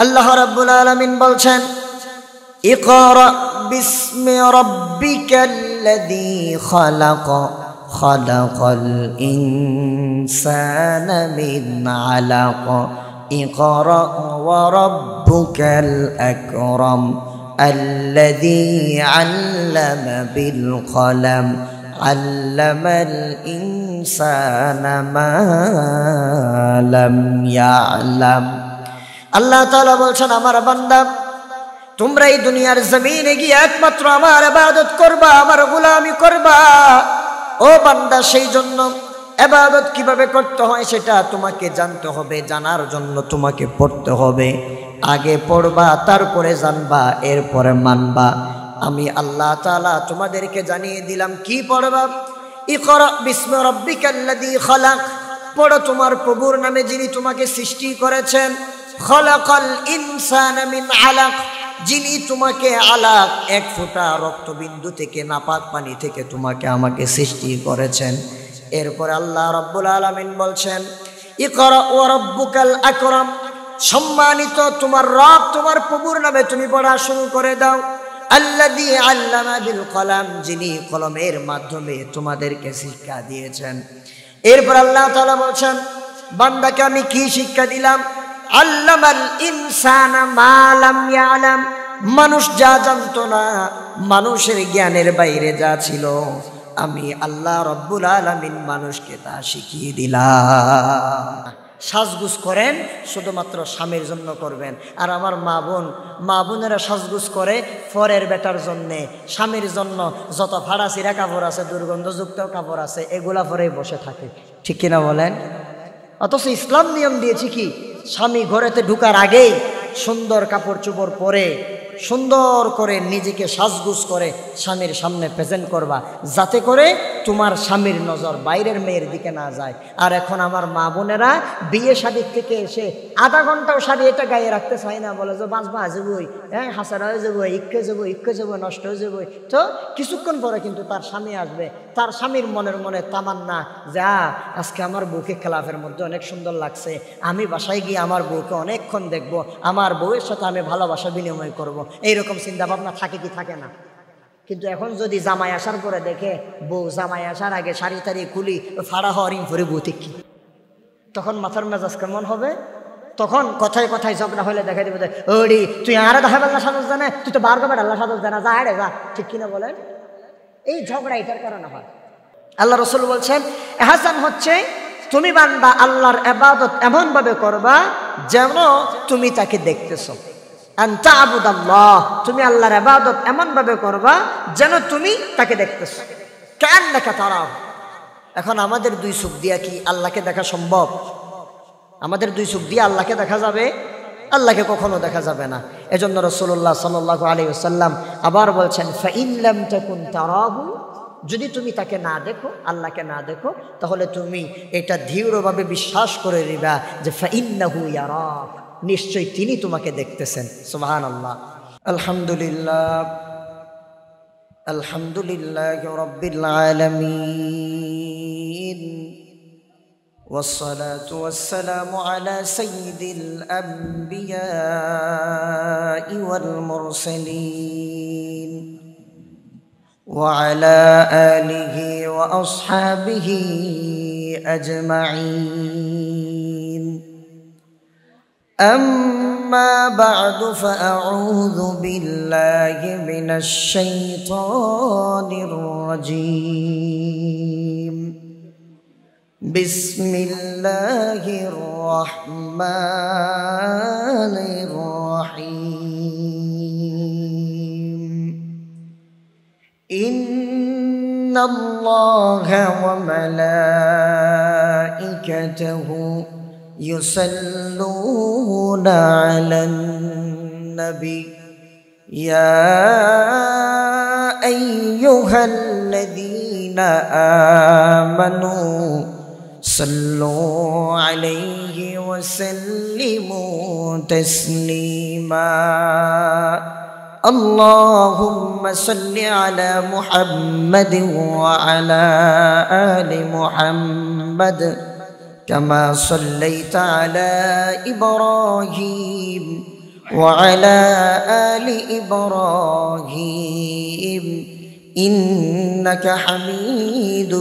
আল্লাহ রাব্বুল আলামিন বলছেন, ইকরা বিসমি রাব্বিকাল্লাযী খালাক খালাকাল ইনসানা মিন আলাক ইকরা ওয়া রাব্বুকাল আকরাম আল্লাযী আল্লামা বিল কলম আল্লামাল ইনসানা মা লাম ইয়ালাম। আল্লাহ তাআলা বলছেন, আমার বান্দা তোমরা এই দুনিয়ার জমিনে গিয়ে একমাত্র আমার ইবাদত করবা, আমার গোলামি করবা। ও বান্দা, সেই জন্য ইবাদত কিভাবে করতে হয় সেটা তোমাকে জানতে হবে। জানার জন্য তোমাকে পড়তে হবে। আগে পড়বা, তারপরে জানবা, এরপরে মানবা। আমি আল্লাহ তাআলা তোমাদেরকে জানিয়ে দিলাম কি পড়বা। ইকরা বিসমি রাব্বিকাল্লাযী খালাক, পড়ো তোমার প্রভুর নামে যিনি তোমাকে সৃষ্টি করেছেন। খালাকাল ইনসানা মিন আলাক, যিনি তোমাকে আলাক এক ফোঁটা রক্তবিন্দু থেকে, নাপাক পানি থেকে তোমাকে আমাকে সৃষ্টি করেছেন। এরপর আল্লাহ রাব্বুল আলামিন বলছেন, ইকরা ওয়া রাব্বুকাল আকরাম, সম্মানিত তোমার রব তোমার প্রভুর নামে তুমি পড়া শুরু করে দাও। আল্লাযী আল্লামা বিল কলম, যিনি কলমের মাধ্যমে তোমাদেরকে শিক্ষা দিয়েছেন। এরপর আল্লাহ তাআলা বলছেন, বান্দাকে আমি কি শিক্ষা দিলাম? আল্লামাল ইনসানা মা লাম ইয়ালাম, মানুষ যা জানতো না, মানুষের জ্ঞানের বাইরে যা ছিল, আমি আল্লাহ রাব্বুল আলামিন মানুষকে তা শিখিয়ে দিলাম। সাজগুজ করেন শুধুমাত্র স্বামীর জন্য করবেন। আর আমার মা বোনেরা সাজগুজ করে পরের বেটার জন্যে, স্বামীর জন্য যত ফাড়াছিরা কাপড় আছে, দুর্গন্ধযুক্ত কাপড় আছে, এগুলা পরেই বসে থাকে। ঠিক কিনা বলেন? অথচ ইসলাম নিয়ম দিয়েছি কি, স্বামী ঘরেতে ঢুকার আগেই সুন্দর কাপড় চোপড় পরে সুন্দর করে নিজেকে সাজগুজ করে স্বামীর সামনে প্রেজেন্ট করবা, যাতে করে তোমার স্বামীর নজর বাইরের মেয়ের দিকে না যায়। আর এখন আমার মা বোনেরা বিয়ে শাদী থেকে এসে আধা ঘন্টাও শাড়ি এটা গায়ে রাখতে চায় না, বলে যে বাঁচবা যাবই, হ্যাঁ হাসারা হয়ে যাবো, ইক্কে যাবো, নষ্ট হয়ে যাবো। তো কিছুক্ষণ পরে কিন্তু তার স্বামী আসবে, তার স্বামীর মনে তামান্না, যা আজকে আমার বউকে খেলাফের মধ্যে অনেক সুন্দর লাগছে, আমি বাসায় গিয়ে আমার বউকে অনেকক্ষণ দেখবো, আমার বউয়ের সাথে আমি ভালোবাসা বিনিময় করবো, এইরকম চিন্তা ভাবনা থাকে কি থাকে না? কিন্তু এখন যদি জামাই আসার পরে দেখে বউ জামাই আসার আগে শাড়ি টাড়ি খুলি ফাড়া হওয়ার ভরে বউ কি, তখন মাথার মেজাজ কেমন হবে? তখন কথায় কথায় ঝগড়া হলে দেখা দেবে, ওরে তুই আরে দেখা আল্লাহ সাদস জানে, তুই তো বার করবে আল্লাহ সাদস জানা, যা রে যা। ঠিক কিনা বলেন? এই ঝগড়া এটার কারণে হয়। আল্লাহ রাসূল বলছেন, এহসান হচ্ছে তুমি বান্দা আল্লাহর ইবাদত এমন ভাবে করবা যেন তুমি তাকে দেখতেছো। আনতা আবুদাল্লাহ, তুমি আল্লাহর ইবাদত এমন ভাবে করবা যেন তুমি তাকে দেখতেছো, কান্নাকা তারাও। এখন আমাদের দুই চোখ দিয়া কি আল্লাহকে দেখা সম্ভব? আমাদের দুই চোখ দিয়ে আল্লাহকে দেখা যাবে? আল্লাহকে কখনো দেখা যাবে না। এজন্য রাসূলুল্লাহ সাল্লাল্লাহু আলাইহি ওয়াসাল্লাম আবার বলছেন, ফাইন লাম তাকুন তারাহু, যদি তুমি তাকে না দেখো, আল্লাহকে না দেখো, তাহলে তুমি এটা দৃঢ়ভাবে বিশ্বাস করে নিবা যে ফাইন্নাহু ইয়ারাক, নিশ্চয়ই তিনি তোমাকে দেখতেছেন। সুবহানাল্লাহ। আলহামদুলিল্লাহ, আলহামদুলিল্লাহি রাব্বিল আলামিন, والصلاة والسلام على سيد الأنبياء والمرسلين وعلى آله وأصحابه أجمعين. أما بعد فأعوذ بالله من الشيطان الرجيم. بسم الله الرحمن الرحيم. إن الله وملائكته يصلون على النبي يا أيها الذين آمنوا صلوا عليه وسلموا تسليما. اللهم صل على محمد وعلى آل محمد كما صليت على إبراهيم وعلى آل إبراهيم إنك حميد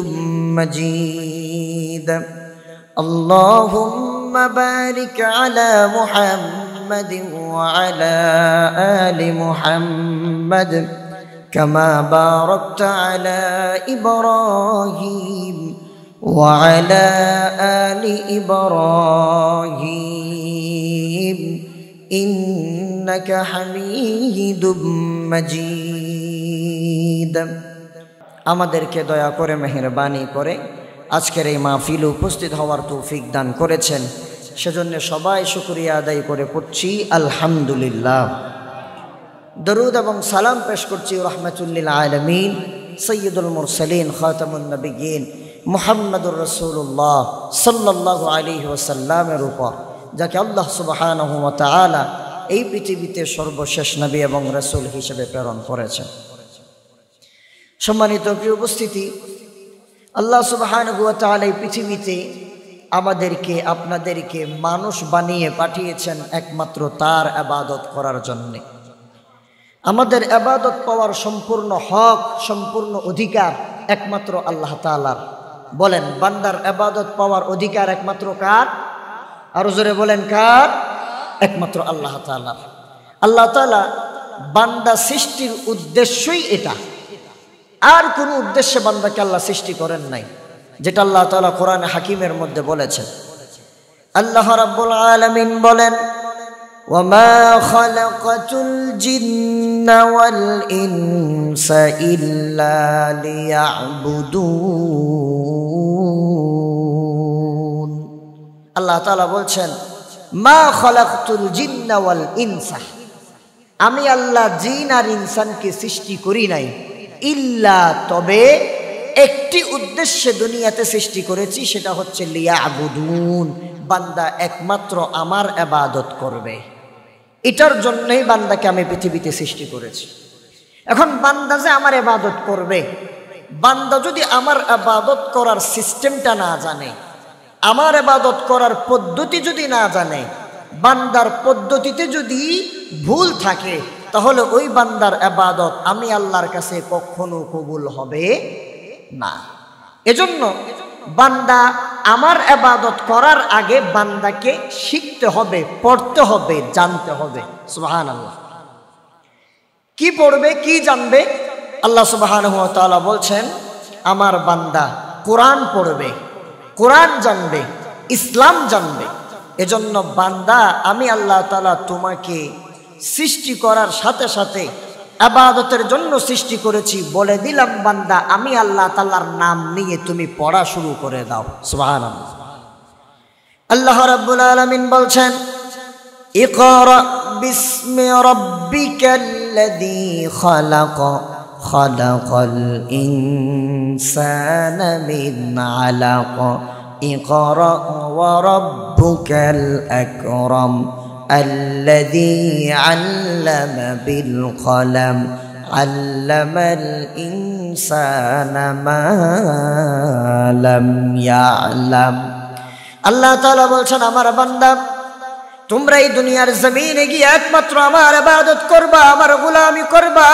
مجيد اللهم بارك على محمد وعلى آل محمد كما باركت على إبراهيم وعلى آل إبراهيم إنك حميد مجيد আমাদেরকে দয়া করে মেহেরবানি করে আজকের এই মাহফিলে উপস্থিত হওয়ার তৌফিক দান করেছেন সেজন্য সবাই শুকরিয়া আদায় করে পড়ছি আলহামদুলিল্লাহ। দরুদ এবং সালাম পেশ করছি রাহমাতুল আলামিন সৈয়দুল মুরসালিন খাতামুন নবিয়্যিন মুহাম্মদুর রাসূলুল্লাহ সাল্লাল্লাহু আলাইহি ওয়াসাল্লামের উপর, যাকে আল্লাহ সুবহানাহু ওয়া তাআলা এই পৃথিবীতে সর্বশেষ নবী এবং রাসূল হিসেবে প্রেরণ করেছেন। সম্মানিত প্রিয় উপস্থিতি, আল্লাহ সুবহানাহু ওয়া তাআলা এই পৃথিবীতে আমাদেরকে আপনাদেরকে মানুষ বানিয়ে পাঠিয়েছেন একমাত্র তার ইবাদত করার জন্য। আমাদের ইবাদত পাওয়ার সম্পূর্ণ হক, সম্পূর্ণ অধিকার একমাত্র আল্লাহ তাআলার। বলেন, বান্দার ইবাদত পাওয়ার অধিকার একমাত্র কার? আরো জোরে বলেন, কার? একমাত্র আল্লাহ তাআলার। আল্লাহ তাআলা বান্দা সৃষ্টির উদ্দেশ্যই এটা, আর কোনো উদ্দেশ্যে বান্দাকে আল্লাহ সৃষ্টি করেন নাই, যেটা আল্লাহ তাআলা কোরআনে হাকিমের মধ্যে বলেছেন। আল্লাহ রাব্বুল আলামিন বলেন, ওয়ামা খালাকাতুল জিন্না ওয়াল ইনসা ইল্লা লিয়াবুদুন। আল্লাহ তাআলা বলছেন, মা খালাকতুল জিন্না ওয়াল ইনসা, আমি আল্লাহ জিন আর ইনসানকে সৃষ্টি করি নাই, ইল্লা, তবে একটি উদ্দেশ্যে দুনিয়াতে সৃষ্টি করেছি, সেটা হচ্ছে লিয়াবুদুন, বান্দা একমাত্র আমার ইবাদত করবে। এটার জন্যই বান্দাকে আমি পৃথিবীতে সৃষ্টি করেছি। এখন বান্দা যে আমার ইবাদত করবে, বান্দা যদি আমার ইবাদত করার সিস্টেমটা না জানে, আমার ইবাদত করার পদ্ধতি যদি না জানে, বান্দার পদ্ধতিতে যদি ভুল থাকে, তাহলে ওই বান্দার ইবাদত আমি আল্লাহর কাছে কখনো কবুল হবে না। এজন্য বান্দা আমার ইবাদত করার আগে বান্দাকে শিখতে হবে, পড়তে হবে, জানতে হবে। সুবহানাল্লাহ। কি পড়বে, কি জানবে? আল্লাহ সুবহানাহু ওয়া তাআলা বলছেন, আমার বান্দা কোরআন পড়বে, কোরআন জানবে, ইসলাম জানবে। এজন্য বান্দা, আমি আল্লাহ তাআলা তোমাকে সৃষ্টি করার সাথে সাথে ইবাদতের জন্য সৃষ্টি করেছি, বলে দিলাম বান্দা, আমি আল্লাহ তাআলার নাম নিয়ে তুমি পড়া শুরু করে দাও। সুবহানাল্লাহ। আল্লাহ রাব্বুল আলামিন বলছেন, ইকরা বিসমি রাব্বিকাল্লাযী খালাক খালাকাল ইনসানা মিন আলাক ইকরা ওয়া রাব্বুকাল আকরাম الذي علم بالقلم علم الإنسان ما لم يعلم। আল্লাহ তাআলা বলছেন, আমার বান্দা, তোমরা এই দুনিয়ার জমিনে গিয়ে একমাত্র আমার ইবাদত করবা, আমার গোলামি করবা।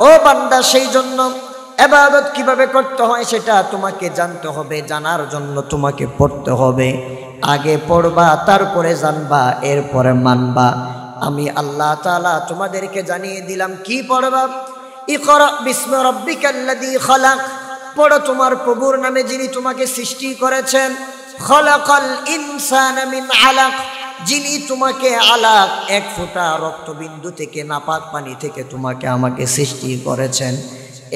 ও বান্দা, সেই জন্য ইবাদত কিভাবে করতে হয় সেটা তোমাকে জানতে হবে। জানার জন্য তোমাকে পড়তে হবে। আগে পড়বা, তারপরে জানবা, এরপরে মানবা। আমি আল্লাহ তাআলা তোমাদেরকে জানিয়ে দিলাম কি পড়বা। ইকরা বিসমি রাব্বিকাল্লাযী খালাক, পড়ো তোমার প্রভুর নামে যিনি তোমাকে সৃষ্টি করেছেন। খালাকাল ইনসানা মিন আলাক, যিনি তোমাকে আলাক, এক ফোঁটা রক্তবিন্দু থেকে, নাপাক পানি থেকে তোমাকে আমাকে সৃষ্টি করেছেন।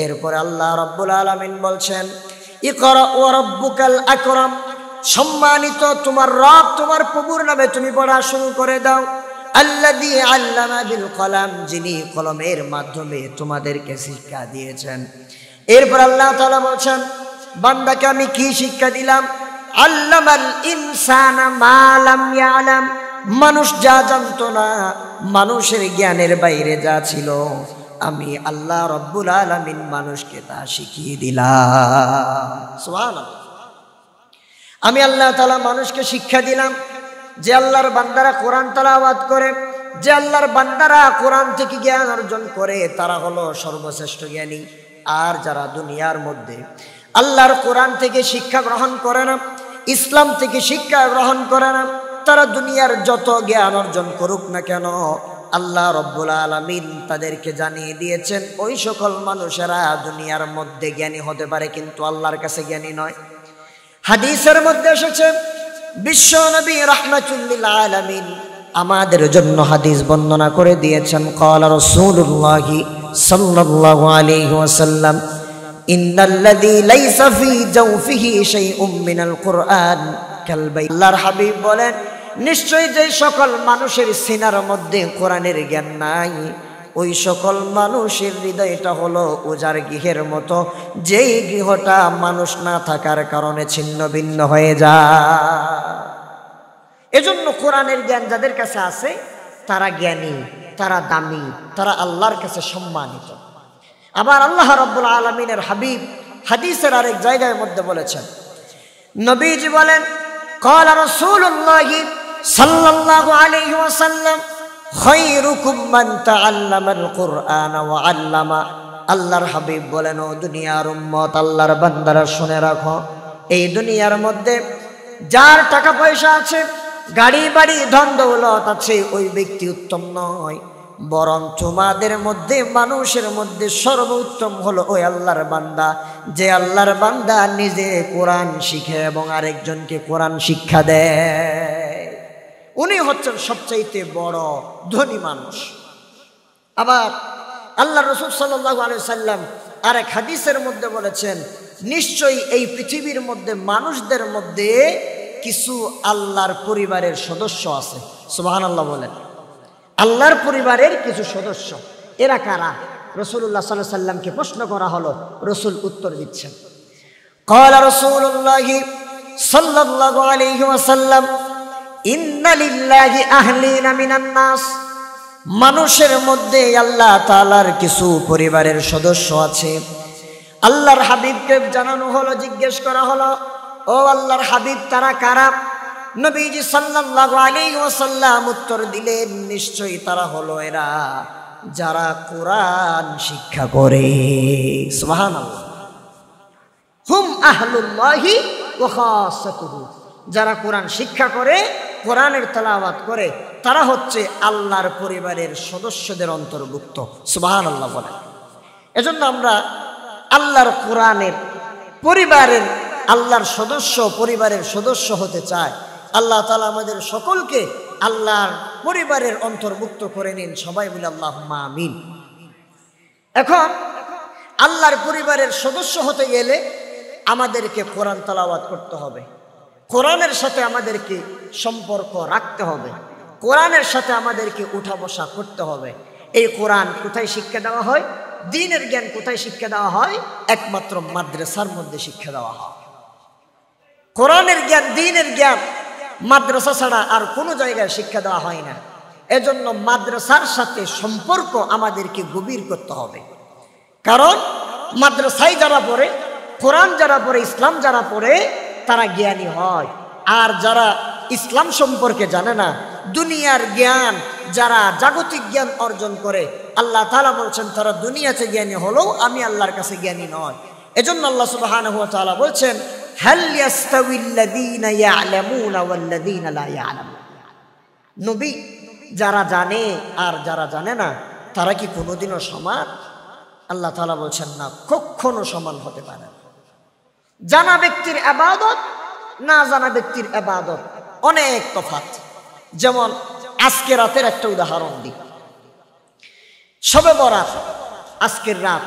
এরপরে আল্লাহ রাব্বুল আলামিন বলছেন, ইকরা ওয়া রাব্বুকাল আকরাম, সম্মানিত তোমার রব, তোমার প্রভুর নামে তুমি পড়া শুরু করে দাও। আল্লাযী আল্লামা বিল কলম, যিনি কলমের মাধ্যমে তোমাদেরকে শিক্ষা দিয়েছেন। এরপর আল্লাহ তাআলা বলছেন, বান্দাকে আমি কি শিক্ষা দিলাম? আল্লামাল ইনসানা মা লাম ইয়ালাম, মানুষ যা জানতো না, মানুষের জ্ঞানের বাইরে যা ছিল, আমি আল্লাহ রব্বুল আলামিন মানুষকে তা শিখিয়ে দিলাম। সুবহানাল্লাহ। আমি আল্লাহ তাআলা মানুষকে শিক্ষা দিলাম যে আল্লাহর বান্দারা কোরআন তেলাওয়াত করে, যে আল্লাহর বান্দারা কোরআন থেকে জ্ঞান অর্জন করে তারা হলো সর্বশ্রেষ্ঠ জ্ঞানী। আর যারা দুনিয়ার মধ্যে আল্লাহর কোরআন থেকে শিক্ষা গ্রহণ করে না, ইসলাম থেকে শিক্ষা গ্রহণ করে না, তারা দুনিয়ার যত জ্ঞান অর্জন করুক না কেন, আল্লাহ রব্বুল আলামিন তাদেরকে জানিয়ে দিয়েছেন ওই সকল মানুষেরা দুনিয়ার মধ্যে জ্ঞানী হতে পারে কিন্তু আল্লাহর কাছে জ্ঞানী নয়। হাদিসের মধ্যে এসেছে বিশ্ব নবী রাহমাতুল লিল আলামিন আমাদের জন্য হাদিস বর্ণনা করে দিয়েছেন, ক্বালা রাসূলুল্লাহি সাল্লাল্লাহু আলাইহি ওয়াসাল্লাম, ইন্নাল্লাযী লাইসা ফী জাওফিহি শাইউম মিনাল কুরআন কালবাই। আল্লাহর হাবিব বলেন, নিশ্চয়ই যে সকল মানুষের সিনার মধ্যে কোরআনের জ্ঞান নাই, ওই সকল মানুষের হৃদয়টা হলো উজাড় গৃহের মতো, যেই গৃহটা মানুষ না থাকার কারণে ছিন্ন ভিন্ন হয়ে যায়। এজন্য কোরআনের জ্ঞান যাদের কাছে আছে তারা জ্ঞানী, তারা দামি, তারা আল্লাহর কাছে সম্মানিত। আবার আল্লাহ রাব্বুল আলামিনের হাবিব হাদিসের আরেক জায়গার মধ্যে বলেছেন, নবীজি বলেন, ক্বালা রাসূলুল্লাহি সাল্লাল্লাহু আলাইহি ওয়াসাল্লাম, খায়রুকুম মান তাআল্লামাল কুরআন ওয়া আল্লামা। আল্লাহর হাবিব বলেন, ও দুনিয়ার উম্মত, আল্লাহর বান্দারা শুনে রাখো, এই দুনিয়ার মধ্যে যার টাকা পয়সা আছে, গাড়ি বাড়ি ধন দৌলত আছে, ওই ব্যক্তি উত্তম নয়, বরং তোমাদের মধ্যে মানুষের মধ্যে সর্বোত্তম হলো ওই আল্লাহর বান্দা, যে আল্লাহর বান্দা নিজে কোরআন শিখে এবং আরেকজনকে কোরআন শিক্ষা দেয়। উনি হচ্ছেন সবচাইতে বড় ধনী মানুষ। আবার আল্লাহ রাসূল সাল্লাল্লাহু আলাইহি সাল্লাম আরেক হাদিসের মধ্যে বলেছেন, নিশ্চয়ই এই পৃথিবীর মধ্যে মানুষদের মধ্যে কিছু আল্লাহর পরিবারের সদস্য আছে। সুবহানাল্লাহ বলেন। আল্লাহর পরিবারের কিছু সদস্য, এরা কারা? রাসূলুল্লাহ সাল্লাল্লাহু আলাইহি সাল্লামকে প্রশ্ন করা হলো, রাসূল উত্তর দিচ্ছেন, ক্বালা রাসূলুল্লাহি সাল্লাল্লাহু আলাইহি ওয়াসাল্লাম, ইন্না লিল্লাহি আহলিনা মিনান নাস। মানুষের মধ্যে আল্লাহ তাআলার কিছু পরিবারের সদস্য আছে। আল্লাহর হাবিবকে জানানো হলো, জিজ্ঞেস করা হলো, ও আল্লাহর হাবিব, তারা কারা? নবীজি সাল্লাল্লাহু আলাইহি ওয়াসাল্লাম উত্তর দিলেন, নিশ্চয়ই তারা হলো এরা যারা কোরআন শিক্ষা করে। সুবহানাল্লাহ। হুম আহলুল্লাহি ওয়া খাসাতুহু। যারা কোরআন শিক্ষা করে, কোরআনের তেলাওয়াত করে, তারা হচ্ছে আল্লাহর পরিবারের সদস্যদের অন্তর্ভুক্ত। সুবহানাল্লাহ বলেন। এজন্য আমরা আল্লাহর কোরআনের পরিবারের, আল্লাহর সদস্য, পরিবারের সদস্য হতে চাই। আল্লাহ তাআলা আমাদের সকলকে আল্লাহর পরিবারের অন্তর্ভুক্ত করে নিন। সবাই বলে আল্লাহুম্মা আমিন। এখন আল্লাহর পরিবারের সদস্য হতে গেলে আমাদেরকে কোরআন তেলাওয়াত করতে হবে, কোরআনের সাথে আমাদেরকে সম্পর্ক রাখতে হবে, কোরআনের সাথে আমাদেরকে উঠা বসা করতে হবে। এই কোরআন কোথায় শিক্ষা দেওয়া হয়? দ্বীনের জ্ঞান কোথায় শিক্ষা দেওয়া হয়? একমাত্র মাদ্রাসার মধ্যে শিক্ষা দেওয়া হয়। কোরআনের জ্ঞান, দ্বীনের জ্ঞান মাদ্রাসা ছাড়া আর কোনো জায়গায় শিক্ষা দেওয়া হয় না। এজন্য মাদ্রাসার সাথে সম্পর্ক আমাদেরকে গভীর করতে হবে। কারণ মাদ্রাসায় যারা পড়ে, কোরআন যারা পড়ে, ইসলাম যারা পড়ে, তারা জ্ঞানী হয়। আর যারা ইসলাম সম্পর্কে জানে না, দুনিয়ার জ্ঞান, যারা জাগতিক জ্ঞান অর্জন করে, আল্লাহ তাআলা বলছেন তারা দুনিয়াতে জ্ঞানী হলেও আমি আল্লাহর কাছে জ্ঞানী নয়। এজন্য আল্লাহ সুবহানাহু ওয়া তাআলা বলছেন, হাল ইয়াস্তাউিল্লাযীনা ইয়া'লামুনা ওয়াল্লাযীনা লা ইয়া'লামুন। নবী, যারা জানে আর যারা জানে না, তারা কি কোনোদিনও সমান? আল্লাহ তাআলা বলছেন না, কখনো সমান হতে পারে না। জানা ব্যক্তির ইবাদত, না জানা ব্যক্তির ইবাদত অনেক তফাৎ। যেমন আজকে রাতের একটা উদাহরণ দিই। শবে বরাত, আজকের রাত,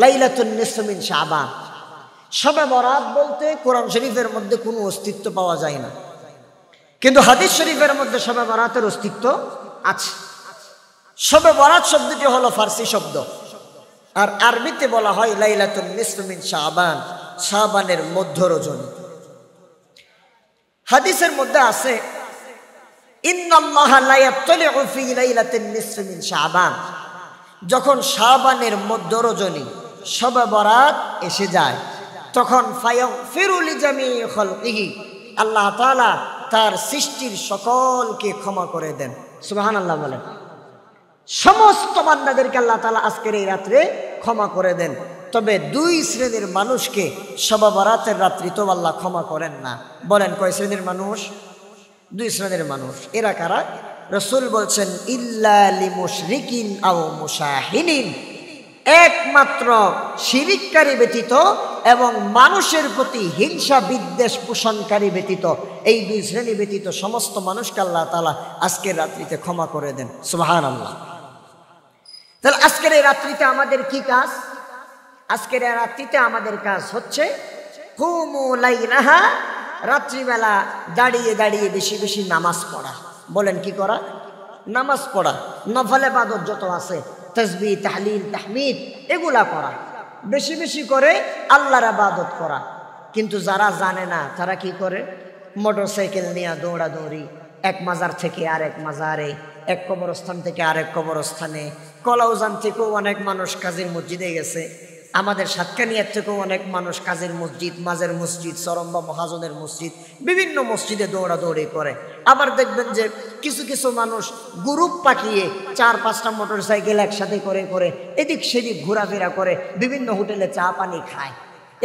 লাইলাতুন নিসফ মিন শাবান। শবে বরাত বলতে কোরআন শরীফের মধ্যে কোনো অস্তিত্ব পাওয়া যায় না, কিন্তু হাদিস শরীফের মধ্যে শবে বরাতের অস্তিত্ব আছে। শবে বরাত শব্দটি হলো ফার্সি শব্দ, আর আরবিতে বলা হয় লাইলাতুন নিসফ মিন শাবান, শাবানের মধ্য রজনী। হাদিসের মধ্যে আছে, ইন্নাল্লাহা লা ইয়াত্তালিউ ফি লাইলাতিন নিসফ মিন শাবান। যখন শাবানের মধ্য রজনী, শবে বরাত এসে যায়, তখন ফায়াগফিরু লিজামিই খালকিহি, আল্লাহ তাআলা তার সৃষ্টির সকলকে ক্ষমা করে দেন। সুবহানাল্লাহ বলেন। সমস্ত বান্দাদেরকে আল্লাহ তাআলা আজকের এই রাত্রে ক্ষমা করে দেন। তবে দুই শ্রেণীর মানুষকে শবে বরাতের রাত্রি তো আল্লাহ ক্ষমা করেন না। বলেন কয় শ্রেণীর মানুষ? দুই শ্রেণীর মানুষ। এরা কারা? রাসূল বলছেন ইল্লা লিমুশরিকিন আও মুশাহিনিন, একমাত্র শিরিককারী ব্যতীত এবং মানুষের প্রতি হিংসা বিদ্বেষ পোষণকারী ব্যতীত, এই দুই শ্রেণী ব্যতীত সমস্ত মানুষকে আল্লাহ তাআলা আজকের রাত্রিতে ক্ষমা করে দেন। সুবহানাল্লাহ। তাহলে আজকের এই রাত্রিতে আমাদের কি কাজ? আজকের এই রাত্রিতে আমাদের কাজ হচ্ছে কুমু লাইলাহা, রাত্রিবেলা দাঁড়িয়ে দাঁড়িয়ে বেশি বেশি নামাজ পড়া। বলেন কি করা? নামাজ পড়া। নফল ইবাদত যত আছে, তাসবিহ, তাহলিল, তাহমিদ, এগুলা করা। বেশি বেশি করে আল্লাহর ইবাদত করা। কিন্তু যারা জানে না তারা কি করে? মোটরসাইকেল নিয়ে দৌড়াদৌড়ি, এক মাজার থেকে আরেক মাজারে, এক কবরস্থান থেকে আরেক কবরস্থানে। কলাউজান থেকেও অনেক মানুষ কাজীর মসজিদে গেছে, আমাদের সাতকানিয়ার থেকেও অনেক মানুষ কাজীর মসজিদ, মাঝের মসজিদ, চরম্বা মহাজনের মসজিদ, বিভিন্ন মসজিদে দৌড়াদৌড়ি করে। আবার দেখবেন যে কিছু কিছু মানুষ গ্রুপ পাঠিয়ে 4-5টা মোটরসাইকেল একসাথে করে করে এদিক সেদিক ঘোরাফেরা করে, বিভিন্ন হোটেলে চা পানি খায়।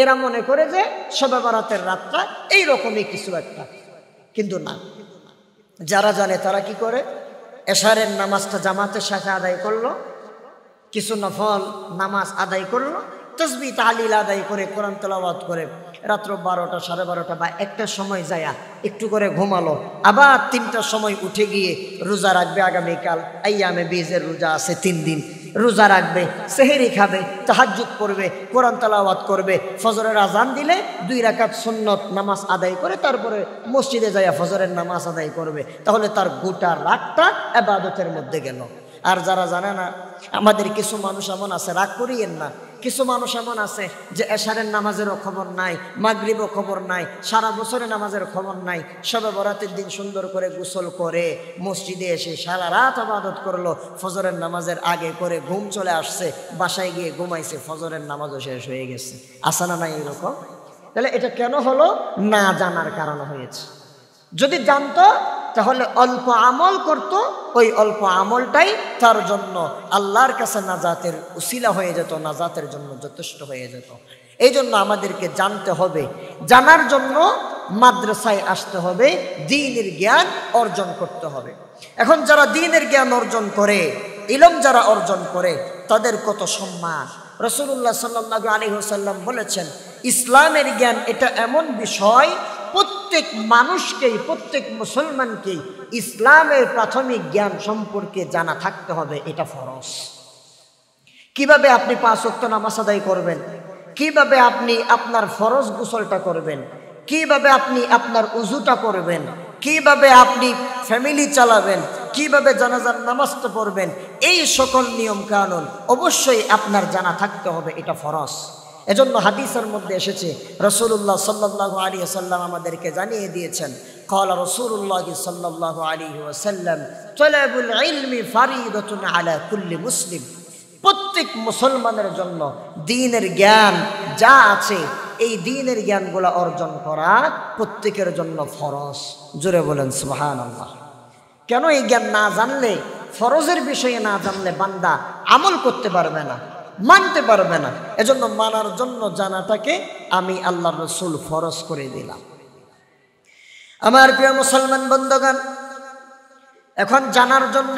এরা মনে করে যে শবে বরাতের রাতটা এইরকমই কিছু একটা, কিন্তু না। যারা জানে তারা কি করে? এশারের নামাজটা জামাতের সাথে আদায় করলো, কিছু নফল নামাজ আদায় করলো, তাসবিহ তাহলিল আদায় করে, কোরআন তেলাওয়াত করে, রাত্র 12টা, 12:30 বা 1টার সময় যায়া একটু করে ঘুমালো। আবার 3টার সময় উঠে গিয়ে রোজা রাখবে। আগামীকাল আইয়ামে বীজের রোজা আছে, 3 দিন রোজা রাখবে, সেহরি খাবে, তাহাজ্জুদ পড়বে, কোরআন তেলাওয়াত করবে। ফজরের আজান দিলে 2 রাকাত সুন্নত নামাজ আদায় করে তারপরে মসজিদে যাইয়া ফজরের নামাজ আদায় করবে। তাহলে তার গোটা রাতটা ইবাদতের মধ্যে গেল। আর যারা জানে না, আমাদের কিছু মানুষ এমন আছে, রাগ করিয়েন না, কিছু মানুষ এমন আছে যে এশারের নামাজেরও খবর নাই, মাগরিবও খবর নাই, সারা বছরে নামাজের খবর নাই। শবে বরাতের দিন সুন্দর করে গোসল করে মসজিদে এসে সারা রাত ইবাদত করলো, ফজরের নামাজের আগে করে ঘুম চলে আসছে, বাসায় গিয়ে ঘুমাইছে, ফজরের নামাজও শেষ হয়ে গেছে। আসে না নাই এরকম? তাহলে এটা কেন হলো? না জানার কারণে হয়েছে। যদি জানতো তাহলে অল্প আমল করত, ওই অল্প আমলটাই তার জন্য আল্লাহর কাছে নাজাতের উসিলা হয়ে যেত, নাজাতের জন্য যথেষ্ট হয়ে যেত। এই জন্য আমাদেরকে জানতে হবে, জানার জন্য মাদ্রাসায় আসতে হবে, দ্বীনের জ্ঞান অর্জন করতে হবে। এখন যারা দ্বীনের জ্ঞান অর্জন করে, ইলম যারা অর্জন করে, তাদের কত সম্মান। রাসূলুল্লাহ সাল্লাল্লাহু আলাইহি ওয়াসাল্লাম বলেছেন, ইসলামের জ্ঞান এটা এমন বিষয়, প্রত্যেক মানুষকেই, প্রত্যেক মুসলমানকেই ইসলামের প্রাথমিক জ্ঞান সম্পর্কে জানা থাকতে হবে। এটা ফরজ। কিভাবে আপনি 5 ওয়াক্ত নামাজ আদায় করবেন, কিভাবে আপনি আপনার ফরজ গোসলটা করবেন, কিভাবে আপনি আপনার উযুটা করবেন, কিভাবে আপনি ফ্যামিলি চালাবেন, কিভাবে জানাজার নামাজটা পড়বেন, এই সকল নিয়ম কানুন অবশ্যই আপনার জানা থাকতে হবে। এটা ফরজ। এজন্য হাদিসের মধ্যে এসেছে, রাসূলুল্লাহ সাল্লাল্লাহু আলাইহি ওয়াসাল্লাম আমাদেরকে জানিয়ে দিয়েছেন, ক্বালা রাসূলুল্লাহ সাল্লাল্লাহু আলাইহি ওয়াসাল্লাম, তালাবুল ইলমি ফারিদাতুন আলা কুল্লি মুসলিম। প্রত্যেক মুসলমানের জন্য দ্বীনের জ্ঞান যা আছে, এই দ্বীনের জ্ঞানগুলো অর্জন করা প্রত্যেকের জন্য ফরজ। জোরে বলেন সুবহানাল্লাহ। কেন? এই জ্ঞান না জানলে, ফরজের বিষয়ে না জানলে বান্দা আমল করতে পারবে না, মানতে পারবে না। এজন্য মানার জন্য জানাটাকে আমি আল্লাহর রাসূল ফরজ করে দিলাম। আমার প্রিয় মুসলমান বন্ধুগণ, এখন জানার জন্য,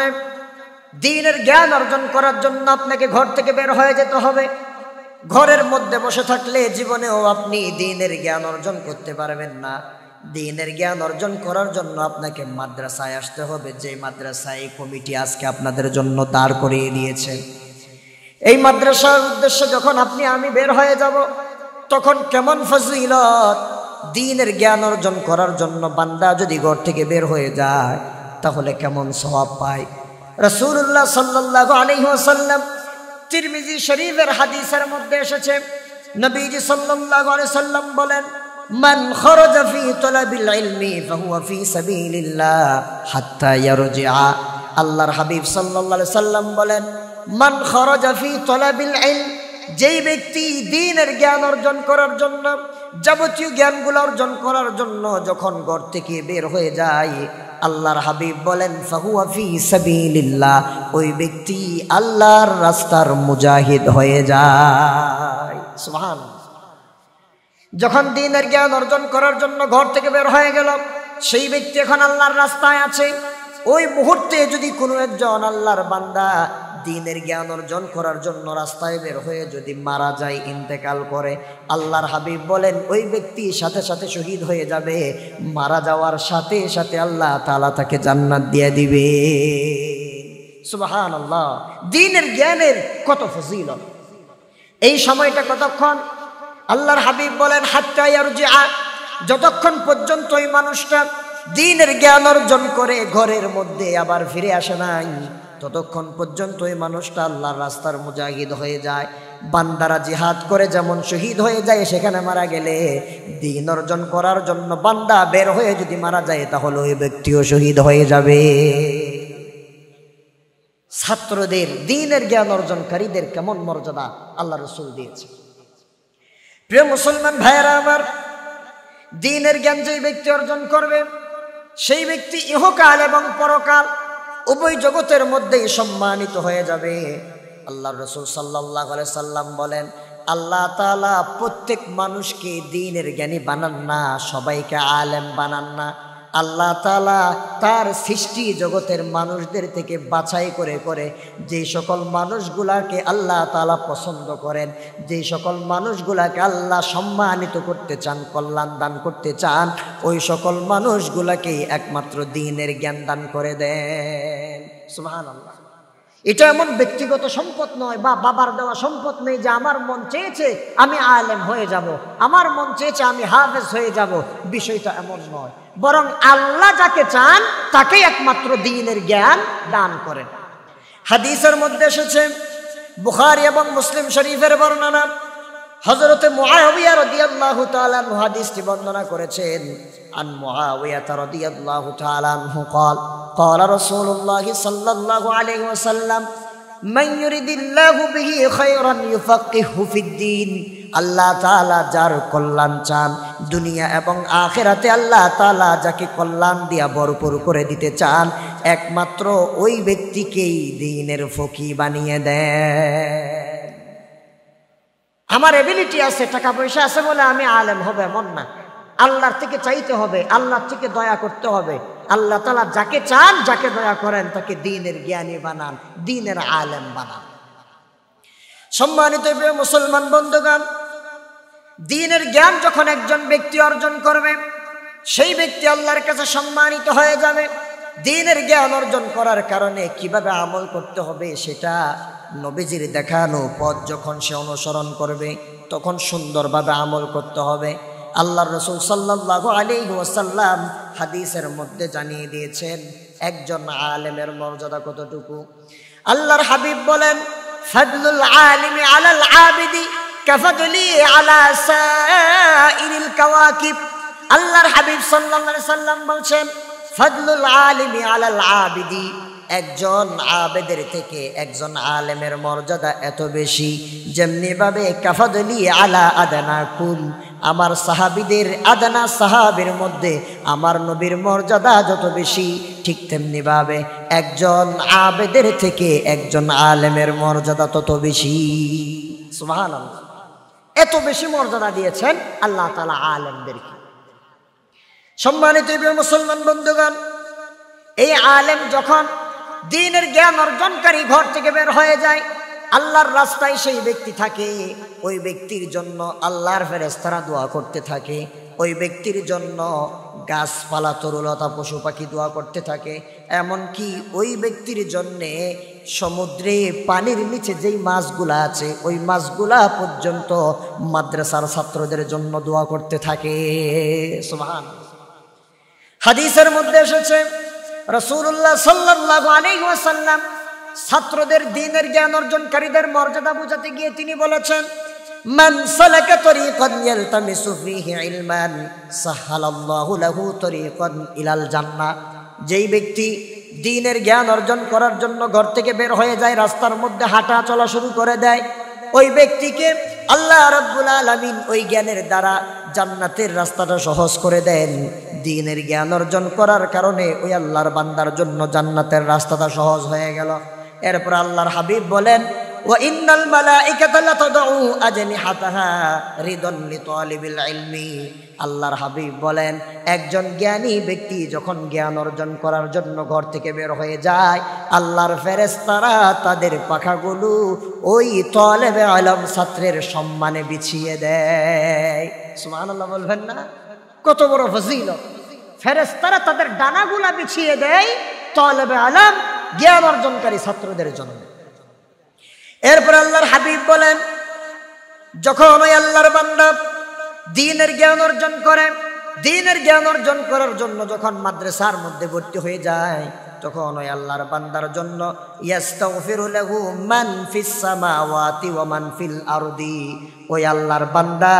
দ্বীনের জ্ঞান অর্জন করার জন্য আপনাকে ঘর থেকে বের হয়ে যেতে হবে। ঘরের মধ্যে বসে থাকলে জীবনেও আপনি দ্বীনের জ্ঞান অর্জন করতে পারবেন না। দ্বীনের জ্ঞান অর্জন করার জন্য আপনাকে মাদ্রাসায় আসতে হবে, যে মাদ্রাসায় কমিটি আজকে আপনাদের জন্য দাঁড় করিয়ে দিয়েছে। এই মাদ্রাসার উদ্দেশ্যে যখন আপনি আমি বের হয়ে যাব, তখন কেমন ফজিলত! দ্বীনের জ্ঞান অর্জন করার জন্য বান্দা যদি ঘর থেকে বের হয়ে যায় তাহলে কেমন সওয়াব পায়। রাসূলুল্লাহ সাল্লাল্লাহু আলাইহি ওয়াসাল্লাম, তিরমিজি শরীফের হাদিসের মধ্যে এসেছে, নবীজি সাল্লাল্লাহু আলাইহি ওয়াসাল্লাম বলেন, মান খরাজা ফি তালাবিল ইলমি ফাহুয়া ফি সাবিলিল্লাহ হাত্তা ইয়ারজিআ। আল্লাহর হাবিব সাল্লাল্লাহু আলাইহি ওয়াসাল্লাম বলেন, মান খরাজা ফি তালাবিল ইলম, যেই ব্যক্তি দ্বীনের জ্ঞান অর্জন করার জন্য যাবতীয় জ্ঞানগুলো অর্জন করার জন্য যখন ঘর থেকে বের হয়ে যায়, আল্লাহর হাবিব বলেন ফাহুয়া ফি সাবিলিল্লাহ, ওই ব্যক্তি আল্লাহর রাস্তার মুজাহিদ হয়ে যায়। সুবহানাল্লাহ। যখন দ্বীনের জ্ঞান অর্জন করার জন্য ঘর থেকে বের হয়ে গেল, সেই ব্যক্তি এখন আল্লাহর রাস্তায় আছে। ওই মুহূর্তে যদি কোনো একজন আল্লাহর বান্দা দ্বীনের জ্ঞান অর্জন করার জন্য রাস্তায় বের হয়ে যদি মারা যায়, ইন্তেকাল করে, আল্লাহর হাবিব বলেন ওই ব্যক্তি সাথে সাথে শহীদ হয়ে যাবে। মারা যাওয়ার সাথে সাথে আল্লাহ তাআলা তাকে জান্নাত দিয়ে দিবে। সুবহানাল্লাহ। দ্বীনের জ্ঞানের কত ফজিলত! এই সময়টা কতক্ষণ? আল্লাহর হাবিব বলেন হাত্তা ইয়ারজিআ, যতক্ষণ পর্যন্ত ওই মানুষটা দ্বীনের জ্ঞান অর্জন করে ঘরের মধ্যে আবার ফিরে আসে নাই, ততক্ষণ পর্যন্ত ওই মানুষটা আল্লাহর রাস্তার মুজাহিদ হয়ে যায়। বান্দারা জিহাদ করে যেমন শহীদ হয়ে যায়, সেখানে মারা গেলে দ্বীন অর্জন করার জন্য বান্দা বের হয়ে যদি মারা যায়, তাহলে ওই ব্যক্তিও শহীদ হয়ে যাবে। ছাত্রদের, দ্বীনের জ্ঞান অর্জনকারীদের কেমন মর্যাদা আল্লাহ রাসূল দিয়েছে। প্রিয় মুসলমান ভাইয়েরা আমার, দ্বীনের জ্ঞান যেই ব্যক্তি অর্জন করবে, সেই ব্যক্তি ইহকাল এবং পরকাল উভয় জগতের মধ্যেই সম্মানিত হয়ে যাবে। আল্লাহর রাসূল সাল্লাল্লাহু আলাইহি সাল্লাম বলেন, আল্লাহ তাআলা প্রত্যেক মানুষকে দ্বীনের জ্ঞানী বানান না, সবাইকে আলেম বানান না। আল্লাহ তাআলা তার সৃষ্টি জগতের মানুষদের থেকে বাছাই করে করে যে সকল মানুষগুলাকে আল্লাহ তাআলা পছন্দ করেন, যে সকল মানুষগুলাকে আল্লাহ সম্মানিত করতে চান, কল্যাণ দান করতে চান, ওই সকল মানুষগুলাকেই একমাত্র দ্বীনের জ্ঞান দান করে দেন। সুবহানাল্লাহ। এটা এমন ব্যক্তিগত সম্পদ নয় বা বাবার দেওয়া সম্পদ নেই যে আমার মন চেয়েছে আমি আলেম হয়ে যাব, আমার মন চেয়েছে আমি হাফেজ হয়ে যাব। বিষয়টা এমন নয়, বরং আল্লাহ যাকে চান তাকেই একমাত্র দ্বীনের জ্ঞান দান করেন। হাদিসের মধ্যে এসেছে, বুখারী এবং মুসলিম শরীফের বর্ণনা, হযরতে মুআবিয়া রাদিয়াল্লাহু তাআলা আনহু হাদিসটি বর্ণনা করেছেন। আন মুআবিয়া রাদিয়াল্লাহু তাআলা আনহু قال قال رسول الله صلى الله عليه وسلم من يريد الله به خيرا يفقهه في الدين। আল্লাহ তাআলা যার কল্যাণ চান দুনিয়া এবং আখিরাতে, আল্লাহ তাআলা যাকে কল্যাণ দিয়া ভরপুর করে দিতে চান, একমাত্র ওই ব্যক্তিকেই দ্বীনের ফকি বানিয়ে দেন। আমার এবিলিটি আছে, টাকা পয়সা আছে বলে আমি আলেম হব এমন না। আল্লাহর থেকে চাইতে হবে, আল্লাহর থেকে দয়া করতে হবে। আল্লাহ তাআলা যাকে চান, যাকে দয়া করেন, তাকে দ্বীনের জ্ঞানী বানান, দ্বীনের আলেম বানান। সম্মানিত প্রিয় মুসলমান বন্ধুগণ, দ্বীনের জ্ঞান যখন একজন ব্যক্তি অর্জন করবে, সেই ব্যক্তি আল্লাহর কাছে সম্মানিত হয়ে যাবে। দ্বীনের জ্ঞান অর্জন করার কারণে কিভাবে আমল করতে হবে সেটা নবীজির দেখানো পথ যখন সে অনুসরণ করবে, তখন সুন্দরভাবে আমল করতে হবে। আল্লাহর রাসূল সাল্লাল্লাহু আলাইহি ওয়াসাল্লাম হাদিসের মধ্যে জানিয়ে দিয়েছেন একজন আলেমের মর্যাদা কতটুকু। আল্লাহর হাবিব বলেন, ফাদলুল আলিমি আলাল আবিদি কাফাদলি আলা সাইরিল কাওয়াকিব। আল্লাহর হাবিব সাল্লাল্লাহু আলাইহি ওয়াসাল্লাম বলছেন, ফাদলুল আলিমি আলাল আবিদি, একজন আবেদের থেকে একজন আলেমের মর্যাদা এত বেশি, যেমনি ভাবে কাফাদলি আলা আদনাকুম, আমার সাহাবীদের, আদনা সাহাবীর মধ্যে আমার নবীর মর্যাদা যত বেশি, ঠিক তেমনি ভাবে একজন আবেদের থেকে একজন আলেমের মর্যাদা তত বেশি। সুবহানাল্লাহ। এত বেশি মর্যাদা দিয়েছেন আল্লাহ তাআলা আলেমদেরকে। সম্মানিত মুসলমান বন্ধুগণ, এই আলেম যখন দ্বীনের জ্ঞান অর্জনকারী ঘর থেকে বের হয়ে যায়, আল্লাহর রাস্তায় সেই ব্যক্তি থাকে, ওই ব্যক্তির জন্য আল্লাহর ফেরেশতারা দোয়া করতে থাকে, ওই ব্যক্তির জন্য গাছপালা তরুলতা পশু পাখি দোয়া করতে থাকে। এমনকি ওই ব্যক্তির জন্যে সমুদ্রে পানির নিচে যেই মাছগুলা আছে, ওই মাছগুলা পর্যন্ত মাদ্রাসার ছাত্রদের জন্য দোয়া করতে থাকে। সুবহানাল্লাহ। হাদিসের মধ্যে এসেছে, রাসূলুল্লাহ সাল্লাল্লাহু আলাইহি ওয়াসাল্লাম ছাত্রদের দ্বীনের জ্ঞান অর্জনকারীদের মর্যাদা বোঝাতে গিয়ে তিনি বলেছেন, মান সালাকা তরিকান ইয়ালতামিসু ফীহি ইলমান সাহালাল্লাহু লাহু তরিকান ইলাল জান্নাহ। যেই ব্যক্তি দ্বীনের জ্ঞান অর্জন করার জন্য ঘর থেকে বের হয়ে যায়, রাস্তার মধ্যে হাঁটা চলা শুরু করে দেয়, ওই ব্যক্তিকে আল্লাহ রাব্বুল আলামিন ওই জ্ঞানের দ্বারা জান্নাতের রাস্তাটা সহজ করে দেন। দ্বীনের জ্ঞান অর্জন করার কারণে ওই আল্লাহর বান্দার জন্য জান্নাতের রাস্তাটা সহজ হয়ে গেল। এরপর আল্লাহর হাবিব বলেন, ওয়া ইন্নাল মালাইকাতা লাতাদউ আজনিহাতাহা রিদান লিতালিবিল ইলমি। আল্লাহর হাবিব বলেন, একজন জ্ঞানী ব্যক্তি যখন জ্ঞান অর্জন করার জন্য ঘর থেকে বের হয়ে যায়, আল্লাহর ফেরেশতারা তাদের পাখাগুলো ওই তালেবে ইলম ছাত্রের সম্মানে বিছিয়ে দেয়। সুবহানাল্লাহ বলবেন না? কত বড় ফজিলত! ফেরেশতারা তাদের ডানাগুলা বিছিয়ে দেয় তালেবে ইলম জ্ঞান অর্জনকারী ছাত্রদের জন্য। এরপর আল্লাহর হাবিব বলেন, যখন ওই আল্লাহর বান্দা দ্বীনের জ্ঞান অর্জন করে, দ্বীনের জ্ঞান অর্জন করার জন্য যখন মাদ্রাসার মধ্যে ভর্তি হয়ে যায়, তখন ওই আল্লাহর বান্দার জন্য ইস্তাগফিরু লাহু মান ফিস সামাওয়াতি ওয়া মান ফিল আরদি। ওই আল্লাহর বান্দা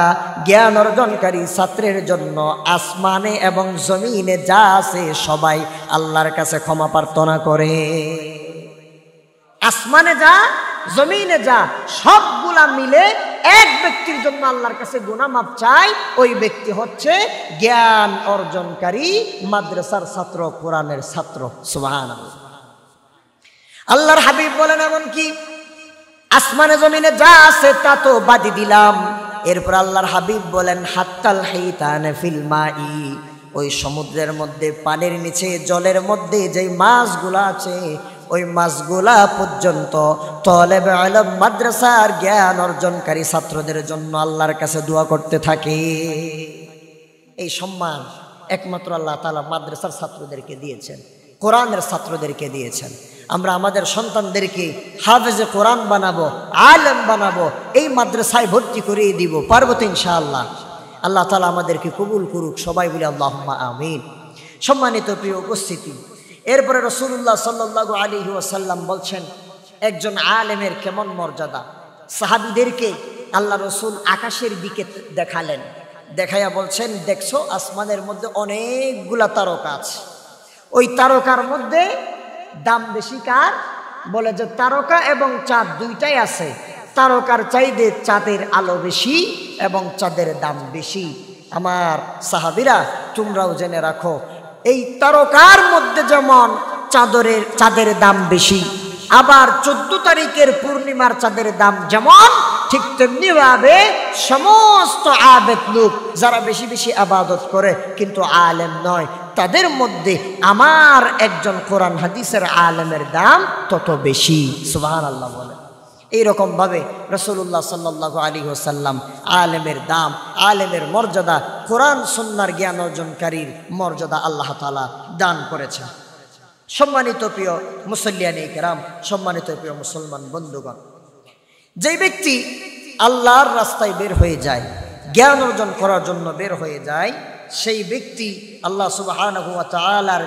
জ্ঞান অর্জনকারী ছাত্রের জন্য আসমানে এবং জমিনে যা আছে সবাই আল্লাহর কাছে ক্ষমা প্রার্থনা করে। আসমানে যা, জমিনে যা, সবগুলা মিলে এক ব্যক্তির জন্য আল্লাহর কাছে গুনাহ মাফ চাই। ওই ব্যক্তি হচ্ছে জ্ঞান অর্জনকারী মাদ্রাসার ছাত্র, কোরআনের ছাত্র। সুবহানাল্লাহ। আল্লাহর হাবিব বলেন, এমনকি আসমানে জমিনে যা আছে তা তো বাদি দিলাম। এরপর আল্লাহর হাবিব বলেন, হাত্তাল হাইতান ফিল মাই। ওই সমুদ্রের মধ্যে, পানির নিচে, জলের মধ্যে যেই মাছগুলা আছে, ওই মাছগুলা পর্যন্ত তালেবে ইলম মাদ্রাসার জ্ঞান অর্জনকারী ছাত্রদের জন্য আল্লাহর কাছে দোয়া করতে থাকে। এই সম্মান একমাত্র আল্লাহ তাআলা মাদ্রাসার ছাত্রদেরকে দিয়েছেন, কোরআনের ছাত্রদেরকে দিয়েছেন। আমরা আমাদের সন্তানদেরকে হাফেজে কোরআন বানাবো, আলেম বানাবো, এই মাদ্রাসায় ভর্তি করিয়ে দিব। পারবো তো ইনশাআল্লাহ? আল্লাহ তাআলা আমাদেরকে কবুল করুক, সবাই বলি আল্লাহুম্মা আমিন। সম্মানিত প্রিয় উপস্থিতি, এরপরে রাসূলুল্লাহ সাল্লাল্লাহু আলাইহি ওয়াসাল্লাম বলছেন, একজন আলেমের কেমন মর্যাদা। সাহাবীদেরকে আল্লাহ রসুল আকাশের দিকে দেখালেন, দেখাইয়া বলছেন, দেখছো আসমানের মধ্যে অনেকগুলা তারকা আছে, ওই তারকার মধ্যে দাম বেশি কার? বলে যে তারকা এবং চাঁদ দুইটাই আছে, তারকার চাইতে চাঁদের আলো বেশি এবং চাঁদের দাম বেশি। আমার সাহাবীরা, তোমরাও জেনে রাখো, এই তারকার মধ্যে যেমন চাঁদের দাম বেশি, আবার 14 তারিখের পূর্ণিমার চাঁদের দাম যেমন, ঠিক তেমনি ভাবে সমস্ত আবেদ লোক যারা বেশি বেশি আবাদত করে কিন্তু আলেম নয়, তাদের মধ্যে আমার একজন কোরআন হাদিসের আলেমের দাম তত বেশি। সুবহানাল্লাহ বলে। এইরকম ভাবে রাসূলুল্লাহ সাল্লাল্লাহু আলাইহি ওয়াসাল্লাম আলেমের দাম, আলেমের মর্যাদা, কোরআন সুন্নাহর জ্ঞান অর্জনকারীর মর্যাদা আল্লাহ তাআলা দান করেছেন। সম্মানিত প্রিয় মুসল্লিয়ানে কেরাম, সম্মানিত প্রিয় মুসলমান বন্ধুগণ, যেই ব্যক্তি আল্লাহর রাস্তায় বের হয়ে যায়, জ্ঞান অর্জন করার জন্য বের হয়ে যায়, সেই ব্যক্তি আল্লাহ সুবহানাহু ওয়া তাআলার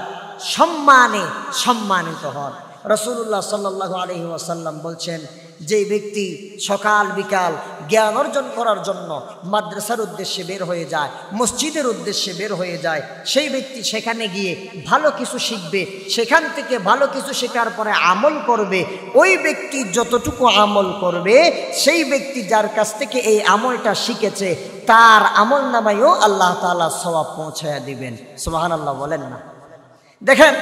সম্মানে সম্মানিত হন। রাসূলুল্লাহ সাল্লাল্লাহু আলাইহি ওয়াসাল্লাম বলছেন, যে ব্যক্তি সকাল বিকাল জ্ঞান অর্জন করার জন্য মাদ্রাসার উদ্দেশ্যে বের হয়ে যায়, মসজিদের উদ্দেশ্যে বের হয়ে যায়, সেই ব্যক্তি সেখানে গিয়ে ভালো কিছু শিখবে, সেখান থেকে ভালো কিছু শেখার পরে আমল করবে। ওই ব্যক্তি যতটুকু আমল করবে, সেই ব্যক্তি যার কাছ থেকে এই আমলটা শিখেছে, তার আমল নামায়ও আল্লাহ তাআলা সওয়াব পৌঁছায়া দিবেন। সুবহানাল্লাহ বলেন না? দেখেন,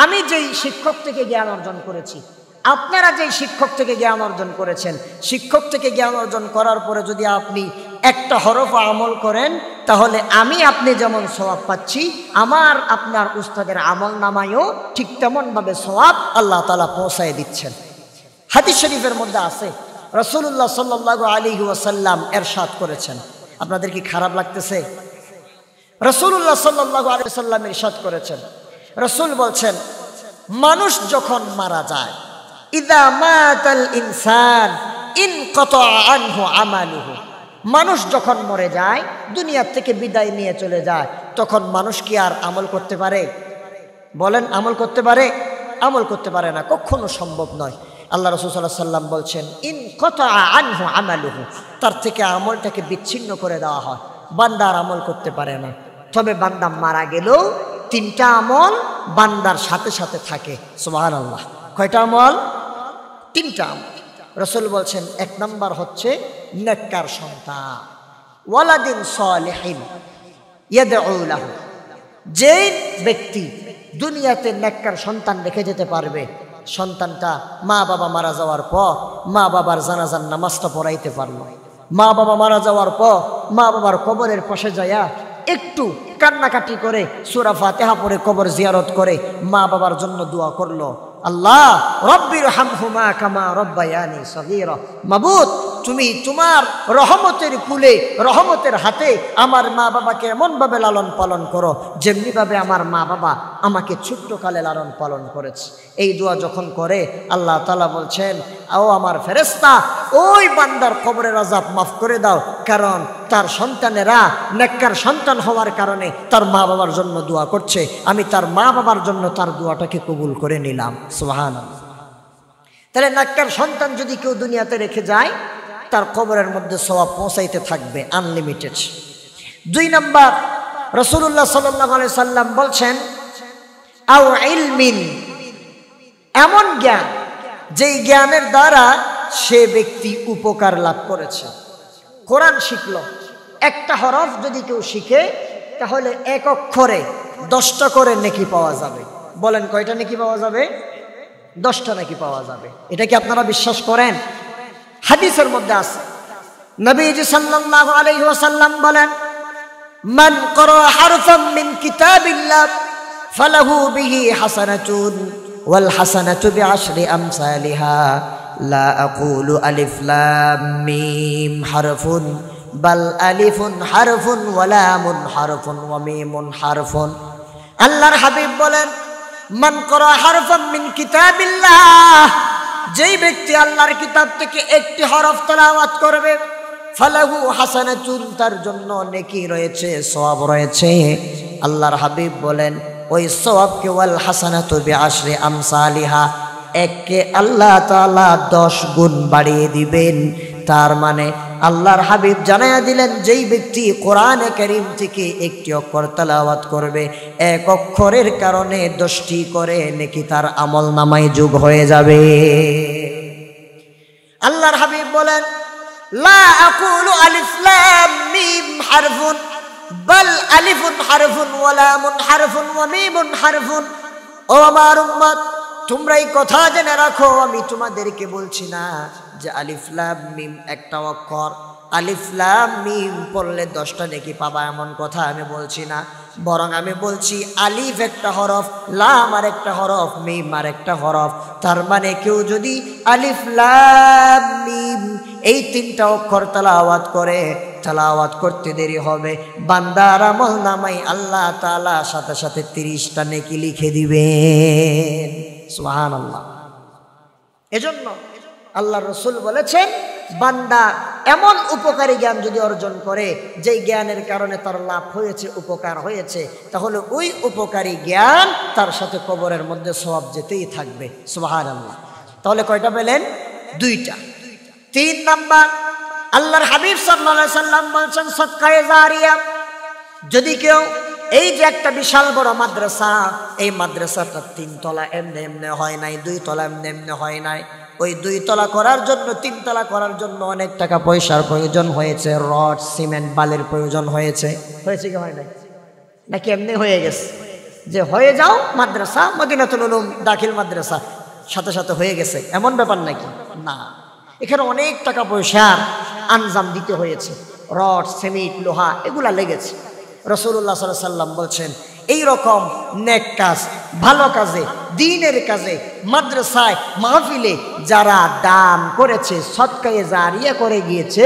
আমি যেই শিক্ষক থেকে জ্ঞান অর্জন করেছি, আপনারা যেই শিক্ষক থেকে জ্ঞান অর্জন করেছেন, শিক্ষক থেকে জ্ঞান অর্জন করার পরে যদি আপনি একটা হরফ আমল করেন, তাহলে আমি আপনি যেমন সওয়াব পাচ্ছি, আমার আপনার উস্তাদের আমল নামায়ও ঠিক তেমনভাবে সওয়াব আল্লাহ তাআলা পৌঁছায় দিচ্ছেন। হাদিস শরীফের মধ্যে আছে, রাসূলুল্লাহ সাল্লাল্লাহু আলাইহি ওয়াসাল্লাম ইরশাদ করেছেন। আপনাদের কি খারাপ লাগতেছে? রাসূলুল্লাহ সাল্লাল্লাহু আলাইহি ওয়াসাল্লাম ইরশাদ করেছেন, রাসূল বলছেন, মানুষ যখন মারা যায়, ইদা মাতাল ইনসান ইনকাতা আনহু আমালুহু, মানুষ যখন মরে যায়, দুনিয়া থেকে বিদায় নিয়ে চলে যায়, তখন মানুষ কি আর আমল করতে পারে? বলেন, আমল করতে পারে? আমল করতে পারে না, কখনো সম্ভব নয়। আল্লাহ রাসূল সাল্লাল্লাহু আলাইহি ওয়াসাল্লাম বলছেন, ইনকাতা আনহু আমালুহু, তার থেকে আমলটাকে বিচ্ছিন্ন করে দেওয়া হয়, বান্দা আর আমল করতে পারে না। তবে বান্দা মারা গেলেও 3টা আমল বান্দার সাথে সাথে থাকে। সুবহানাল্লাহ। কয়টা আমল? 3টা আমল। রাসূল বলছেন, 1 নাম্বার হচ্ছে নেককার সন্তান, ওয়ালাদিন সালিহিন ইয়াদউ লাহু, যে ব্যক্তি দুনিয়াতে নেককার সন্তান রেখে যেতে পারবে, সন্তানটা মা বাবা মারা যাওয়ার পর মা বাবার জানাজার নামাজটা পড়াইতে পারলো, মা বাবা মারা যাওয়ার পর মা বাবার কবরের পাশে যায়া একটু কান্নাকাটি করে সূরা ফাতিহা পড়ে কবর জিয়ারত করে মা বাবার জন্য দোয়া করলো, আল্লাহ রব্বিরহামহুমা কামা রব্বায়ানি সগীরা, মাবুদ তুমি তোমার রহমতের কুলে রহমতের হাতে আমার মা বাবাকে এমনভাবে লালন পালন করো যেমনিভাবে আমার মা বাবা আমাকে ছোট্টকালে লালন পালন করেছে। এই দোয়া যখন করে আল্লাহ তাআলা বলছেন, ও আমার ফেরেশতা, ওই বান্দার কবরের আযাব মাফ করে দাও, কারণ তার সন্তানেরা নেককার সন্তান হওয়ার কারণে তার মা বাবার জন্য দোয়া করছে, আমি তার মা বাবার জন্য তার দোয়াটাকে কবুল করে নিলাম। সুবহানাল্লাহ। তাহলে নেককার সন্তান যদি কেউ দুনিয়াতে রেখে যায় তার কবরের মধ্যে সওয়াব পৌঁছাইতে থাকবে আনলিমিটেড। 2 নাম্বার, রাসূলুল্লাহ সাল্লাল্লাহু আলাইহি সাল্লাম বলছেন, আও ইলমিন, এমন জ্ঞান যেই জ্ঞানের দ্বারা সে ব্যক্তি উপকার লাভ করেছে। কোরআন শিখলো, একটা হরফ যদি কেউ শিখে তাহলে এক অক্ষরে 10টা করে নেকি পাওয়া যাবে। বলেন কয়টা নেকি পাওয়া যাবে? 10টা নেকি পাওয়া যাবে। এটা কি আপনারা বিশ্বাস করেন? হাদিসের মধ্যে আছে, নবীজি সাল্লাল্লাহু আলাইহি ওয়াসাল্লাম বলেন, মান ক্বারা হারফাম মিন কিতাবিল্লাহ ফালাহু বিহি হাসানাতুন ওয়াল হাসানাতু বিআশরি আমসালিহা লা আকুলু আলিফ লাম মিম হারফুন বাল আলিফুন হারফুন ওয়া লামুন হারফুন ওয়া মিমুন হারফুন। আল্লাহর হাবিব বলেন, মান ক্বারা হারফাম মিন কিতাবিল্লাহ, যেই ব্যক্তি আল্লাহর কিতাব থেকে একটি হরফ তেলাওয়াত করবে, ফালাহু হাসানাতুন, তার জন্য নেকি রয়েছে, সওয়াব রয়েছে। আল্লাহর হাবিব বলেন, ওই সওয়াবকে ওয়াল হাসানাতু বিআশরি আমসালিহা, এককে আল্লাহ তাআলা 10 গুণ বাড়িয়ে দিবেন। তার মানে আল্লাহর হাবিব জানায়া দিলেন, যেই ব্যক্তি কোরআনে কারীম থেকে একটি অক্ষর তেলাওয়াত করবে, এক অক্ষরের কারণে 10টি করে নেকি তার আমলনামায় যোগ হয়ে যাবে। আল্লাহর হাবিব বলেন, লা আকুলু আলিফ লাম মিম হারফুন বাল আলিফুন হারফুন ওয়া লামুন হারফুন ওয়া মিমুন হারফুন। ও আমার উম্মত, তোমরা এই কথা জেনে রাখো, আমি তোমাদেরকে বলছি না যে আলিফ লাম মিম একটা অক্ষর, আলিফ লাম মিম পড়লে 10টা নেকি পাবা, এমন কথা আমি বলছি না। বরং আমি বলছি আলিফ একটা হরফ, লাম আর একটা হরফ, মিম আর একটা হরফ। তার মানে কেউ যদি আলিফ লাম মিম এই 3টা অক্ষর তেলাওয়াত করে, তেলাওয়াত করতে দেরি হবে, বান্দার আমলনামায় আল্লাহ তাআলা সাথে সাথে 30টা নেকি লিখে দিবেন। সুবহানাল্লাহ। এজন্য আল্লাহ রাসূল বলেছেন, বান্দা এমন উপকারী জ্ঞান যদি অর্জন করে যেই জ্ঞানের কারণে তার লাভ হয়েছে, উপকার হয়েছে, তাহলে ওই উপকারী জ্ঞান তার সাথে কবরের মধ্যে সওয়াব যেতেই থাকবে। সুবহানাল্লাহ। তাহলে কয়টা পেলেন? 2টা। 3 নাম্বার, আল্লাহর হাবিব সাল্লাল্লাহু আলাইহি সাল্লাম বলেছেন, সাদকায়ে জারিয়া, যদি কেউ এই যে একটা বিশাল বড় মাদ্রাসা, এই মাদ্রাসাটা 3 তলা এমনি এমনি হয় নাই, 2 তলা এমনি এমনি হয় নাই। ওই 2 তলা করার জন্য, 3 তলা করার জন্য অনেক টাকা পয়সার প্রয়োজন হয়েছে, রড সিমেন্ট বালির প্রয়োজন হয়েছে। হয়েছে কি হয় নাই? নাকি এমনি হয়ে গেছে যে হয়ে যাও মাদ্রাসা, মদিনাতুল উলুম দাখিল মাদ্রাসা, সাথে সাথে হয়ে গেছে, এমন ব্যাপার নাকি? না, এখানে অনেক টাকা পয়সার আঞ্জাম দিতে হয়েছে, রড সিমেন্ট লোহা এগুলা লেগেছে। রাসূলুল্লাহ সাল্লাল্লাহু আলাইহি সাল্লাম বলছেন, এই রকম নেক কাজ, ভালো কাজে, দ্বীনের কাজে, মাদ্রাসায় মাহফিলে যারা দান করেছে, সদকায়ে জারিয়া করে গিয়েছে,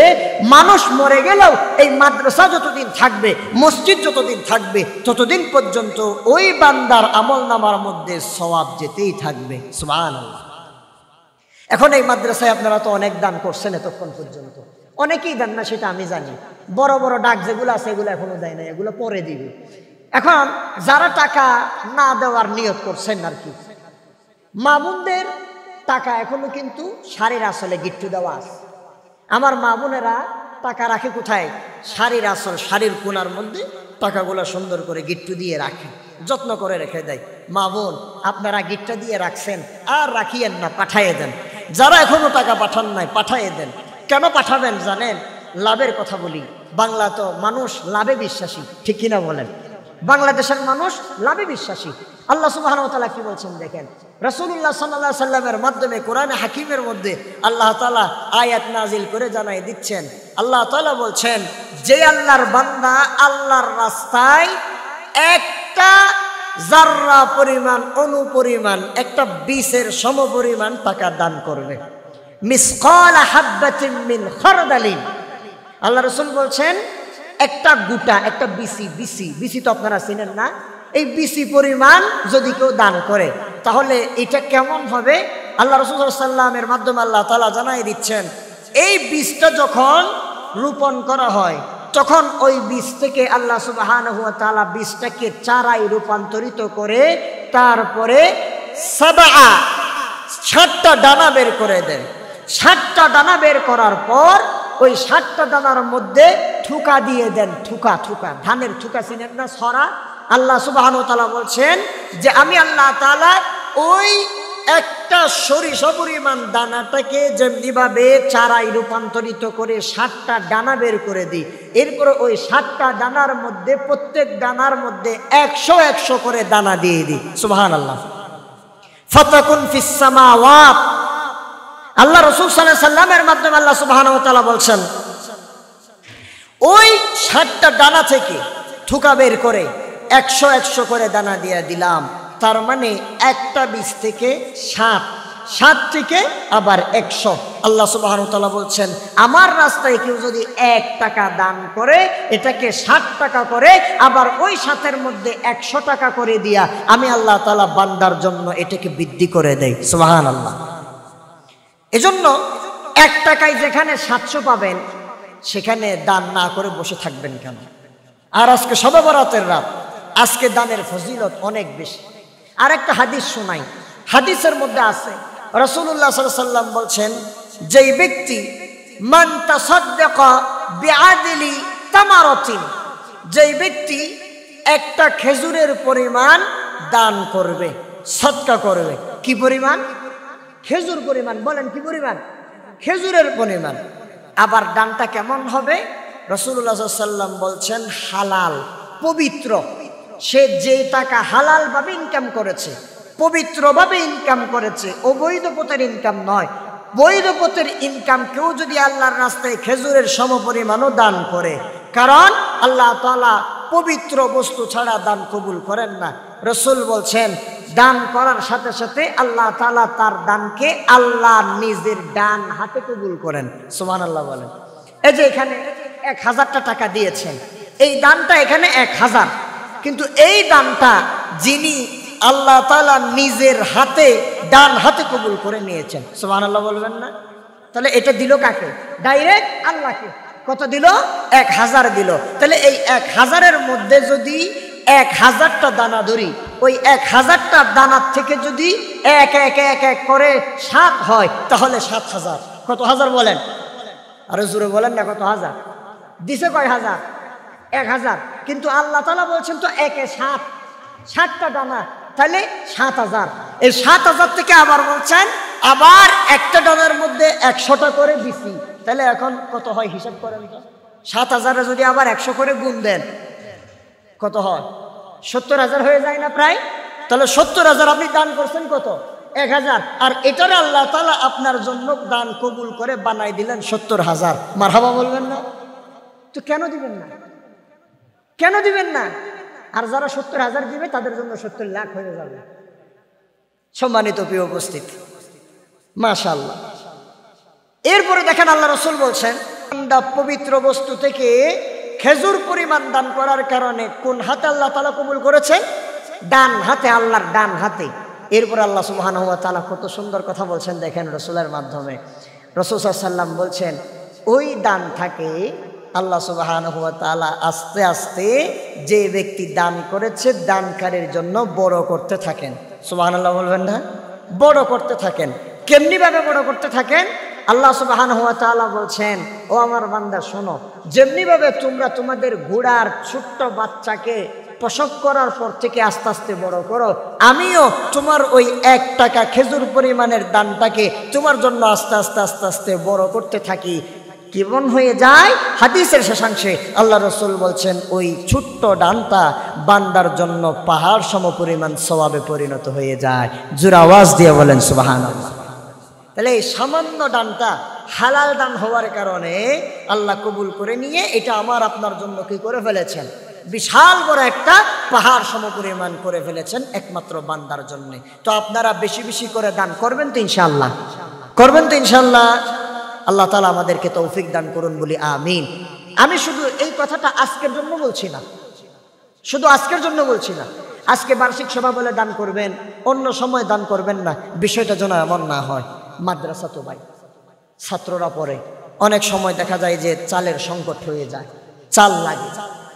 মানুষ মরে গেলেও এই মাদ্রাসা যতদিন থাকবে, মসজিদ যতদিন থাকবে, ততদিন পর্যন্ত ওই বান্দার আমলনামার মধ্যে সওয়াব যেতেই থাকবে। সুবহানাল্লাহ। এখন এই মাদ্রাসায় আপনারা তো অনেক দান করছেন এতক্ষণ পর্যন্ত, অনেকেই দেন না সেটা আমি জানি। বড় বড় ডাক যেগুলো আছে এগুলো এখনো দেয় না, এগুলো পরে দিবে। এখন যারা টাকা না দেওয়ার নিয়ত করছেন আর কি, মা বোনদের টাকা এখনো কিন্তু শাড়ির আসলে গিট্টু দেওয়া আছে। আমার মা বোনেরা টাকা রাখে কোথায়? শাড়ির আসল, শাড়ির কোনার মধ্যে টাকাগুলো সুন্দর করে গিট্টু দিয়ে রাখে, যত্ন করে রেখে দেয়। মা বোন, আপনারা গিট্টা দিয়ে রাখছেন, আর রাখিয়েন না, পাঠাইয়ে দেন। যারা এখনো টাকা পাঠান নাই, পাঠাইয়ে দেন। কেন পাঠাবেন জানেন? লাভের কথা বলি। বাংলা তো মানুষ লাভে বিশ্বাসী, ঠিক কিনা বলেন? বাংলাদেশের মানুষ লাভে বিশ্বাসী। আল্লাহ সুবহানাহু ওয়া তাআলা কি বলছেন দেখেন, রাসূলুল্লাহ সাল্লাল্লাহু আলাইহি সাল্লামের মাধ্যমে কোরআনে হাকিমের মধ্যে আল্লাহ তাআলা আয়াত নাজিল করে জানাই দিচ্ছেন। আল্লাহ তাআলা বলছেন, যে আল্লাহর বান্দা আল্লাহর রাস্তায় একটা জাররা পরিমাণ, অনুপরিমাণ, একটা বীজের সমপরিমাণ টাকা দান করবে, মিসকালা হাববাতিন মিন খারদালিন, আল্লাহ রাসূল বলছেন একটা গুটা, একটা বিসি তো আপনারা চিনেন না, এই বিসি পরিমাণ যদি কেউ দান করে তাহলে এটা কেমন হবে? আল্লাহ রাসূল সাল্লাল্লাহু আলাইহি ওয়াসাল্লামের মাধ্যমে আল্লাহ তাআলা জানাই দিচ্ছেন, এই বীজটা যখন রোপণ করা হয় তখন ওই বীজ থেকে আল্লাহ সুবহানাহু ওয়া তাআলা বীজটাকে চারায় রূপান্তরিত করে তারপরে 60টা ডানা বের করে দেন। 60টা ডানা বের করার পর ওই 60টা ডানার মধ্যে থুকা দিয়ে দেন। থুকা ধানের থুকা চিনেন না, ছড়া? আল্লাহ সুবহানাহু ওয়া তাআলা বলছেন যে আমি আল্লাহ তাআলা ওই একটা সরিষা পরিমাণ দানাটাকে যেমনিভাবে চারায় রূপান্তরিত করে 60টা ডানা বের করে দিই, এরপরে ওই 60টা ডানার মধ্যে প্রত্যেক ডানার মধ্যে 100 করে দানা দিয়ে দিই। সুবহানাল্লাহ। ফাতাকুন ফিস সামাওয়াত, আল্লাহ রাসূল সাল্লাল্লাহু আলাইহি সাল্লামের মাধ্যমে আল্লাহ সুবহানাহু ওয়া তাআলা বলছেন, ওই 60টা ডানা থেকে থুকা বের করে 100 করে দানা দিয়ে দিলাম। তার মানে একটা বীজ থেকে 7 থেকে আবার 100। আল্লাহ সুবহানাহু ওয়া তাআলা বলছেন, আমার রাস্তায় কেউ যদি 1 টাকা দান করে এটাকে 60 টাকা করে, আবার ওই 7-এর মধ্যে 100 টাকা করে দিয়া আমি আল্লাহ তাআলা বান্দার জন্য এটাকে বৃদ্ধি করে দেই। সুবহানাল্লাহ। এজন্য 1 টাকায় যেখানে 700 পাবেন সেখানে দান না করে বসে থাকবেন কেন? আর আজকে শবে বরাতের রাত, আজকে দানের ফজিলত অনেক বেশি। আর একটা হাদিস শোনাই, হাদিসের মধ্যে আছে রাসূলুল্লাহ সাল্লাল্লাহু আলাইহি ওয়াসাল্লাম বলছেন, যেই ব্যক্তি মান তাসাদ্দাকা বিআদলি তামারাতিন, যেই ব্যক্তি একটা খেজুরের পরিমাণ দান করবে, সদকা করবে। কি পরিমাণ? খেজুর পরিমাণ। বলেন কি পরিমাণ? খেজুরের পরিমাণ। আবার দানটা কেমন হবে? রাসূলুল্লাহ সাল্লাল্লাহু আলাইহি ওয়াসাল্লাম বলছেন হালাল, পবিত্র। সে যে টাকা হালাল ভাবে ইনকাম করেছে, পবিত্রভাবে ইনকাম করেছে, অবৈধ পথের ইনকাম নয়, বৈধ পথের ইনকাম কেউ যদি আল্লাহর রাস্তায় খেজুরের সমপরিমাণও দান করে, কারণ আল্লাহ তাআলা পবিত্র বস্তু ছাড়া দান কবুল করেন না। রাসূল বলছেন দান করার সাথে সাথে আল্লাহ তাআলা তার দানকে আল্লাহ নিজের ডান হাতে কবুল করেন। সুবহানাল্লাহ বলেন। এই যে এখানে 1000টা টাকা দিয়েছেন, এই দানটা এখানে 1000, কিন্তু এই দানটা যিনি আল্লাহ তাআলা নিজের হাতে ডান হাতে কবুল করে নিয়েছেন। সুবহানাল্লাহ বলবেন না? তাহলে এটা দিল কাকে? ডাইরেক্ট আল্লাহকে। কত দিল? 1000 দিল। তাহলে এই 1000-এর মধ্যে যদি 1000টা দানা ধরি, ওই 1000টা দানার থেকে যদি এক করে 7 হয় তাহলে 7000। কত হাজার বলেন? আরো জোরে বলেন না, কত হাজার? দিছে কয় হাজার? 1000। কিন্তু আল্লাহ তাআলা বলছেন তো 7টা দানা, তাহলে 7000। এই 7000 থেকে আবার বলছেন আবার একটা দানার মধ্যে 100টা করে দিছি, তাহলে এখন কত হয় হিসাব করেন তো। 7000-এ যদি আবার 100 করে গুণ দেন কত হয়? 70000 হয়ে যায় না প্রায়? তাহলে 70000 আপনি দান করছেন কত? 1000। আর এটার আল্লাহ তাআলা আপনার জন্য দান কবুল করে বানাই দিলেন 70000। মারহাবা বলবেন না? তো কেন দিবেন না? কেন দিবেন না? আর যারা 70000 দিবে তাদের জন্য 70 লাখ হয়ে যাবে। সম্মানিত প্রিয় উপস্থিতি, মাশাআল্লাহ। এরপরে দেখেন আল্লাহ রাসূল বলছেন, পবিত্র বস্তু থেকে খেজুর পরিমাণ দান করার কারণে কোন হাতে আল্লাহ তাআলা কবুল করেছেন? ডান হাতে, আল্লাহর ডান হাতে। এরপর আল্লাহ সুবহানাহু ওয়া তাআলা কত সুন্দর কথা বলছেন দেখেন রাসূলের মাধ্যমে। রাসূল সাল্লাল্লাহু আলাইহি ওয়াসাল্লাম বলছেন, ওই দান থাকে আল্লাহ সুবহানাহু ওয়া তাআলা আস্তে আস্তে যে ব্যক্তি দান করেছে দানকারীর জন্য বড় করতে থাকেন। সুবহানাল্লাহ বলবেন না? বড় করতে থাকেন। কেমনি ভাবে বড় করতে থাকেন? আল্লাহ সুবহানাহু ওয়া তাআলা বলছেন, ও আমার বান্দা শোনো, যেমনি ভাবে তোমরা তোমাদের ঘোড়ার ছোট্ট বাচ্চাকে প্রসব করার পর থেকে আস্তে আস্তে বড় করো, আমিও তোমার ওই 1 টাকা খেজুর পরিমাণের দানটাকে তোমার জন্য আস্তে আস্তে বড় করতে থাকি। কেমন হয়ে যায়? হাদিসের শেষাংশে আল্লাহ রসুল বলছেন ওই ছোট্ট ডানটা বান্দার জন্য পাহাড় সমপরিমাণ সওয়াবে পরিণত হয়ে যায়। জোরে আওয়াজ দিয়ে বলেন সুবহানাল্লাহ। তাহলে এই সামান্য ডানটা হালাল দান হওয়ার কারণে আল্লাহ কবুল করে নিয়ে এটা আমার আপনার জন্য কি করে ফেলেছেন? বিশাল বড় একটা পাহাড় সমপরিমাণ করে ফেলেছেন একমাত্র বান্দার জন্য। তো আপনারা বেশি বেশি করে দান করবেন তো ইনশাআল্লাহ? করবেন তো ইনশাআল্লাহ? আল্লাহ তাআলা আমাদেরকে তৌফিক দান করুন বলি আমিন। আমি শুধু এই কথাটা আজকের জন্য বলছি না, শুধু আজকের জন্য বলছি না। আজকে বার্ষিক সভা বলে দান করবেন, অন্য সময় দান করবেন না, বিষয়টা যেন এমন না হয়। মাদ্রাসা তো ভাই ছাত্ররা পড়ে, অনেক সময় দেখা যায় যে চালের সংকট হয়ে যায়, চাল লাগে।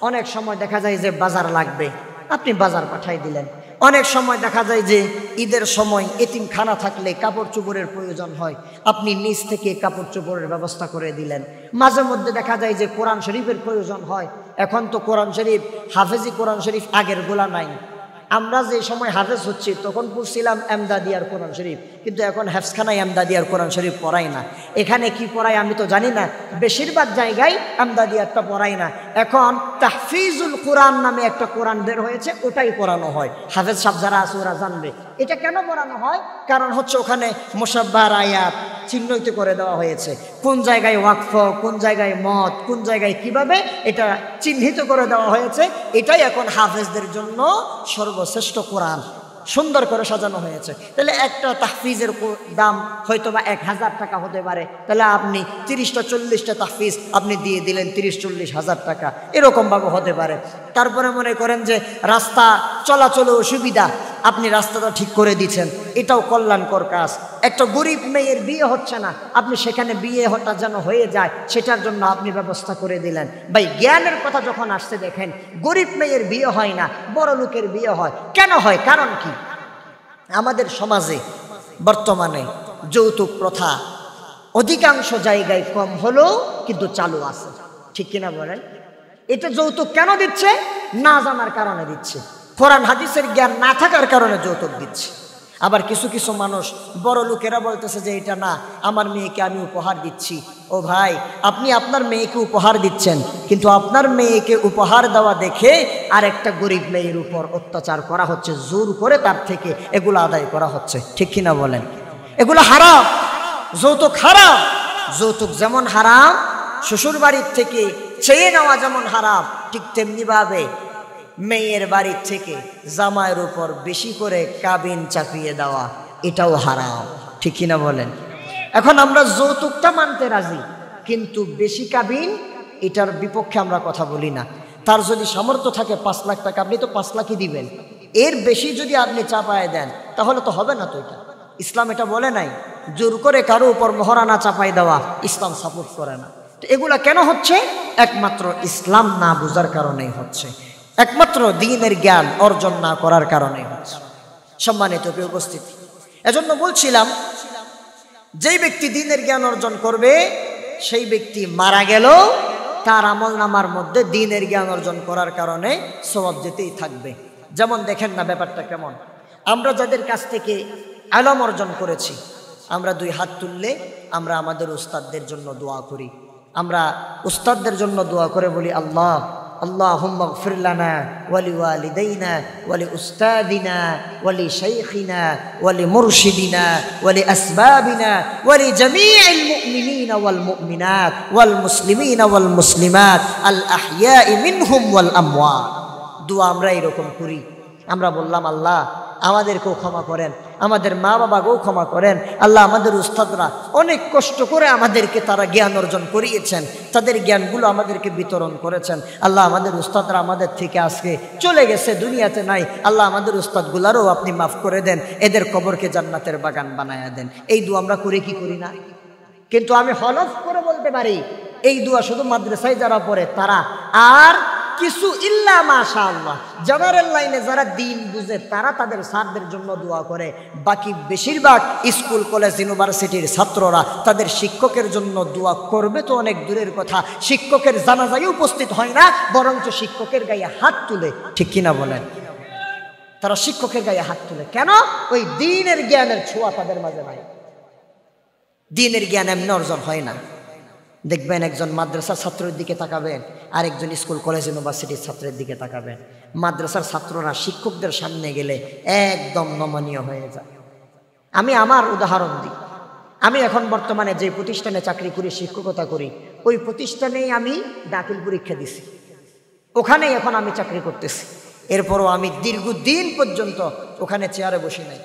অনেক সময় দেখা যায় যে বাজার লাগবে, আপনি বাজার পাঠাই দিলেন। অনেক সময় দেখা যায় যে ঈদের সময় এতিমখানা থাকলে কাপড় চোপড়ের প্রয়োজন হয়, আপনি নিজ থেকে কাপড় চোপড়ের ব্যবস্থা করে দিলেন। মাঝে মধ্যে দেখা যায় যে কোরআন শরীফের প্রয়োজন হয়। এখন তো কোরআন শরীফ, হাফেজি কোরআন শরীফ আগের গোলা নাই। আমরা যে সময় হাফেজ হচ্ছি তখন পড়ছিলাম এমদাদিয়ার কোরআন শরীফ, কিন্তু এখন হেফজখানায় এমদাদিয়ার কোরআন শরীফ পড়াই না। এখানে কি পড়ায় আমি তো জানি না, বেশিরভাগ জায়গায় এমদাদিয়ারটা পড়াই না। এখন তাহফিজুল কোরআন নামে একটা কোরআন বের হয়েছে, ওটাই পড়ানো হয়। হাফেজ সাহেব যারা আছে ওরা জানবে এটা কেন পড়ানো হয়। কারণ হচ্ছে ওখানে মুসাব্বার আয়াত চিহ্নিত করে দেওয়া হয়েছে, কোন জায়গায় ওয়াকফ, কোন জায়গায় মত, কোন জায়গায় কিভাবে এটা চিহ্নিত করে দেওয়া হয়েছে। এটাই এখন হাফেজদের জন্য সর্বশ্রেষ্ঠ কোরআন, সুন্দর করে সাজানো হয়েছে। তাহলে একটা তাহফিজের দাম হয়তো বা 1000 টাকা হতে পারে, তাহলে আপনি 30টা 40টা তাহফিজ আপনি দিয়ে দিলেন 30-40 হাজার টাকা, এরকমভাবে হতে পারে। তারপরে মনে করেন যে রাস্তা চলাচলে অসুবিধা, আপনি রাস্তাটা ঠিক করে দিচ্ছেন, এটাও কল্যাণকর কাজ। একটা গরিব মেয়ের বিয়ে হচ্ছে না, আপনি সেখানে বিয়ে হটা যেন হয়ে যায় সেটার জন্য আপনি ব্যবস্থা করে দিলেন। ভাই জ্ঞানের কথা যখন আসছে দেখেন, গরিব মেয়ের বিয়ে হয় না, বড় লোকের বিয়ে হয়। কেন হয়? কারণ কি? আমাদের সমাজে বর্তমানে যৌতুক প্রথা অধিকাংশ জায়গায় কম হলেও কিন্তু চালু আছে, ঠিক কিনা বলেন? এটা যৌতুক কেন দিচ্ছে? না জানার কারণে দিচ্ছে, কোরআন হাদিসের জ্ঞান না থাকার কারণে যৌতুক দিচ্ছে। আবার কিছু কিছু মানুষ বড় লোকেরা বলতেছে যে এটা না, আমার মেয়েকে আমি উপহার দিচ্ছি। ও ভাই, আপনি আপনার মেয়েকে উপহার দিচ্ছেন, কিন্তু আপনার মেয়েকে উপহার দেওয়া দেখে আর একটা গরিব মেয়ের উপর অত্যাচার করা হচ্ছে, জোর করে তার থেকে এগুলো আদায় করা হচ্ছে, ঠিক কিনা বলেন? এগুলো হারাম, যৌতুক হারাম। যৌতুক যেমন হারাম, শ্বশুর বাড়ির থেকে চেয়ে নেওয়া যেমন হারাম, ঠিক তেমনিভাবে মেয়ের বাড়ির থেকে জামাইয়ের উপর বেশি করে কাবিন চাপিয়ে দেওয়া এটাও হারাম, ঠিক কিনা বলেন? এখন আমরা যৌতুকটা মানতে রাজি, কিন্তু বেশি কাবিন এটার বিপক্ষে আমরা কথা বলি না। তার যদি সামর্থ্য থাকে 5 লাখ টাকা, আপনি তো 5 লাখই দিবেন। এর বেশি যদি আপনি চাপায় দেন তাহলে তো হবে না। তো এটা ইসলাম এটা বলে নাই, জোর করে কারো উপর মহারানা চাপাই দেওয়া ইসলাম সাপোর্ট করে না। তো এগুলা কেন হচ্ছে? একমাত্র ইসলাম না বোঝার কারণেই হচ্ছে, একমাত্র দ্বীনের জ্ঞান অর্জন না করার কারণে হচ্ছে। সম্মানিত প্রিয় উপস্থিতি, এজন্য বলছিলাম যেই ব্যক্তি দ্বীনের জ্ঞান অর্জন করবে সেই ব্যক্তি মারা গেল তার আমলনামার মধ্যে দ্বীনের জ্ঞান অর্জন করার কারণে সওয়াব যেতেই থাকবে। যেমন দেখেন না ব্যাপারটা কেমন, আমরা যাদের কাছ থেকে ইলম অর্জন করেছি, আমরা 2 হাত তুললে আমরা আমাদের উস্তাদদের জন্য দোয়া করি। আমরা উস্তাদদের জন্য দোয়া করে বলি, আল্লাহ আল্লাহুম্মা গফির লানা ওয়া লিওয়ালিদাইনা ওয়া লিউস্তাদিনা ওয়া লিশাইখিনা ওয়া লিমুরশিদিনা ওয়া লিআসবাবিনা ওয়া লিজামিইল মুমিনিনা ওয়াল মুমিনাত ওয়াল মুসলিমিনা ওয়াল মুসলিমাত আল আহইয়াই মিনহুম ওয়াল আমওয়াত। দোয়া আমরা এরকম করি। আমরা বললাম, আল্লাহ আমাদেরকেও ক্ষমা করেন, আমাদের মা বাবাকেও ক্ষমা করেন। আল্লাহ আমাদের উস্তাদরা অনেক কষ্ট করে আমাদেরকে তারা জ্ঞান অর্জন করিয়েছেন, তাদের জ্ঞানগুলো আমাদেরকে বিতরণ করেছেন। আল্লাহ আমাদের উস্তাদরা আমাদের থেকে আজকে চলে গেছে, দুনিয়াতে নাই। আল্লাহ আমাদের উস্তাদগুলারও আপনি মাফ করে দেন, এদের কবরকে জান্নাতের বাগান বানায়া দেন। এই দোয়া আমরা করি কি করি না? কিন্তু আমি হলফ করে বলতে পারি এই দোয়া শুধু মাদ্রাসায় যারা পড়ে তারা, আর কিছু ইল্লা মাশাআল্লাহ জেনারেল লাইনে যারা দ্বীন বুঝে তারা তাদের স্যারদের জন্য দোয়া করে। বাকি বেশিরভাগ স্কুল কলেজ ইউনিভার্সিটির ছাত্ররা তাদের শিক্ষকের জন্য দোয়া করবে তো অনেক দূরের কথা, শিক্ষকের জানাজায় উপস্থিত হয় না, বরঞ্চ শিক্ষকের গায়ে হাত তুলে, ঠিক কিনা বলেন? তারা শিক্ষকের গায়ে হাত তুলে কেন? ওই দ্বীনের জ্ঞানের ছোঁয়া তাদের মাঝে নাই। দ্বীনের জ্ঞান এমনি অর্জন হয় না। দেখবেন একজন মাদ্রাসার ছাত্রের দিকে তাকাবেন, আর একজন স্কুল কলেজ ইউনিভার্সিটির ছাত্রের দিকে তাকাবেন। মাদ্রাসার ছাত্ররা শিক্ষকদের সামনে গেলে একদম নমনীয় হয়ে যায়। আমি আমার উদাহরণ দিই। আমি এখন বর্তমানে যে প্রতিষ্ঠানে চাকরি করি, শিক্ষকতা করি, ওই প্রতিষ্ঠানেই আমি দাখিল পরীক্ষা দিছি, ওখানেই এখন আমি চাকরি করতেছি। এরপরও আমি দীর্ঘদিন পর্যন্ত ওখানে চেয়ারে বসি নাই,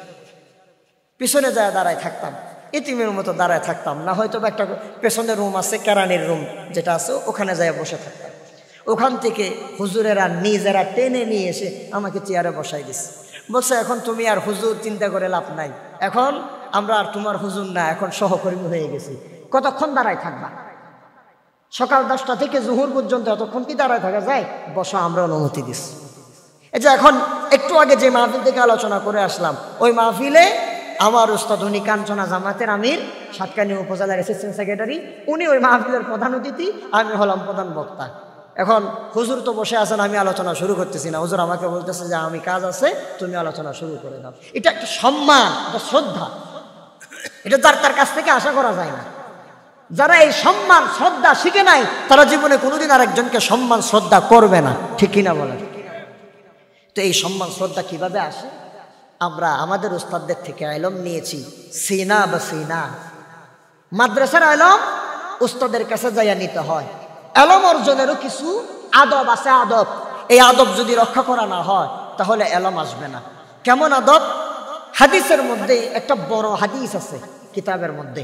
পিছনে যায় দাঁড়ায় থাকতাম, ইতিমের মতো দাঁড়ায় থাকতাম, না হয়তো একটা পেছনের রুম আছে, কেরানির রুম যেটা আছে, ওখানে যায় বসে থাকতাম। ওখান থেকে হুজুরেরা নিজেরা টেনে নিয়ে এসে আমাকে চেয়ারে বসাই দিচ্ছে। বলছে এখন তুমি আর হুজুর চিন্তা করে লাভ নাই, এখন আমরা আর তোমার হুজুর না, এখন সহকর্মী হয়ে গেছি। কতক্ষণ দাঁড়ায় থাকবা? সকাল 10টা থেকে জোহর পর্যন্ত এতক্ষণ কি দাঁড়ায় থাকা যায়? বসা, আমরা অনুমতি দিচ্ছি। এই যে এখন একটু আগে যে মাহফিল থেকে আলোচনা করে আসলাম, ওই মাহফিলে আমার উস্তাদ, উনি কাঞ্চনা জামাতের আমির, সাতকানি উপজেলার অ্যাসিস্ট্যান্ট সেক্রেটারি, উনি ওই মাহফিলের প্রধান অতিথি, আমি হলাম প্রধান বক্তা। এখন হুজুর তো বসে আছেন, আমি আলোচনা শুরু করতেছি না। হুজুর আমাকে বলতেছে যে আমি কাজ আছে, তুমি আলোচনা শুরু করে দাও। এটা একটা সম্মান, একটা শ্রদ্ধা, এটা তার কাছ থেকে আশা করা যায় না। যারা এই সম্মান শ্রদ্ধা শিখে নাই, তারা জীবনে কোনোদিন আর একজনকে সম্মান শ্রদ্ধা করবে না, ঠিক কিনা বলেন? তো এই সম্মান শ্রদ্ধা কিভাবে আসে? আমরা আমাদের উস্তাদদের থেকে ইলম নিয়েছি, সিনা বা সিনা। মাদ্রাসার ইলম উস্তাদের কাছে যাইয়া নিতে হয়। ইলম অর্জনেরও কিছু আদব আছে, আদব। এই আদব যদি রক্ষা করা না হয় তাহলে ইলম আসবে না। কেমন আদব? হাদিসের মধ্যে একটা বড় হাদিস আছে কিতাবের মধ্যে,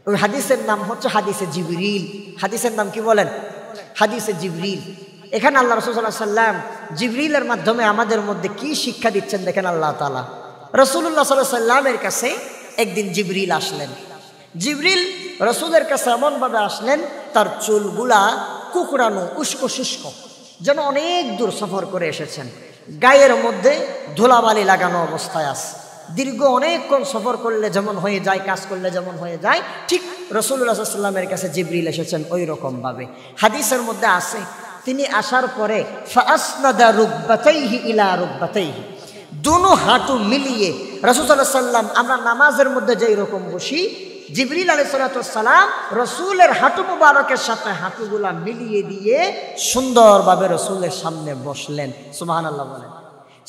ওই হাদিসের নাম হচ্ছে হাদিসে জিবরিল। হাদিসের নাম কি বলেন? হাদিসে জিবরিল। এখানে আল্লাহ রাসূল সাল্লাল্লাহু আলাইহি ওয়াসাল্লাম জিবরিলের মাধ্যমে আমাদের মধ্যে কি শিক্ষা দিচ্ছেন দেখেন। আল্লাহ তাআলা রাসূলুল্লাহ সাল্লাল্লাহু আলাইহি ওয়াসাল্লামের কাছে একদিন জিবরিল আসলেন। জিবরিল রাসূলের কাছে এমনভাবে আসলেন, তার চুলগুলা কুকড়ানো, উস্কো শুষ্ক, যেন অনেক দূর সফর করে এসেছেন। গায়ের মধ্যে ধুলাবালি লাগানো অবস্থায় আছে। দীর্ঘ অনেকক্ষণ সফর করলে যেমন হয়ে যায়, কাজ করলে যেমন হয়ে যায়, ঠিক রাসূলুল্লাহ সাল্লাল্লাহু আলাইহি ওয়াসাল্লামের কাছে জিবরিল এসেছেন ওই রকমভাবে। হাদিসের মধ্যে আছে, তিনি আসার পরে ফাসনাদা রুকবাতাইহি ইলা রুকবাতাইহি, দুনো হাঁটু মিলিয়ে রাসূল সাল্লাল্লাহু আলাইহি ওয়াসাল্লাম, আমরা নামাজের মধ্যে যেই রকম বসি, জিবরিল আলাইহিস সালাতু ওয়াস সালাম রাসূলের হাঁটু মুবারকের সাথে হাঁটুগুলা মিলিয়ে দিয়ে সুন্দরভাবে রাসূলের সামনে বসলেন। সুবহানাল্লাহ বলেন।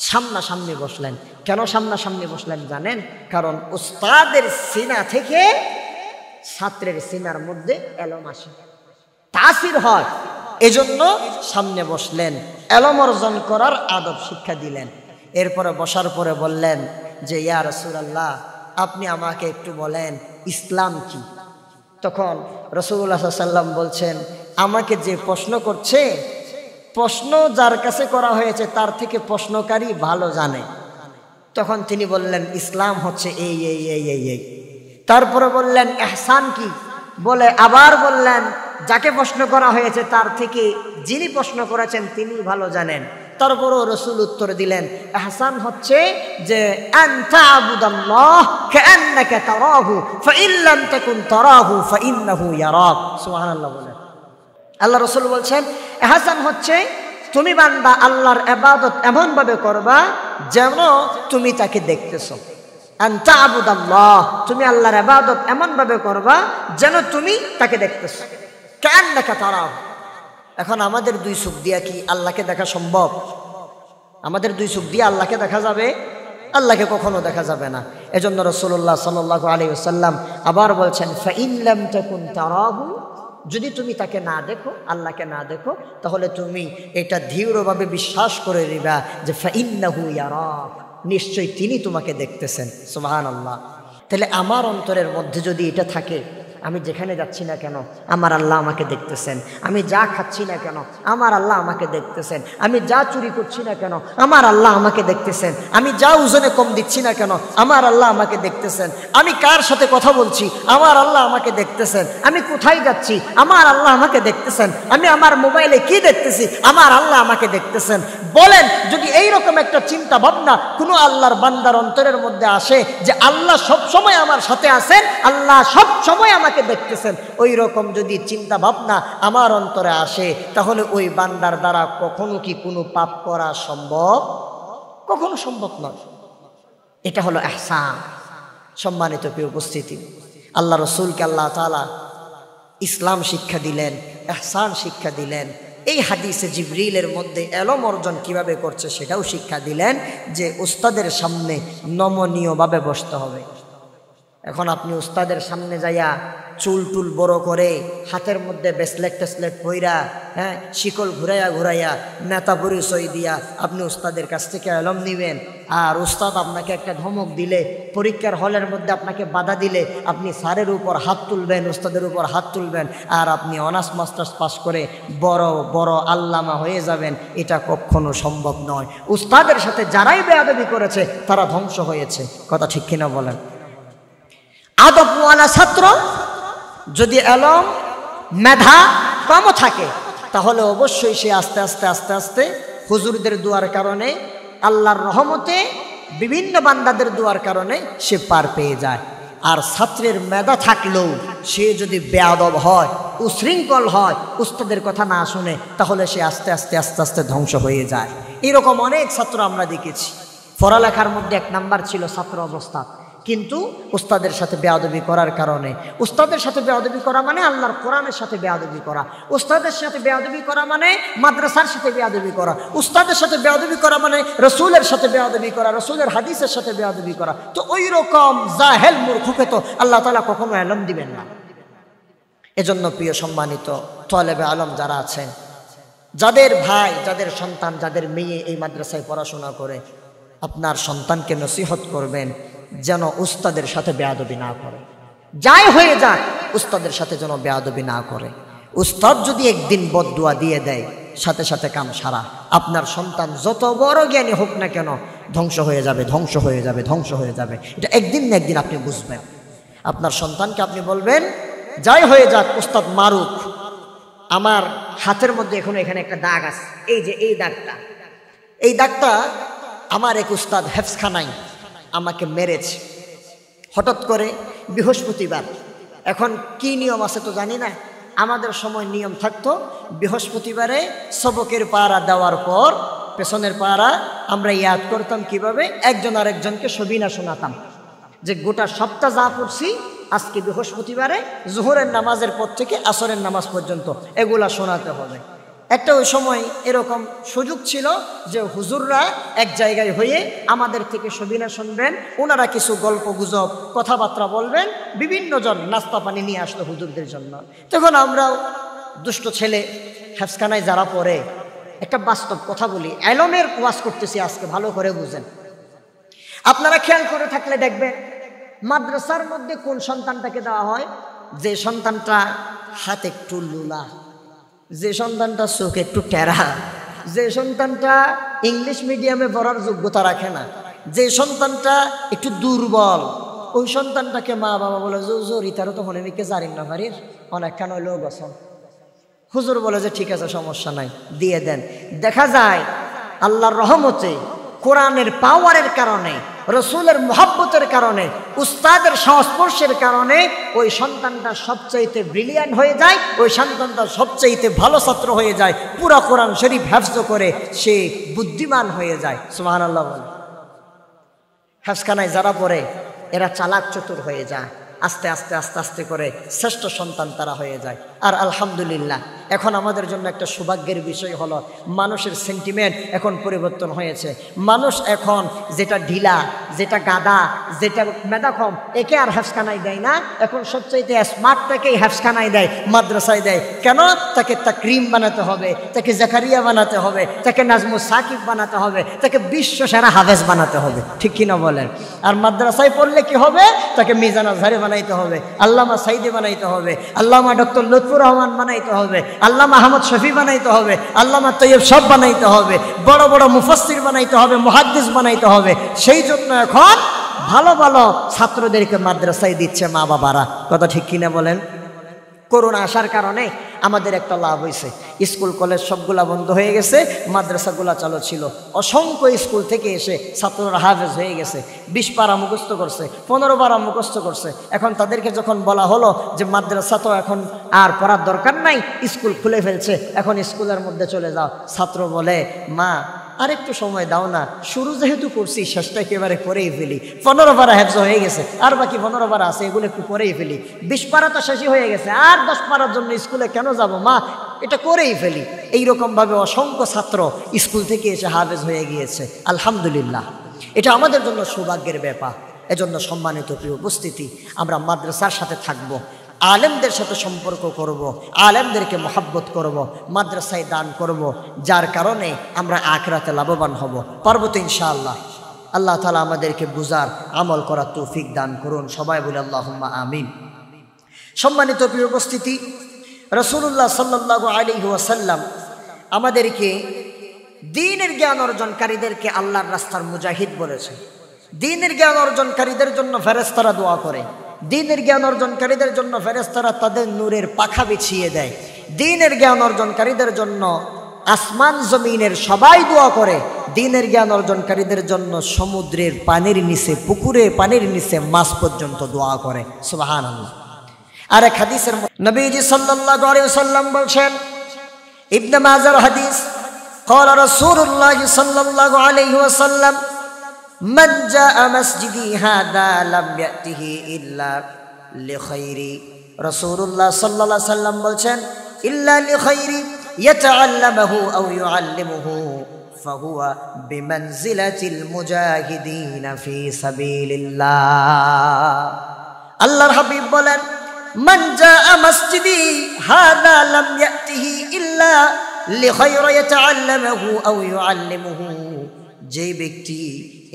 সামনাসামনি বসলেন। কেন সামনাসামনি বসলেন জানেন? কারণ উস্তাদের সিনা থেকে ছাত্রের সিনার মধ্যে এলম আসে, তাসির হয়, এজন্য সামনে বসলেন। এলম অর্জন করার আদব শিক্ষা দিলেন। এরপরে বসার পরে বললেন যে ইয়া রাসূলুল্লাহ, আপনি আমাকে একটু বলেন ইসলাম কি? তখন রাসূলুল্লাহ সাল্লাল্লাহু আলাইহি ওয়াসাল্লাম বলছেন, আমাকে যে প্রশ্ন করছে, প্রশ্ন যার কাছে করা হয়েছে তার থেকে প্রশ্নকারী ভালো জানে। তখন তিনি বললেন ইসলাম হচ্ছে এই এই এই এই এই। তারপরে বললেন ইহসান কি? বলে আবার বললেন যাকে প্রশ্ন করা হয়েছে তার থেকে যিনি প্রশ্ন করেছেন তিনি ভালো জানেন। তারপরও রাসূল উত্তর দিলেন ইহসান হচ্ছে যে আনতা আবুদাল্লাহ কাআন্নাকা তারাহু ফাইন লাম তাকুন তারাহু ফাইন্নাহু ইয়ারাক। সুবহানাল্লাহ বলেন। আল্লাহ রাসূল বলছেন ইহসান হচ্ছে তুমি বান্দা আল্লাহর ইবাদত এমনভাবে করবা যেন তুমি তাকে দেখতেছো। আনতা আবুদাল্লাহ, তুমি আল্লাহর ইবাদত এমনভাবে করবা যেন তুমি তাকে দেখতেছো। কাআন্নাকা তারাহু। এখন আমাদের দুই চোখ দিয়া কি আল্লাহকে দেখা সম্ভব? আমাদের দুই চোখ দিয়ে আল্লাহকে দেখা যাবে? আল্লাহকে কখনো দেখা যাবে না। এজন্য রাসূলুল্লাহ সাল্লাল্লাহু আলাইহি ওয়াসাল্লাম আবার বলছেন ফাইন লাম তাকুন তারাহু, যদি তুমি তাকে না দেখো, আল্লাহকে না দেখো, তাহলে তুমি এটা দৃঢ়ভাবে বিশ্বাস করে নিবা যে ফাইন্নাহু ইয়ারাক, নিশ্চয়ই তিনি তোমাকে দেখতেছেন। সুবহানাল্লাহ। তাহলে আমার অন্তরের মধ্যে যদি এটা থাকে, আমি যেখানে যাচ্ছি না কেন আমার আল্লাহ আমাকে দেখতেছেন, আমি যা খাচ্ছি না কেন আমার আল্লাহ আমাকে দেখতেছেন, আমি যা চুরি করছি না কেন আমার আল্লাহ আমাকে দেখতেছেন, আমি যা ওজনে কম দিচ্ছি না কেন আমার আল্লাহ আমাকে দেখতেছেন, আমি কার সাথে কথা বলছি আমার আল্লাহ আমাকে দেখতেছেন, আমি কোথায় যাচ্ছি আমার আল্লাহ আমাকে দেখতেছেন, আমি আমার মোবাইলে কি দেখতেছি আমার আল্লাহ আমাকে দেখতেছেন। বলেন যদি এইরকম একটা চিন্তা ভাবনা কোনো আল্লাহর বান্দার অন্তরের মধ্যে আসে যে আল্লাহ সব সময় আমার সাথে আছেন, আল্লাহ সব সময় আমাকে দেখতেছেন, ওই রকম যদি চিন্তা ভাবনা আমার অন্তরে আসে, তাহলে ওই বান্দার দ্বারা কখনো কি কোনো পাপ করা সম্ভব? কখনো সম্ভব নয়। এটা হলো ইহসান। সম্মানিত প্রিয় উপস্থিতি, আল্লাহ রাসূলকে আল্লাহ তাআলা ইসলাম শিক্ষা দিলেন, ইহসান শিক্ষা দিলেন। এই হাদিসে জিবরিলের মধ্যে এলম অর্জন কিভাবে করছে সেটাও শিক্ষা দিলেন, যে উস্তাদের সামনে নমনীয়ভাবে বসতে হবে। এখন আপনি উস্তাদের সামনে যাইয়া চুল টুল বড় করে, হাতের মধ্যে ব্রেসলেট টেসলেট পইরা, হ্যাঁ, শিকল ঘুরাইয়া নেতা পরিচয় দিয়া আপনি উস্তাদের কাছ থেকে এলম নিবেন, আর উস্তাদ আপনাকে একটা ধমক দিলে, পরীক্ষার হলের মধ্যে আপনাকে বাধা দিলে আপনি স্যারের উপর হাত তুলবেন, উস্তাদের উপর হাত তুলবেন, আর আপনি অনার্স মাস্টার্স পাস করে বড় বড় আল্লামা হয়ে যাবেন, এটা কখনো সম্ভব নয়। উস্তাদের সাথে যারাই বেয়াদবি করেছে তারা ধ্বংস হয়েছে। কথা ঠিক কিনা বলেন? আদবওয়ালা ছাত্র যদি এলম মেধা কম থাকে তাহলে অবশ্যই সে আস্তে আস্তে আস্তে আস্তে হুজুরদের দুয়ার কারণে, আল্লাহর রহমতে, বিভিন্ন বান্দাদের দুয়ার কারণে সে পার পেয়ে যায়। আর ছাত্রের মেধা থাকলেও সে যদি বেয়াদব হয়, উশৃঙ্খল হয়, উস্তাদের কথা না শুনে, তাহলে সে আস্তে আস্তে আস্তে আস্তে ধ্বংস হয়ে যায়। এরকম অনেক ছাত্র আমরা দেখেছি। পড়ালেখার মধ্যে 1 নাম্বার ছিল ছাত্র অবস্থা, কিন্তু উস্তাদের সাথে বেয়াদবি করার কারণে, উস্তাদের সাথে বেয়াদবি করা মানে আল্লাহর কোরআনের সাথে বেয়াদবি করা, উস্তাদের সাথে বেয়াদবি করা মানে মাদ্রাসার সাথে বেয়াদবি করা, উস্তাদের সাথে বেয়াদবি করা মানে রসুলের সাথে বেয়াদবি করা, রসুলের হাদিসের সাথে বেয়াদবি করা। তো ওই রকম জাহেল মূর্খকে তো আল্লাহ তাআলা কখনো এলম দিবেন না। এজন্য প্রিয় সম্মানিত তলেবে আলম যারা আছেন, যাদের ভাই, যাদের সন্তান, যাদের মেয়ে এই মাদ্রাসায় পড়াশোনা করে, আপনার সন্তানকে নসিহত করবেন যেন উস্তাদের সাথে বেয়াদবি না করে। যাই হয়ে যাক, উস্তাদের সাথে যেন বেয়াদবি না করে। উস্তাদ যদি একদিন বদদুয়া দিয়ে দেয়, সাথে সাথে কাম সারা। আপনার সন্তান যত বড় জ্ঞানী হোক না কেন, ধ্বংস হয়ে যাবে, ধ্বংস হয়ে যাবে, ধ্বংস হয়ে যাবে। এটা একদিন না একদিন আপনি বুঝবেন। আপনার সন্তানকে আপনি বলবেন, যাই হয়ে যাক, উস্তাদ মারুক, আমার হাতের মধ্যে এখানে একটা দাগ আছে, এই যে এই দাগটা আমার এক উস্তাদ হেফজখানায় আমাকে মেরেছে হঠাৎ করে বৃহস্পতিবার। এখন কি নিয়ম আছে তো জানি না, আমাদের সময় নিয়ম থাকতো বৃহস্পতিবারে সবকের পাহারা দেওয়ার পর পেছনের পাহারা আমরা ইয়াদ করতাম কিভাবে, একজন আরেকজনকে সবিনা শোনাতাম যে গোটা সপ্তাহ যা পড়ছি আজকে বৃহস্পতিবারে জোহরের নামাজের পর থেকে আসরের নামাজ পর্যন্ত এগুলা শোনাতে হবে। একটা ওই সময় এরকম সুযোগ ছিল যে হুজুররা এক জায়গায় হয়ে আমাদের থেকে সবিনা শুনবেন, ওনারা কিছু গল্প গুজব কথাবার্তা বলবেন, বিভিন্ন জন নাস্তা পানি নিয়ে আসতো হুজুরদের জন্য। তখন আমরাও দুষ্ট ছেলে হেফজখানায় যারা পড়ে, একটা বাস্তব কথা বলি, এলমের ওয়াজ করতেছি আজকে, ভালো করে বুঝেন। আপনারা খেয়াল করে থাকলে দেখবেন মাদ্রাসার মধ্যে কোন সন্তানটাকে দেওয়া হয়, যে সন্তানটা হাত একটু লুলা, যে সন্তানটা চোখ একটু টেরা, যে সন্তানটা ইংলিশ মিডিয়ামে পড়ার যোগ্যতা রাখে না, যে সন্তানটা একটু দুর্বল, ওই সন্তানটাকে মা বাবা বলে জোরি তারও তো মনে নিকে জারিন না পারির অনেকখান হইলেও গছন। হুজুর বলে যে ঠিক আছে, সমস্যা নাই, দিয়ে দেন। দেখা যায় আল্লাহর রহমতে, কোরআনের পাওয়ারের কারণে, রসুলের মোহাব্বতের কারণে, উস্তাদের সংস্পর্শের কারণে ওই সন্তানটা সবচাইতে ব্রিলিয়ান্ট হয়ে যায়, ওই সন্তানটা সবচাইতে ভালো ছাত্র হয়ে যায়, পুরা কোরআন শরীফ হেফজ করে সে বুদ্ধিমান হয়ে যায়। সুবহানাল্লাহ বলে। হেফজখানায় যারা পড়ে এরা চালাক চতুর হয়ে যায়, আস্তে আস্তে আস্তে আস্তে করে শ্রেষ্ঠ সন্তান তারা হয়ে যায়। আর আলহামদুলিল্লাহ, এখন আমাদের জন্য একটা সৌভাগ্যের বিষয় হলো মানুষের সেন্টিমেন্ট এখন পরিবর্তন হয়েছে। মানুষ এখন যেটা ঢিলা, যেটা গাদা, যেটা মেধাক্ষম, একে আর হেফজখানায় দেয় না। এখন সবচাইতে স্মার্টটাকেই হেফজখানায় দেয়, মাদ্রাসায় দেয়। কেন? তাকে তাকরিম বানাতে হবে, তাকে জাকারিয়া বানাতে হবে, তাকে নাজমুস সাকিব বানাতে হবে, তাকে বিশ্ব সেরা হাফেজ বানাতে হবে। ঠিক কিনা বলেন? আর মাদ্রাসায় পড়লে কি হবে? তাকে মিজান আজহারি বানাইতে হবে, আল্লামা সাইদি বানাইতে হবে, আল্লামা ডক্টর লুৎফুর রহমান বানাইতে হবে, আল্লামা আহমদ শফি বানাইতে হবে, আল্লামা তৈয়ব সব বানাইতে হবে, বড় বড় মুফাসসির বানাইতে হবে, মুহাদ্দিস বানাইতে হবে। সেই জন্য এখন ভালো ভালো ছাত্রদেরকে মাদ্রাসায় দিচ্ছে মা বাবারা। কথা ঠিক কিনা বলেন? করোনা আসার কারণে আমাদের একটা লাভ হয়েছে, স্কুল কলেজ সবগুলা বন্ধ হয়ে গেছে, মাদ্রাসাগুলা চালু ছিল। অসংখ্য স্কুল থেকে এসে ছাত্ররা হাফেজ হয়ে গেছে, 20 পারা মুখস্থ করছে, 15 পারা মুখস্থ করছে। এখন তাদেরকে যখন বলা হলো যে মাদ্রাসা তো এখন আর পড়ার দরকার নাই, স্কুল খুলে ফেলছে, এখন স্কুলের মধ্যে চলে যাও, ছাত্র বলে মা আর একটু সময় দাও না, শুরু যেহেতু করছি শেষটা একেবারে করেই ফেলি। 15 পারা হেফজ হয়ে গেছে, আর বাকি 15 পারা আছে, এগুলো একটু করেই ফেলি। 20 পারা তো শেষই হয়ে গেছে, আর 10 পারার জন্য স্কুলে কেন যাব মা, এটা করেই ফেলি। এইরকমভাবে অসংখ্য ছাত্র স্কুল থেকে এসে হাফেজ হয়ে গিয়েছে, আলহামদুলিল্লাহ। এটা আমাদের জন্য সৌভাগ্যের ব্যাপার। এজন্য সম্মানিত প্রিয় উপস্থিতি, আমরা মাদ্রাসার সাথে থাকব, আলেমদের সাথে সম্পর্ক করব, আলেমদেরকে মহাব্বত করব, মাদ্রাসায় দান করব, যার কারণে আমরা আখিরাতে লাভবান হব। পারব তো ইনশাআল্লাহ। আল্লাহ তাআলা আমাদেরকে বুঝার, আমল করার তৌফিক দান করুন। সবাই বলে আল্লাহুম্মা আমিন। সম্মানিত প্রিয় উপস্থিতি, রাসূলুল্লাহ সাল্লাল্লাহু আলাইহি ওয়াসাল্লাম আমাদেরকে দ্বীনের জ্ঞান অর্জনকারীদেরকে আল্লাহর রাস্তার মুজাহিদ বলেছে। দ্বীনের জ্ঞান অর্জনকারীদের জন্য ফেরেশতারা দোয়া করে, দ্বীনের জ্ঞান অর্জনকারীদের জন্য ফেরেশতারা তাদের নূরের পাখা বিছিয়ে দেয়। দ্বীনের জ্ঞান অর্জনকারীদের জন্য আসমান জমিনের সবাই দোয়া করে। দ্বীনের জ্ঞান অর্জনকারীদের জন্য সমুদ্রের পানির নিচে, পুকুরে পানির নিচে মাছ পর্যন্ত দোয়া করে। সুবহানাল্লাহ। আর এক হাদিসের নবীজি সাল্লাল্লাহু আলাইহি ওয়াসাল্লাম বলেন, ইবনে মাজার হাদিস, قال رسول الله صلى الله عليه وسلم من جاء مسجدي هذا لم يأته إلا لخير। রাসূলুল্লাহ সাল্লাল্লাহু আলাইহি ওয়াসাল্লাম বলেন, ইল্লা লিখাইরি ইয়াতাআল্লামুহু আও ইউআল্লিমুহু ফাহুয়া বিমানজিলাতিল মুজাহিদিনা ফি সাবিলিল্লাহ। আল্লাহর হাবিব বলেন, মান জাআ মসজিদি হাযা লাম ইয়াতিহি ইল্লা লিখাইরি ইয়াতাআল্লামুহু আও ইউআল্লিমুহু। যে ব্যক্তি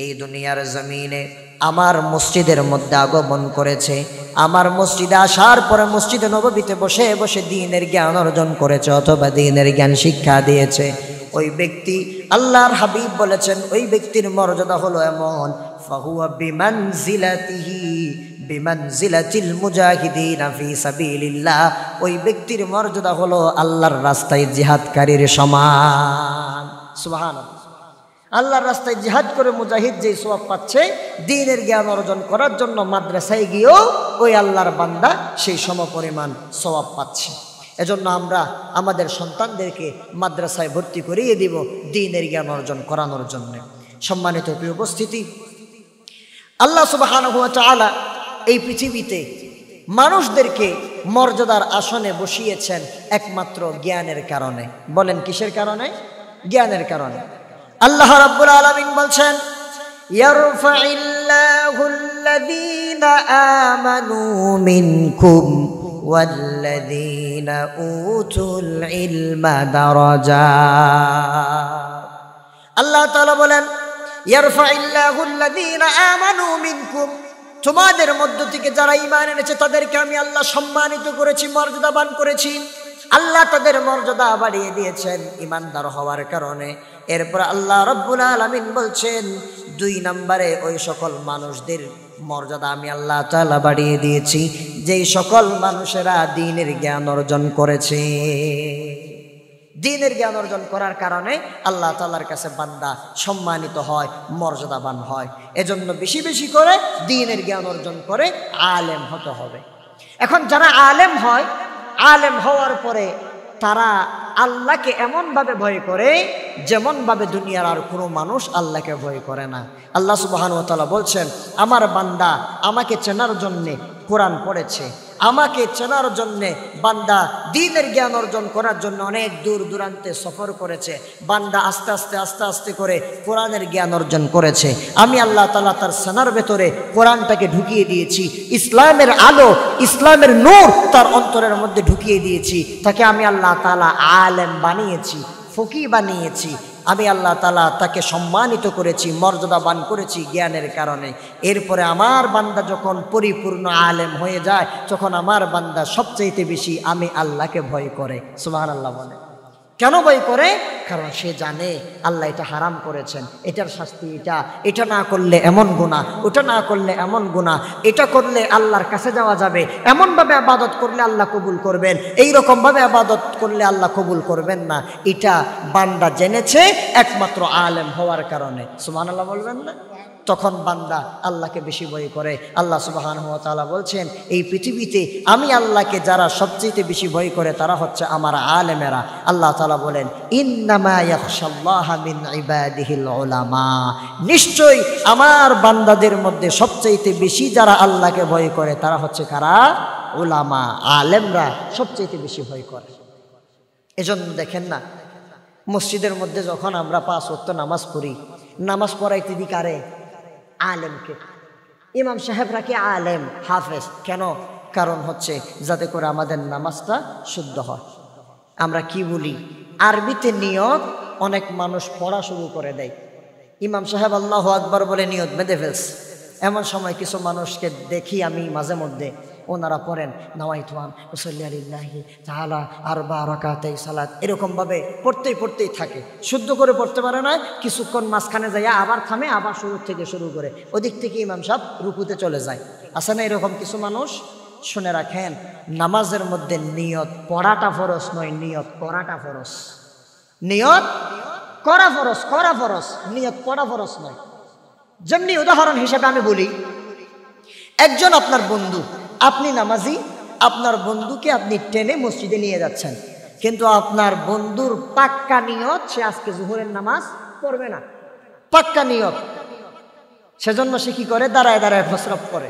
এই দুনিয়ার জমিনে আমার মসজিদের মধ্যে আগমন করেছে, আমার মসজিদে আসার পরে মসজিদে নববীতে বসে বসে দ্বীনের জ্ঞান অর্জন করেছে অথবা দ্বীনের জ্ঞান শিক্ষা দিয়েছে, ওই ব্যক্তি, আল্লাহর হাবিব বলেছেন, ওই ব্যক্তির মর্যাদা হলো এমন, ফাহুয়া বিমানজিলাতিহি বিমানজিলাতিল মুজাহিদিনা ফি সাবিলিল্লাহ। ওই ব্যক্তির মর্যাদা হলো আল্লাহর রাস্তায় জিহাদকারীর সমান। সুবহানাল্লাহ। আল্লাহর রাস্তায় জিহাদ করে মুজাহিদ যেই সওয়াব পাচ্ছে, দ্বীনের জ্ঞান অর্জন করার জন্য মাদ্রাসায় গিয়েও ওই আল্লাহর বান্দা সেই সমপরিমাণ সওয়াব পাচ্ছে। এজন্য আমরা আমাদের সন্তানদেরকে মাদ্রাসায় ভর্তি করিয়ে দিব দ্বীনের জ্ঞান অর্জন করানোর জন্য। সম্মানিত প্রিয় উপস্থিতি, আল্লাহ সুবহানাহু ওয়া তাআলা এই পৃথিবীতে মানুষদেরকে মর্যাদার আসনে বসিয়েছেন একমাত্র জ্ঞানের কারণে। বলেন কিসের কারণে? জ্ঞানের কারণে। আল্লাহ রাব্বুল আলামিন বলছেন, ইয়ারফাইল্লাহুল্লাযীনা আমানু মিনকুম ওয়াল্লাযীনা উতুল ইলমা দারাজাত। আল্লাহ তাআলা বলেন, ইয়ারফাইল্লাহুল্লাযীনা আমানু মিনকুম, তোমাদের মধ্য থেকে যারা ঈমান এনেছে তাদেরকে আমি আল্লাহ সম্মানিত করেছি, মর্যাদাবান করেছি। আল্লাহ তাদের মর্যাদা বাড়িয়ে দিয়েছেন ঈমানদার হওয়ার কারণে। এরপর আল্লাহ রাব্বুল আলামিন বলছেন, 2 নম্বরে ওই সকল মানুষদের মর্যাদা আমি আল্লাহ তাআলা বাড়িয়ে দিয়েছি যেই সকল মানুষেরা দ্বীনের জ্ঞান অর্জন করেছে। দ্বীনের জ্ঞান অর্জন করার কারণে আল্লাহ তাআলার কাছে বান্দা সম্মানিত হয়, মর্যাদাবান হয়। এজন্য বেশি বেশি করে দ্বীনের জ্ঞান অর্জন করে আলেম হতে হবে। এখন যারা আলেম হয়, আলেম হওয়ার পরে তারা আল্লাহকে এমনভাবে ভয় করে যেমনভাবে দুনিয়ার আর কোনো মানুষ আল্লাহকে ভয় করে না। আল্লাহ সুবহানাহু ওয়া তাআলা বলছেন, আমার বান্দা আমাকে চেনার জন্যে কোরআন পড়েছে, আমাকে চেনার জন্যে বান্দা দ্বীনের জ্ঞান অর্জন করার জন্য অনেক দূর দূরান্তে সফর করেছে। বান্দা আস্তে আস্তে আস্তে আস্তে করে কোরআনের জ্ঞান অর্জন করেছে। আমি আল্লাহ তাআলা তার সেনার ভেতরে কোরআনটাকে ঢুকিয়ে দিয়েছি, ইসলামের আলো, ইসলামের নূর তার অন্তরের মধ্যে ঢুকিয়ে দিয়েছি। তাকে আমি আল্লাহ তাআলা আলেম বানিয়েছি, ফকিহ বানিয়েছি। আমি আল্লাহ তাআলা তাকে সম্মানিত করেছি, মর্যাদাবান করেছি জ্ঞানের কারণে। এরপরে আমার বান্দা যখন পরিপূর্ণ আলেম হয়ে যায়, তখন আমার বান্দা সবচাইতে বেশি আমি আল্লাহকে ভয় করে। সুবহানাল্লাহ বলে। কেন ভয় করে? কারণ সে জানে আল্লাহ এটা হারাম করেছেন, এটার শাস্তি এটা, এটা না করলে এমন গুনাহ, ওটা না করলে এমন গুনাহ, এটা করলে আল্লাহর কাছে যাওয়া যাবে, এমনভাবে ইবাদত করলে আল্লাহ কবুল করবেন, এই রকমভাবে ইবাদত করলে আল্লাহ কবুল করবেন না। এটা বান্দা জেনেছে একমাত্র আলেম হওয়ার কারণে। সুবহানাল্লাহ বলবেন না? তখন বান্দা আল্লাহকে বেশি ভয় করে। আল্লাহ সুবহানাহু ওয়া তাআলা বলছেন, এই পৃথিবীতে আমি আল্লাহকে যারা সবচেয়ে বেশি ভয় করে তারা হচ্ছে আমার আলেমেরা। আল্লাহ তাআলা বলেন, ইন্নামা ইয়াখশাল্লাহা মিন ইবাদিহিল উলামা, নিশ্চয়ই আমার বান্দাদের মধ্যে সবচেয়ে বেশি যারা আল্লাহকে ভয় করে তারা হচ্ছে কারা? উলামা, আলেমরা সবচেয়ে বেশি ভয় করে। এজন্য দেখেন না, মসজিদের মধ্যে যখন আমরা 5 ওয়াক্ত নামাজ পড়ি, নামাজ পড়াইতে দিই কারে? আলেমকে। ইমাম সাহেবরা কি আলেম, হাফেজ? কেন? কারণ হচ্ছে যাতে করে আমাদের নামাজটা শুদ্ধ হয়। আমরা কি বলি? আরবিতে নিয়ত অনেক মানুষ পড়া শুরু করে দেয়। ইমাম সাহেব আল্লাহু আকবার বলে নিয়ত বেঁধে ফেলছে। এমন সময় কিছু মানুষকে দেখি আমি মাঝে মধ্যে, ওনারা পড়েন নাওয়াইতু আন উসাল্লি আলিল্লাহি তাআলা আরবা রাকাতাই সালাত, এরকমভাবে পড়তেই থাকে, শুদ্ধ করে পড়তে পারে না। কিছুক্ষণ মাঝখানে যাইয়া আবার থামে, আবার শুরু থেকে শুরু করে, ওদিক থেকে ইমাম সাহেব রুকুতে চলে যায়। আছে না এরকম কিছু মানুষ? শুনে রাখেন, নামাজের মধ্যে নিয়ত পড়াটা ফরজ নয়, নিয়ত করাটা ফরজ। নিয়ত করা ফরজ, নিয়ত পড়া ফরজ নয়। যেমনি উদাহরণ হিসেবে আমি বলি, একজন আপনার বন্ধু, আপনি নামাজি, আপনার বন্ধুকে আপনি টেনে মসজিদে নিয়ে যাচ্ছেন, কিন্তু আপনার বন্ধুর পাক্কা নিয়ত সে আজকে জোহরের নামাজ পড়বে না, পাক্কা নিয়ত। সেজন্য সে কি করে? দাঁড়ায় দাঁড়ায় প্রস্রাব করে,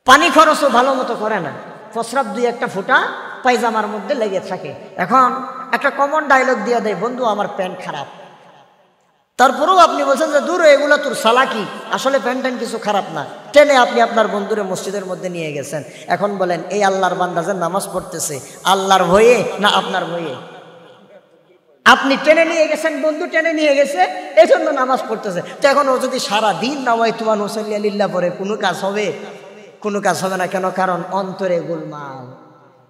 পানি খরচও ভালো মতো করে না, প্রস্রাব 2-1 ফোঁটা পায়জামার মধ্যে লেগে থাকে। এখন একটা কমন ডায়লগ দিয়ে দেয়, বন্ধু আমার প্যান্ট খারাপ। তারপরেও আপনি বলছেন যে দূর এগুলো তোর সালাকি, আসলে প্যান্ট কিছু খারাপ না, টেনে আপনি আপনার বন্ধুরে মসজিদের মধ্যে নিয়ে গেছেন। এখন বলেন, এই আল্লাহর বান্দা যে নামাজ পড়তেছে আল্লাহর ভয়ে না আপনার ভয়ে? আপনি টেনে নিয়ে গেছেন, বন্ধু টেনে নিয়ে গেছে, এই জন্য নামাজ পড়তেছে। তো এখন ও যদি সারা দিন নাওয়াইতু আন উসাল্লি আলিল্লাহ পড়ে, কোনো কাজ হবে? কোনো কাজ হবে না। কেন? কারণ অন্তরে গোলমাল।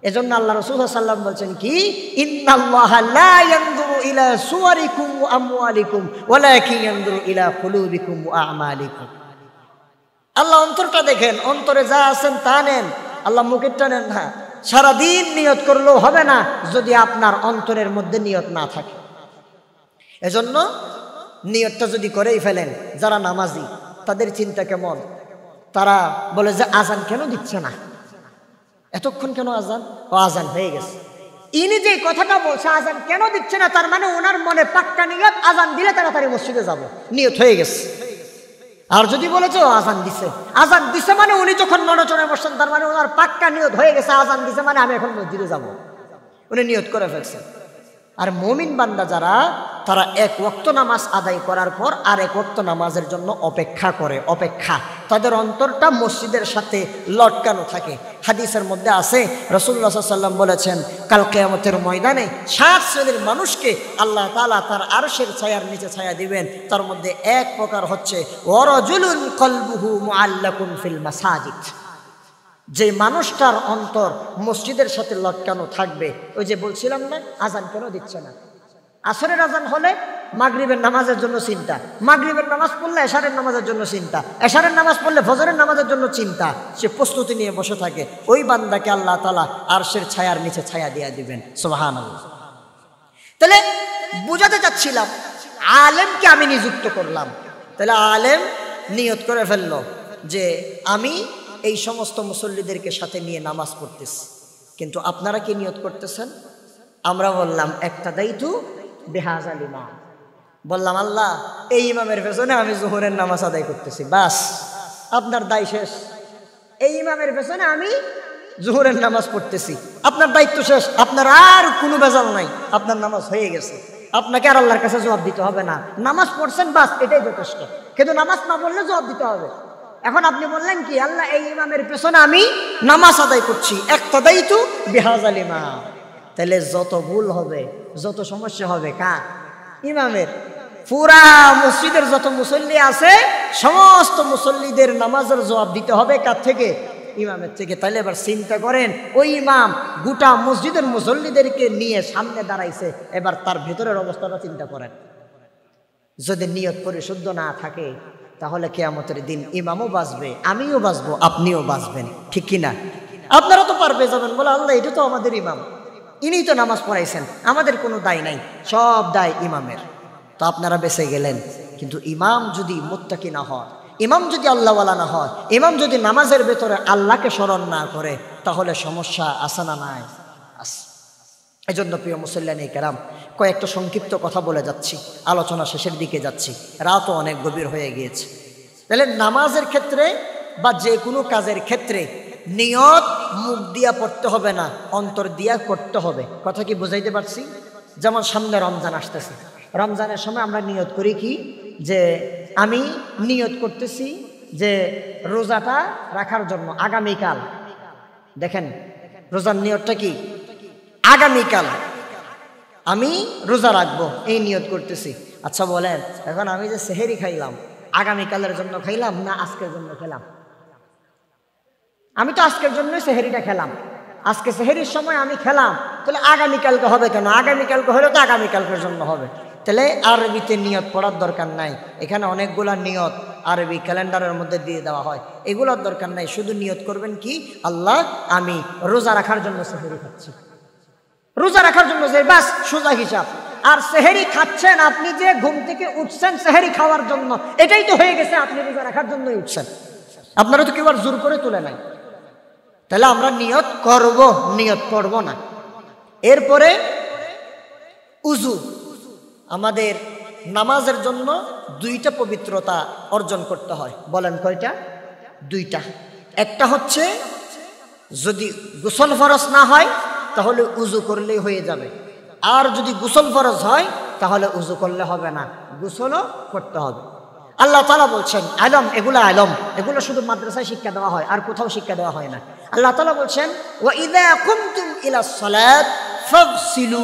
এজন্য আল্লাহ রাসূল সাল্লাল্লাহু আলাইহি ওয়াসাল্লাম বলছেন কি, ইন্নাল্লাহা লা ইয়ানজুরু ইলা সুওয়ারিকুম ওয়া আমওয়ালিকুম ওয়ালাকিন ইয়ানজুরু ইলা কুলুবিকুম ওয়া আমালিকুম। আল্লাহ অন্তরটা দেখেন, অন্তরে যা আছেন তা নেন, আল্লাহ মুখেরটা নেন না। সারাদিন নিয়ত করলেও হবে না যদি আপনার অন্তরের মধ্যে নিয়ত না থাকে। এজন্য নিয়তটা যদি করেই ফেলেন, যারা নামাজি তাদের চিন্তা কেমন? তারা বলে যে আজান কেন দিচ্ছে না, এতক্ষণ কেন আজান? ও আজান হয়ে গেছে। ইনি যে কথাটা বলছে আজান কেন দিচ্ছে না, তার মানে ওনার মনে পাক্কা নিয়ত, আজান দিলে তাড়াতাড়ি মসজিদে যাব, নিয়ত হয়ে গেছে। আর যদি বলেছে ও আজান দিছে মানে উনি যখন নড়চড়ে বসছেন, তার মানে ওনার পাক্কা নিয়ত হয়ে গেছে, আজান দিছে মানে আমি এখন মসজিদে যাব, উনি নিয়ত করে ফেলছেন। আর মুমিন বান্দা যারা, তারা 1 ওয়াক্ত নামাজ আদায় করার পর আর 1 ওয়াক্ত নামাজের জন্য অপেক্ষা করে, তাদের অন্তরটা মসজিদের সাথে লটকানো থাকে। হাদিসের মধ্যে আছে, রাসূলুল্লাহ সাল্লাল্লাহু আলাইহি ওয়াসাল্লাম বলেছেন, কাল কিয়ামতের ময়দানে 7 শ্রেণীর মানুষকে আল্লাহ তাআলা তার আরশের ছায়ার নিচে ছায়া দিবেন। তার মধ্যে এক প্রকার হচ্ছে ওয়ারাজুলুন কলবুহু মুআল্লাকুন ফিল মাসাজিদ, যে মানুষটার অন্তর মসজিদের সাথে লটকানো থাকবে। ওই যে বলছিলাম না, আজান কেন দিচ্ছে না, আসরের আজান হলে মাগরিবের নামাজের জন্য চিন্তা, মাগরিবের নামাজ পড়লে এশারের নামাজের জন্য চিন্তা, এশারের নামাজ পড়লে ফজরের নামাজের জন্য চিন্তা, সে প্রস্তুতি নিয়ে বসে থাকে। ওই বান্দাকে আল্লাহ তাআলা আরশের ছায়ার নিচে ছায়া দিয়ে দিবেন। সুবহানাল্লাহ। তাহলে বুঝাতে চাচ্ছিলাম, আলেমকে আমি নিযুক্ত করলাম, তাহলে আলেম নিয়ত করে ফেললো যে আমি এই সমস্ত মুসল্লিদেরকে সাথে নিয়ে নামাজ পড়তেছি। কিন্তু আপনারা কি নিয়ত করতেছেন? আমরা বললাম একটা দায়িত্ব বেহাজাল ইমাম, বললাম আল্লাহ এই ইমামের পেছনে আমি জোহরের নামাজ আদায় করতেছি, বাস আপনার দায় শেষ। এই ইমামের পেছনে আমি জোহরের নামাজ পড়তেছি, আপনার দায়িত্ব শেষ, আপনার আর কোনো বেজাল নাই, আপনার নামাজ হয়ে গেছে, আপনাকে আর আল্লাহর কাছে জবাব দিতে হবে না। নামাজ পড়ছেন, বাস এটাই যথেষ্ট। কিন্তু নামাজ না পড়লে জবাব দিতে হবে। এখন আপনি বললেন কি, আল্লাহ এই ইমামের পেছনে আমি নামাজ আদায় করছি, একটা দায়িত্ব বেহাজাল ইমাম। তাহলে যত ভুল হবে, যত সমস্যা হবে কার? ইমামের। পুরা মসজিদের যত মুসল্লি আছে সমস্ত মুসল্লিদের নামাজের জবাব দিতে হবে কার থেকে? ইমামের থেকে। তাহলে এবার চিন্তা করেন, ওই ইমাম গোটা মসজিদের মুসল্লিদেরকে নিয়ে সামনে দাঁড়াইছে, এবার তার ভেতরের অবস্থাটা চিন্তা করেন। যদি নিয়ত পরিশুদ্ধ না থাকে তাহলে কিয়ামতের দিন ইমামও বাঁচবে, আমিও বাঁচবো, আপনিও বাঁচবেন, ঠিক কিনা? আপনারা তো পারবে যাবেন, বলে আল্লাহ এটা তো আমাদের ইমাম, ইনি তো নামাজ পড়াইছেন, আমাদের কোনো দায় নাই, সব দায় ইমামের। তো আপনারা বেঁচে গেলেন, কিন্তু ইমাম যদি মুত্তাকি না হয়, ইমাম যদি আল্লাহওয়ালা না হয়, ইমাম যদি নামাজের ভেতরে আল্লাহকে স্মরণ না করে, তাহলে সমস্যা আছে না নাই? আছে। এই জন্য প্রিয় মুসল্লিয়ানে কেরাম, কয়েকটা সংক্ষিপ্ত কথা বলে যাচ্ছি, আলোচনা শেষের দিকে যাচ্ছি, রাতও অনেক গভীর হয়ে গিয়েছে। তাহলে নামাজের ক্ষেত্রে বা যে কোনো কাজের ক্ষেত্রে নিয়ত মুখ দিয়া পড়তে হবে না, অন্তর দিয়া করতে হবে। কথা কি বুঝাইতে পারছি? যেমন সামনে রমজান আসতেছে, রমজানের সময় আমরা নিয়ত করি কি, যে আমি নিয়ত করতেছি যে রোজাটা রাখার জন্য আগামীকাল। দেখেন রোজার নিয়তটা কি, আগামীকাল আমি রোজা রাখবো, এই নিয়ত করতেছি। আচ্ছা বলেন, এখন আমি যে সেহেরি খাইলাম, আগামীকালের জন্য খাইলাম না আজকের জন্য খেলাম? আমি তো আজকের জন্যই সেহেরিটা খেলাম, আজকে সেহেরির সময় আমি খেলাম, তাহলে আগামীকালকে হবে কেন? আগামীকালকে হলে তো আগামীকালকের জন্য হবে। তাহলে আরবিতে নিয়ত পড়ার দরকার নাই, এখানে অনেকগুলা নিয়ত আরবি ক্যালেন্ডারের মধ্যে দিয়ে দেওয়া হয়, এগুলোর দরকার নাই। শুধু নিয়ত করবেন কি, আল্লাহ আমি রোজা রাখার জন্য সেহেরি খাচ্ছি, রোজা রাখার জন্য, যে বাস সোজা হিসাব। আর সেহেরি খাচ্ছেন, আপনি যে ঘুম থেকে উঠছেন সেহেরি খাওয়ার জন্য, এটাই তো হয়ে গেছে, আপনি রোজা রাখার জন্যই উঠছেন, আপনারা তো কেউ আর জোর করে তুলে নাই। তাহলে আমরা নিয়ত করব, নিয়ত করব না। এরপরে উজু, আমাদের নামাজের জন্য দুইটা পবিত্রতা অর্জন করতে হয়। বলেন কয়টা? দুইটা। একটা হচ্ছে যদি গোসল ফরজ না হয় তাহলে উজু করলেই হয়ে যাবে, আর যদি গোসল ফরজ হয় তাহলে উজু করলে হবে না, গোসলও করতে হবে। আল্লাহ তাআলা বলছেন আলম, এগুলো শুধু মাদ্রাসায় শিক্ষা দেওয়া হয়, আর কোথাও শিক্ষা দেওয়া হয় না। আল্লাহ তাআলা বলছেন ওয়া ইযা কুমতুম ইলাস সালাত ফাগসিলু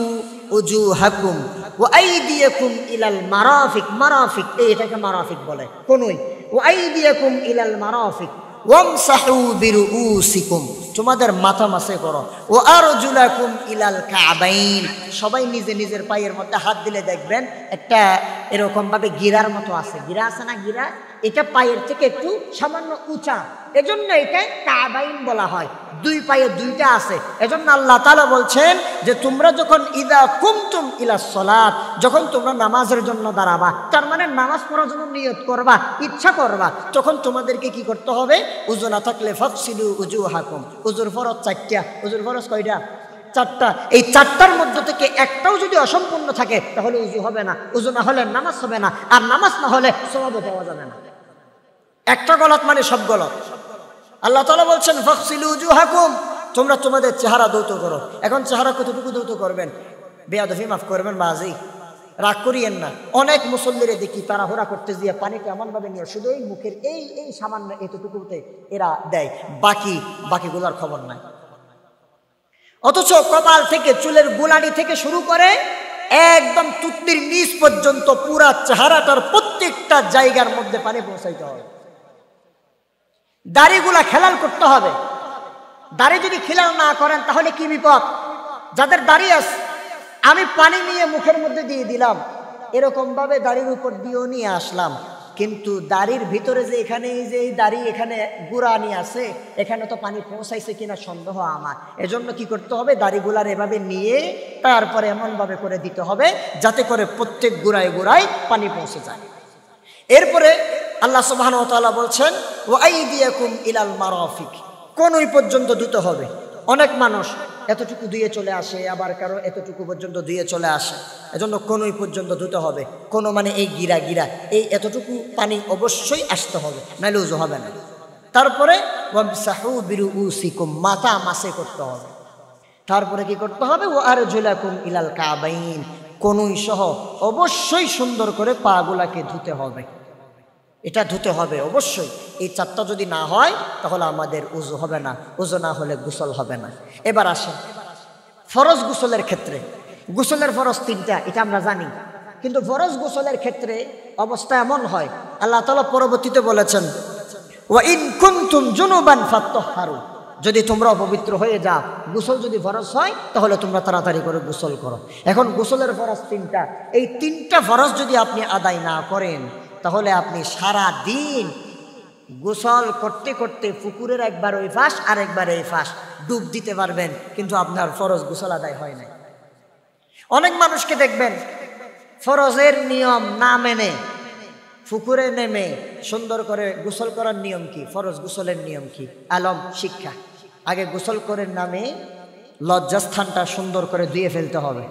উজুহাকুম ওয়া আইদিয়াকুম ইলাল মারাফিক। মারাফিক, এটাকে মারাফিক বলে, কোনই। ওয়া আইদিয়াকুম ইলাল মারাফিক ওয়ামসাহু বিরুউসিকুম, তোমাদের মাথা মাসে করো। ও আরজুলাকুম ইলাল কাবাইন, সবাই নিজে নিজের পায়ের মধ্যে হাত দিলে দেখবেন একটা এরকম ভাবে গিরার মতো আছে, গিরা আছে না, গিরা, এটা পায়ের থেকে একটু সামান্য উঁচা, এজন্য এটা কাবাইন বলা হয়। দুই পায়ে দুইটা আছে, এজন্য আল্লাহ তাআলা বলছেন যে তোমরা যখন ইদা কুমতুম ইলাস সালাত, যখন তোমরা নামাজের জন্য দাঁড়াবা, তার মানে নামাজ পড়ার জন্য নিয়ত করবা, ইচ্ছা করবা, তখন তোমাদেরকে কি করতে হবে? উযু না থাকলে ফাগসিলু উজুহাকুম, উজুর ফরজ চারটা। উজুর ফরজ কয়টা? চারটা। এই চারটার মধ্যে থেকে একটাও যদি অসম্পূর্ণ থাকে তাহলে উজু হবে না, উজু না হলে নামাজ হবে না, আর নামাজ না হলে সওয়াবও পাওয়া যাবে না। একটা গলত মানে সব গলত। আল্লাহ তাআলা বলছেন ফাগসিলু উজুহাকুম, তোমরা তোমাদের চেহারা ধৌত করো। এখন চেহারা কতটুকু ধৌত করবেন? বেয়াদবি মাফ করবেন বাজি, রাগ করিয়েন না। অনেক মুসল্লিরে দেখি তাড়াহুড়া করতে গিয়ে পানিটা এমন ভাবে নিয়ে শুধু এই মুখের এই সামান্য এতটুকুতে এরা দেয়, বাকিগুলোর খবর নাই। অথচ কপাল থেকে, চুলের গোলানি থেকে শুরু করে একদম তুত্তির নিচ পর্যন্ত পুরা চেহারাটার প্রত্যেকটা জায়গার মধ্যে পানি পৌঁছাইতে হবে। দাড়িগুলা খেলাল করতে হবে। দাড়ি যদি খেলাল না করেন তাহলে কি বিপদ। যাদের দাড়ি আছে, আমি পানি নিয়ে মুখের মধ্যে দিয়ে দিলাম, এরকম ভাবে দাড়ির উপর দিয়েও নিয়ে আসলাম, কিন্তু দাড়ির ভিতরে যে এখানে এই দাড়ি এখানে গুড়ানি আছে, এখানে তো পানি পৌঁছাইছে কিনা সন্দেহ আমার। এজন্য কি করতে হবে? দাড়িগুলার এভাবে নিয়ে তারপরে এমন ভাবে করে দিতে হবে যাতে করে প্রত্যেক গুড়ায় গুড়ায় পানি পৌঁছে যায়। এরপরে আল্লাহ সুবহানাহু ওয়া তাআলা বলছেন ওয়া আইদিয়াকুম ইলাল মারাফিক, কোনই পর্যন্ত ধুতে হবে। অনেক মানুষ এতটুকু ধুয়ে চলে আসে, আবার কারো এতটুকু পর্যন্ত ধুয়ে চলে আসে, এজন্য কোনই পর্যন্ত ধুতে হবে। কোন মানে এই গিরা এই এতটুকু পানি অবশ্যই আসতে হবে, নাহলে উযু হবে না। তারপরে ওয়ামসাহু বিরুউসিকুম, মাথা মাসে করতে হবে। তারপরে কি করতে হবে? ওয়া আরজুলাকুম ইলাল কাবাইন, কোনই সহ অবশ্যই সুন্দর করে পাগুলাকে ধুতে হবে। এটা ধুতে হবে অবশ্যই। এই চারটা যদি না হয় তাহলে আমাদের উযু হবে না, উযু না হলে গোসল হবে না। এবার আসেন ফরজ গোসলের ক্ষেত্রে। গোসলের ফরজ তিনটা, এটা আমরা জানি, কিন্তু ফরজ গোসলের ক্ষেত্রে অবস্থা এমন হয়, আল্লাহ তাআলা পরবর্তীতে বলেছেন ওয়া ইন কুনতুম জুনুবান ফাত্তাহহারু, যদি তোমরা অপবিত্র হয়ে যাও, গোসল যদি ফরজ হয় তাহলে তোমরা তাড়াতাড়ি করে গোসল করো। এখন গোসলের ফরজ তিনটা, এই তিনটা ফরজ যদি আপনি আদায় না করেন তাহলে আপনি সারা দিন গোসল করতে করতে পুকুরের একবার ওই ফাঁস আর একবার এই ফাঁস ডুব দিতে পারবেন, কিন্তু আপনার ফরজ গোসল আদায় হয় নাই। অনেক মানুষকে দেখবেন ফরজের নিয়ম না মেনে পুকুরে নেমে সুন্দর করে গোসল করার নিয়ম কি, ফরজ গোসলের নিয়ম কি, আলম শিক্ষা। আগে গোসল করে নামে লজ্জাস্থানটা সুন্দর করে ধুয়ে ফেলতে হবে,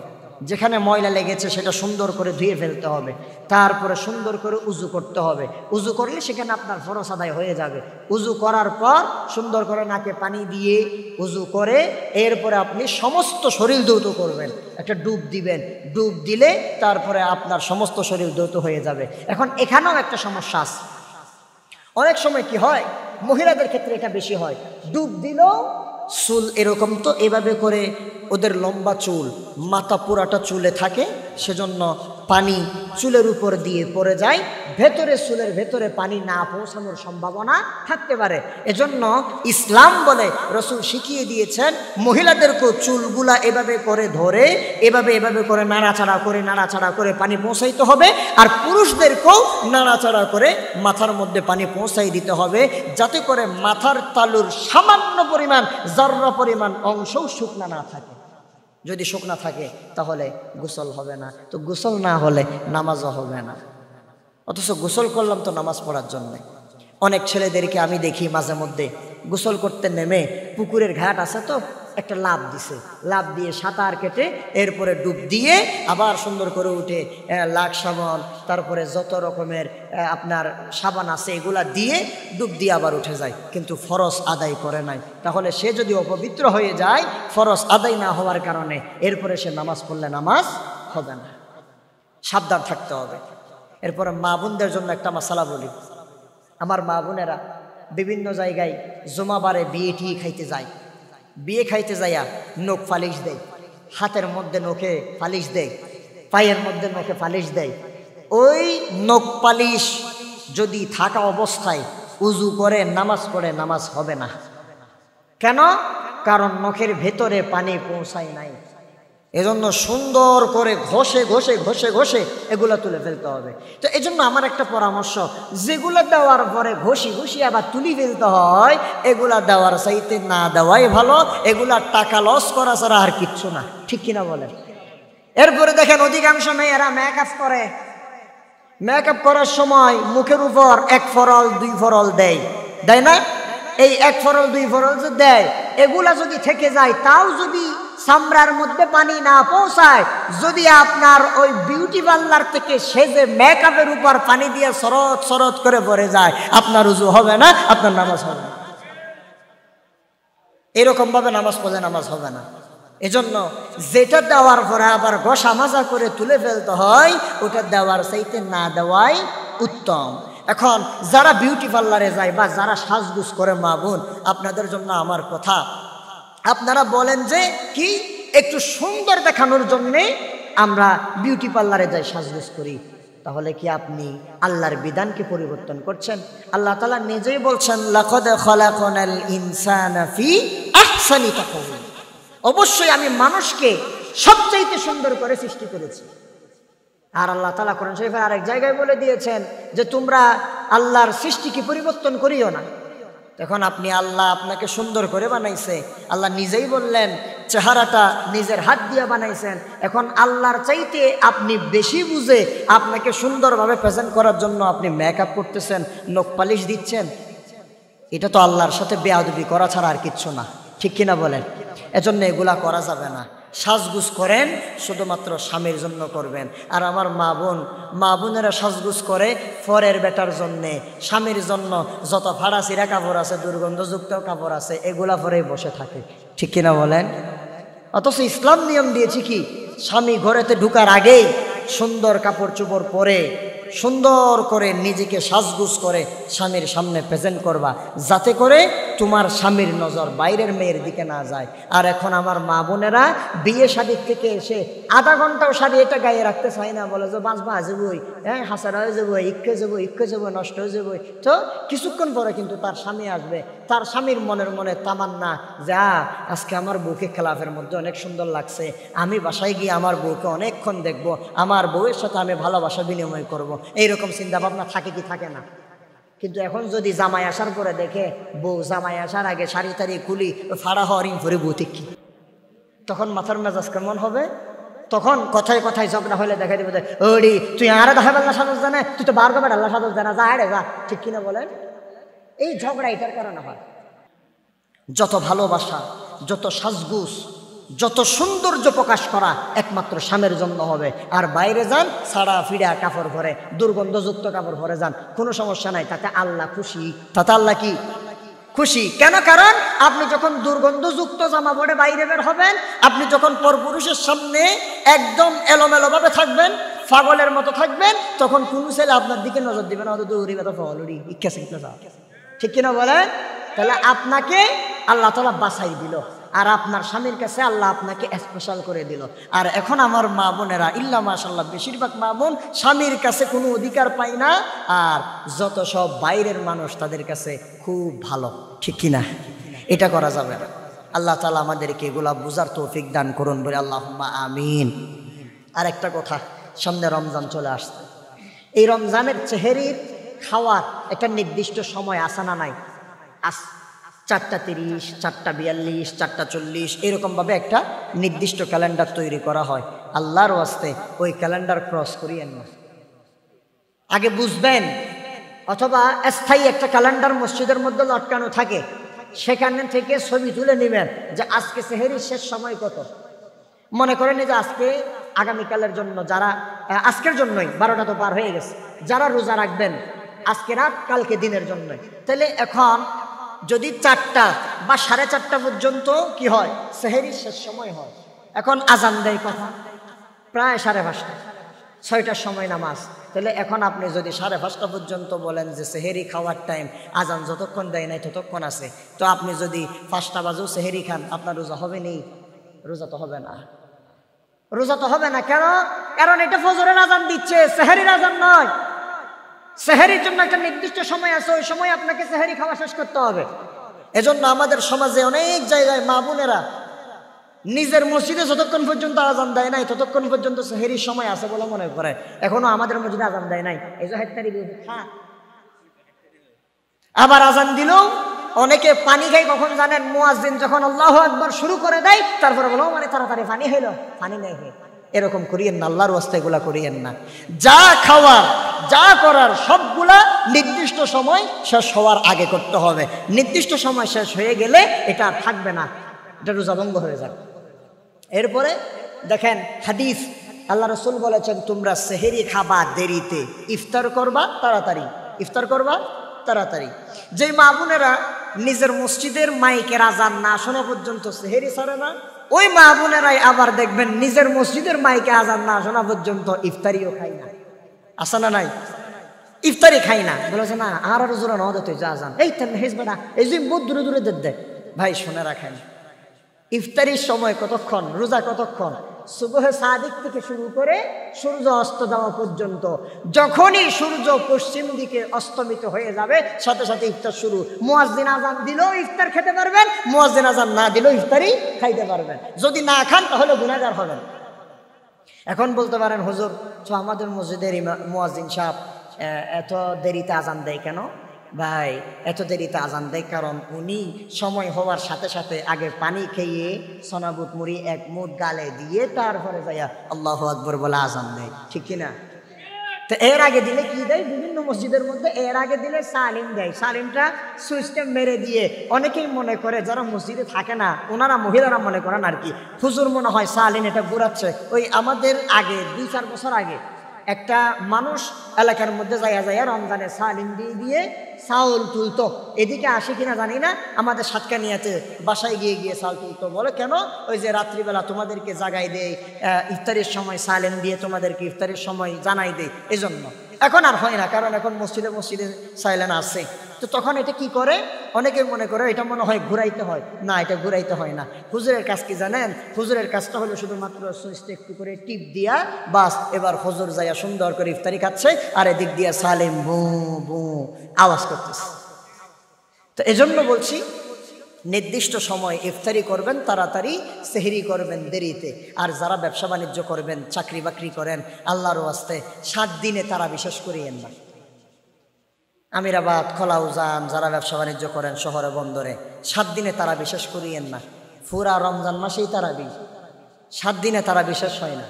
যেখানে ময়লা লেগেছে সেটা সুন্দর করে ধুয়ে ফেলতে হবে, তারপরে সুন্দর করে উজু করতে হবে। উজু করলে সেখানে আপনার ফরজ আদায় হয়ে যাবে। উজু করার পর সুন্দর করে নাকে পানি দিয়ে উজু করে এরপরে আপনি সমস্ত শরীর ধৌত করবেন, একটা ডুব দিবেন। ডুব দিলে তারপরে আপনার সমস্ত শরীর ধৌত হয়ে যাবে। এখন এখানেও একটা সমস্যা আছে। অনেক সময় কি হয়, মহিলাদের ক্ষেত্রে এটা বেশি হয়, ডুব দিলেও চুল এরকম তো এভাবে করে ওদের লম্বা চুল, মাথা পুরাটা চুলে থাকে, সেজন্য পানি চুলের উপর দিয়ে পড়ে যায়, ভেতরে চুলের ভেতরে পানি না পৌঁছানোর সম্ভাবনা থাকতে পারে। এজন্য ইসলাম বলে, রসুল শিখিয়ে দিয়েছেন মহিলাদেরকেও চুলগুলা এভাবে করে ধরে এভাবে করে নাড়াচাড়া করে পানি পৌঁছাইতে হবে, আর পুরুষদেরকেও নাড়াচাড়া করে মাথার মধ্যে পানি পৌঁছাই দিতে হবে, যাতে করে মাথার তালুর সামান্য পরিমাণ, জর্রা পরিমাণ অংশও শুকনা না থাকে। যদি শুকনা থাকে তাহলে গোসল হবে না, তো গোসল না হলে নামাজও হবে না। অথচ গোসল করলাম তো নামাজ পড়ার জন্য। অনেক ছেলেদেরকে আমি দেখি মাঝে মধ্যে গোসল করতে নেমে পুকুরের ঘাট আছে তো একটা লাফ দিছে, লাফ দিয়ে সাঁতার কেটে এরপরে ডুব দিয়ে আবার সুন্দর করে উঠে লাখ সাবান, তারপরে যত রকমের আপনার সাবান আছে এগুলা দিয়ে ডুব দিয়ে আবার উঠে যায়, কিন্তু ফরজ আদায় করে নাই। তাহলে সে যদি অপবিত্র হয়ে যায় ফরজ আদায় না হওয়ার কারণে, এরপরে সে নামাজ পড়লে নামাজ হবে না। সাবধান থাকতে হবে। এরপরে মা বোনদের জন্য একটা মাসালা বলি। আমার মা বোনেরা বিভিন্ন জায়গায় জুমাবারে বিয়ে টিয়ে খাইতে যায়, বিয়ে খাইতে যাইয়া নখ ফালিশ দেয়, হাতের মধ্যে নখে ফালিশ দেয়, পায়ের মধ্যে নখে ফালিশ দেয়। ওই নখ পালিশ যদি থাকা অবস্থায় উজু করে নামাজ পড়ে নামাজ হবে না। কেন? কারণ নখের ভেতরে পানি পৌঁছায় নাই। এজন্য সুন্দর করে ঘষে ঘষে ঘষে ঘষে এগুলা তুলে ফেলতে হবে। তো এজন্য আমার একটা পরামর্শ, যেগুলো দেওয়ার পরে ঘষি ঘষি আবার তুলি ফেলতে হয়, এগুলা দেওয়ার চাইতে না দেওয়াই ভালো। এগুলা টাকা লস করা ছাড়া আর কিচ্ছু না, ঠিক কিনা বলেন? এরপরে দেখেন অধিকাংশ মেয়েরা মেকআপ করে, মেকআপ করার সময় মুখের উপর 1 ফরল 2 ফরল দেয়, দেয় না? এই 1 ফরল 2 ফরল যে দেয়, এগুলা যদি থেকে যায়, তাও যদি চামড়ার মধ্যে পানি না পৌঁছায়, যদি আপনার ওই বিউটি পার্লার থেকে সেজে মেকআপের উপর পানি দিয়ে সরত সরত করে পড়ে যায়, আপনার উজু হবে না, আপনার নামাজ হবে না। এরকম ভাবে নামাজ পড়লে নামাজ হবে না। এজন্য যেটা দেওয়ার পরে আবার ঘষা মাজা করে তুলে ফেলতে হয়, ওটা দেওয়ার চাইতে না দেওয়াই উত্তম। এখন যারা বিউটি পার্লারে যায় বা যারা সাজগুজ করে মা বোন, আপনাদের জন্য আমার কথা, আপনারা বলেন যে কি একটু সুন্দর দেখানোর জন্যে আমরা বিউটি পার্লারে যাই, সাজগোজ করি, তাহলে কি আপনি আল্লাহর বিধানকে পরিবর্তন করছেন? আল্লাহ তাআলা নিজেই বলছেন, লাকাদ খালাকনাল ইনসানা ফি আহসানি তাকওয়িম, অবশ্যই আমি মানুষকে সবচাইতে সুন্দর করে সৃষ্টি করেছি। আর আল্লাহ তাআলা কোরআন শরীফের আরেক জায়গায় বলে দিয়েছেন যে তোমরা আল্লাহর সৃষ্টিকে পরিবর্তন করিও না। তখন আপনি আল্লাহ আপনাকে সুন্দর করে বানাইছে, আল্লাহ নিজেই বললেন চেহারাটা নিজের হাত দিয়ে বানাইছেন। এখন আল্লাহর চাইতে আপনি বেশি বুঝে আপনাকে সুন্দরভাবে প্রেজেন্ট করার জন্য আপনি মেকআপ করতেছেন, নখ পালিশ দিচ্ছেন, এটা তো আল্লাহর সাথে বেয়াদবি করা ছাড়া আর কিচ্ছু না, ঠিক কিনা বলেন? এজন্য এগুলা করা যাবে না। সাজগুজ করেন শুধুমাত্র স্বামীর জন্য করবেন। আর আমার মা বোনেরা সাজগুজ করে পরের বেটার জন্যে, স্বামীর জন্য যত ফাড়া চিরা কাপড় আছে, দুর্গন্ধযুক্ত কাপড় আছে, এগুলা পরেই বসে থাকে, ঠিক কিনা বলেন? অথচ ইসলাম নিয়ম দিয়েছি কি, স্বামী ঘরেতে ঢুকার আগেই সুন্দর কাপড় চোপড় পরে সুন্দর করে নিজেকে সাজগুজ করে স্বামীর সামনে প্রেজেন্ট করবা, যাতে করে তোমার স্বামীর নজর বাইরের মেয়ের দিকে না যায়। আর এখন আমার মা বোনেরা বিয়ে শাদীর থেকে এসে আধা ঘন্টাও শাড়ি এটা গায়ে রাখতে চায় না, বলে যে বাঁচবা যাবই, হ্যাঁ হাসারা হয়ে যাবো, ইক্কে যাবো, নষ্ট হয়ে যাবো। তো কিছুক্ষণ পরে কিন্তু তার স্বামী আসবে, তার স্বামীর মনে তামান্না যা আজকে আমার বউকে খেলাফের মধ্যে অনেক সুন্দর লাগছে, আমি বাসায় গিয়ে আমার বউকে অনেকক্ষণ দেখবো, আমার বউয়ের সাথে আমি ভালোবাসা বিনিময় করব, এইরকম চিন্তা ভাবনা থাকে কি থাকে না? কিন্তু এখন যদি জামাই আসার পরে দেখে বউ জামাই আসার আগে শাড়ি টাড়ি খুলি ফাড়া হওয়ার ইন করে বউ ঠিক, তখন মাথার মেজাজ কেমন হবে? তখন কথায় কথায় ঝগড়া হলে দেখা দিবে ওরি তুই আর দেখা আল্লাহ সাদত জানে, তুই তো বার করবে আল্লাহ সাদত জানা, যা রে যা, ঠিক কিনা বলেন? এই ঝগড়া এটার কারণে হয়। যত ভালোবাসা, যত সাজগুজ, যত সৌন্দর্য প্রকাশ করা একমাত্র স্বামীর জন্য হবে। আর বাইরে যান ছাড়া ফিড়া কাপড় ভরে, দুর্গন্ধযুক্ত কাপড় ভরে যান, কোনো সমস্যা নাই, তাতে আল্লাহ খুশি। তাতে আল্লাহ কি খুশি? কেন? কারণ আপনি যখন দুর্গন্ধযুক্ত জামা পরে বাইরে বের হবেন, আপনি যখন পরপুরুষের সামনে একদম এলোমেলো ভাবে থাকবেন, পাগলের মতো থাকবেন, তখন কোন ছেলে আপনার দিকে নজর দিবে না, ঠিক কিনা বলেন? তাহলে আপনাকে আল্লাহ তাআলা বাছাই দিল, আর আপনার স্বামীর কাছে আল্লাহ আপনাকে স্পেশাল করে দিল। আর এখন আমার মা বোনেরা ইল্লা মাশাআল্লাহ বেশিরভাগ মা বোন স্বামীর কাছে কোনো অধিকার পায় না, আর যত সব বাইরের মানুষ তাদের কাছে খুব ভালো, ঠিক কিনা? এটা করা যাবে না। আল্লাহ তাআলা আমাদেরকে এগুলা বুঝার তৌফিক দান করুন, বলে আল্লাহুম্মা আমিন। আর একটা কথা, সামনে রমজান চলে আসছে। এই রমজানের সেহরির খাওয়ার একটা নির্দিষ্ট সময় আসে না নাই? 4:30, 4:42, 4:40 এরকমভাবে একটা নির্দিষ্ট ক্যালেন্ডার তৈরি করা হয়। আল্লাহর ওয়াস্তে ওই ক্যালেন্ডার ক্রস করিয়েন না। আগে বুঝবেন, অথবা স্থায়ী একটা ক্যালেন্ডার মসজিদের মধ্যে লটকানো থাকে, সেখানে থেকে ছবি তুলে নেবেন যে আজকে সেহরির শেষ সময় কত। মনে করেন যে আজকে আগামীকালের জন্য, যারা আজকের জন্যই 12টা তো পার হয়ে গেছে, যারা রোজা রাখবেন আজকে রাত কালকে দিনের জন্য, তাহলে এখন যদি 4টা বা 4:30 পর্যন্ত কি হয়, সেহরির শেষ সময় হয়। এখন আজান দেয় কথা প্রায় 5:30, 6টার সময় নামাজ। তাহলে এখন আপনি যদি 5:30 পর্যন্ত বলেন যে সেহেরি খাওয়ার টাইম, আজান যতক্ষণ দেয় নাই ততক্ষণ আছে, তো আপনি যদি 5টা বাজেও সেহেরি খান, আপনার রোজা হবে নি? রোজা তো হবে না, রোজা তো হবে না। কেন? কারণ এটা ফজরের আজান দিচ্ছে, সেহেরির আজান নয়। সেহেরির জন্য একটা নির্দিষ্ট সময় আছে, ওই সময় আপনাকে সেহেরি খাওয়া শেষ করতে হবে। এজন্য আমাদের সমাজে অনেক জায়গায় মা বোনেরা নিজের মসজিদে যতক্ষণ পর্যন্ত আজান দেয় নাই ততক্ষণ পর্যন্ত সেহেরির সময় আছে বলে মনে করে। এখনো আমাদের মসজিদে আজান দেয় নাই, এই যে আবার আজান দিলেও অনেকে পানি খায় কখন জানেন? মুয়াজ্জিন যখন আল্লাহু আকবার শুরু করে দেয় তারপরে বলো মানে তাড়াতাড়ি পানি হইলো, পানি নেই। এরকম করিয়েন না, আল্লাহর ওয়াস্তে এগুলা করিয়েন না। যা খাওয়ার যা করার সবগুলা নির্দিষ্ট সময় শেষ হওয়ার আগে করতে হবে। নির্দিষ্ট সময় শেষ হয়ে গেলে এটা আর থাকবে না, এটা রোজা ভঙ্গ হয়ে যাবে। এরপরে দেখেন হাদিস, আল্লাহ রাসূল বলেছেন তোমরা সেহেরি খাবা দেরিতে, ইফতার করবা তাড়াতাড়ি, ইফতার করবা তাড়াতাড়ি। যে মা বোনেরা নিজের মসজিদের মাইকের আজান না শোনা পর্যন্ত সেহেরি ছাড়ে না, ওই মা বোনেরাই আবার দেখবেন নিজের মসজিদের মাইকে আজান না শোনা পর্যন্ত ইফতারিও খাই না। আসে না নাই? ইফতারি খাই না, বলেছে না আর জোরা ন দিতে যা আজান, এই তেমন হেসবেনা, এই যে বহুত দূরে দূরে দেয়। ভাই শুনে রাখেন, ইফতারির সময় কতক্ষণ, রোজা কতক্ষণ? সুবহে সাদিক থেকে শুরু করে সূর্য অস্ত যাওয়া পর্যন্ত। যখনই সূর্য পশ্চিম দিকে অস্তমিত হয়ে যাবে সাথে সাথে ইফতার শুরু। মুয়াজ্জিন আজান দিলেও ইফতার খেতে পারবেন, মুয়াজ্জিন আজান না দিলেও ইফতারি খাইতে পারবেন। যদি না খান তাহলে গুনাহগার হবেন। এখন বলতে পারেন হুজুর তো আমাদের মসজিদের মুয়াজ্জিন সাহেব এত দেরিতে আজান দেয় কেন? ভাই এত দেরিতে আজান দেয় কারণ উনি সময় হওয়ার সাথে সাথে আগে পানি খেয়ে সোনাবুট মুড়ি এক মুঠ গালে দিয়ে তারপরে যাইয়া আল্লাহু আকবার বলে আজান দেয়, ঠিক কিনা? তো এর আগে দিলে কি দেয়? বিভিন্ন মসজিদের মধ্যে এর আগে দিলে সালিম দেয়। সালিমটা সুইচটা মেরে দিয়ে অনেকেই মনে করে, যারা মসজিদে থাকে না ওনারা মহিলারা মনে করেন আর কি, হুজুর মনে হয় সালিম এটা ঘুরাচ্ছে। ওই আমাদের আগে 2-4 বছর আগে একটা মানুষ এলাকার মধ্যে যাইয়া যাইয়া রমজানে সালিম দিয়ে দিয়ে চাউল তুলতো। এদিকে আসে কিনা জানি না, আমাদের সাতকানিয়াতে বাসায় গিয়ে গিয়ে চাউল তুলতো। বলে কেন? ওই যে রাত্রিবেলা তোমাদেরকে জাগাই দেয়, ইফতারের সময় সালেম দিয়ে তোমাদেরকে ইফতারের সময় জানাই দেয়, এজন্য। এখন আর হয় না, কারণ এখন মসজিদে মসজিদে সাইলেন আছে। তো তখন এটা কি করে, অনেকে মনে করে এটা মনে হয় ঘুরাইতে হয়। না, এটা ঘুরাইতে হয় না। হুজুরের কাজ কি জানেন? হুজুরের কাজটা হলো শুধুমাত্র সুইচটা একটু করে টিপ দিয়া বাস, এবার হুজুর যাইয়া সুন্দর করে ইফতারি খাচ্ছে আর এদিক দিয়া সালেম বু বু আওয়াজ করতেছে। তো এজন্য বলছি নির্দিষ্ট সময় ইফতারি করবেন তাড়াতাড়ি, সেহরি করবেন দেরিতে। আর যারা ব্যবসা বাণিজ্য করবেন, চাকরি বাকরি করেন, আল্লাহর ওয়াস্তে 7 দিনে তারা বিশেষ করিয়েন না। আমিরাবাদ, খলাউজান যারা ব্যবসা বাণিজ্য করেন শহরে বন্দরে, 7 দিনে তারা বিশেষ করিয়েন না। পুরা রমজান মাসেই তারাবি, 7 দিনে তারা বিশেষ হয় না।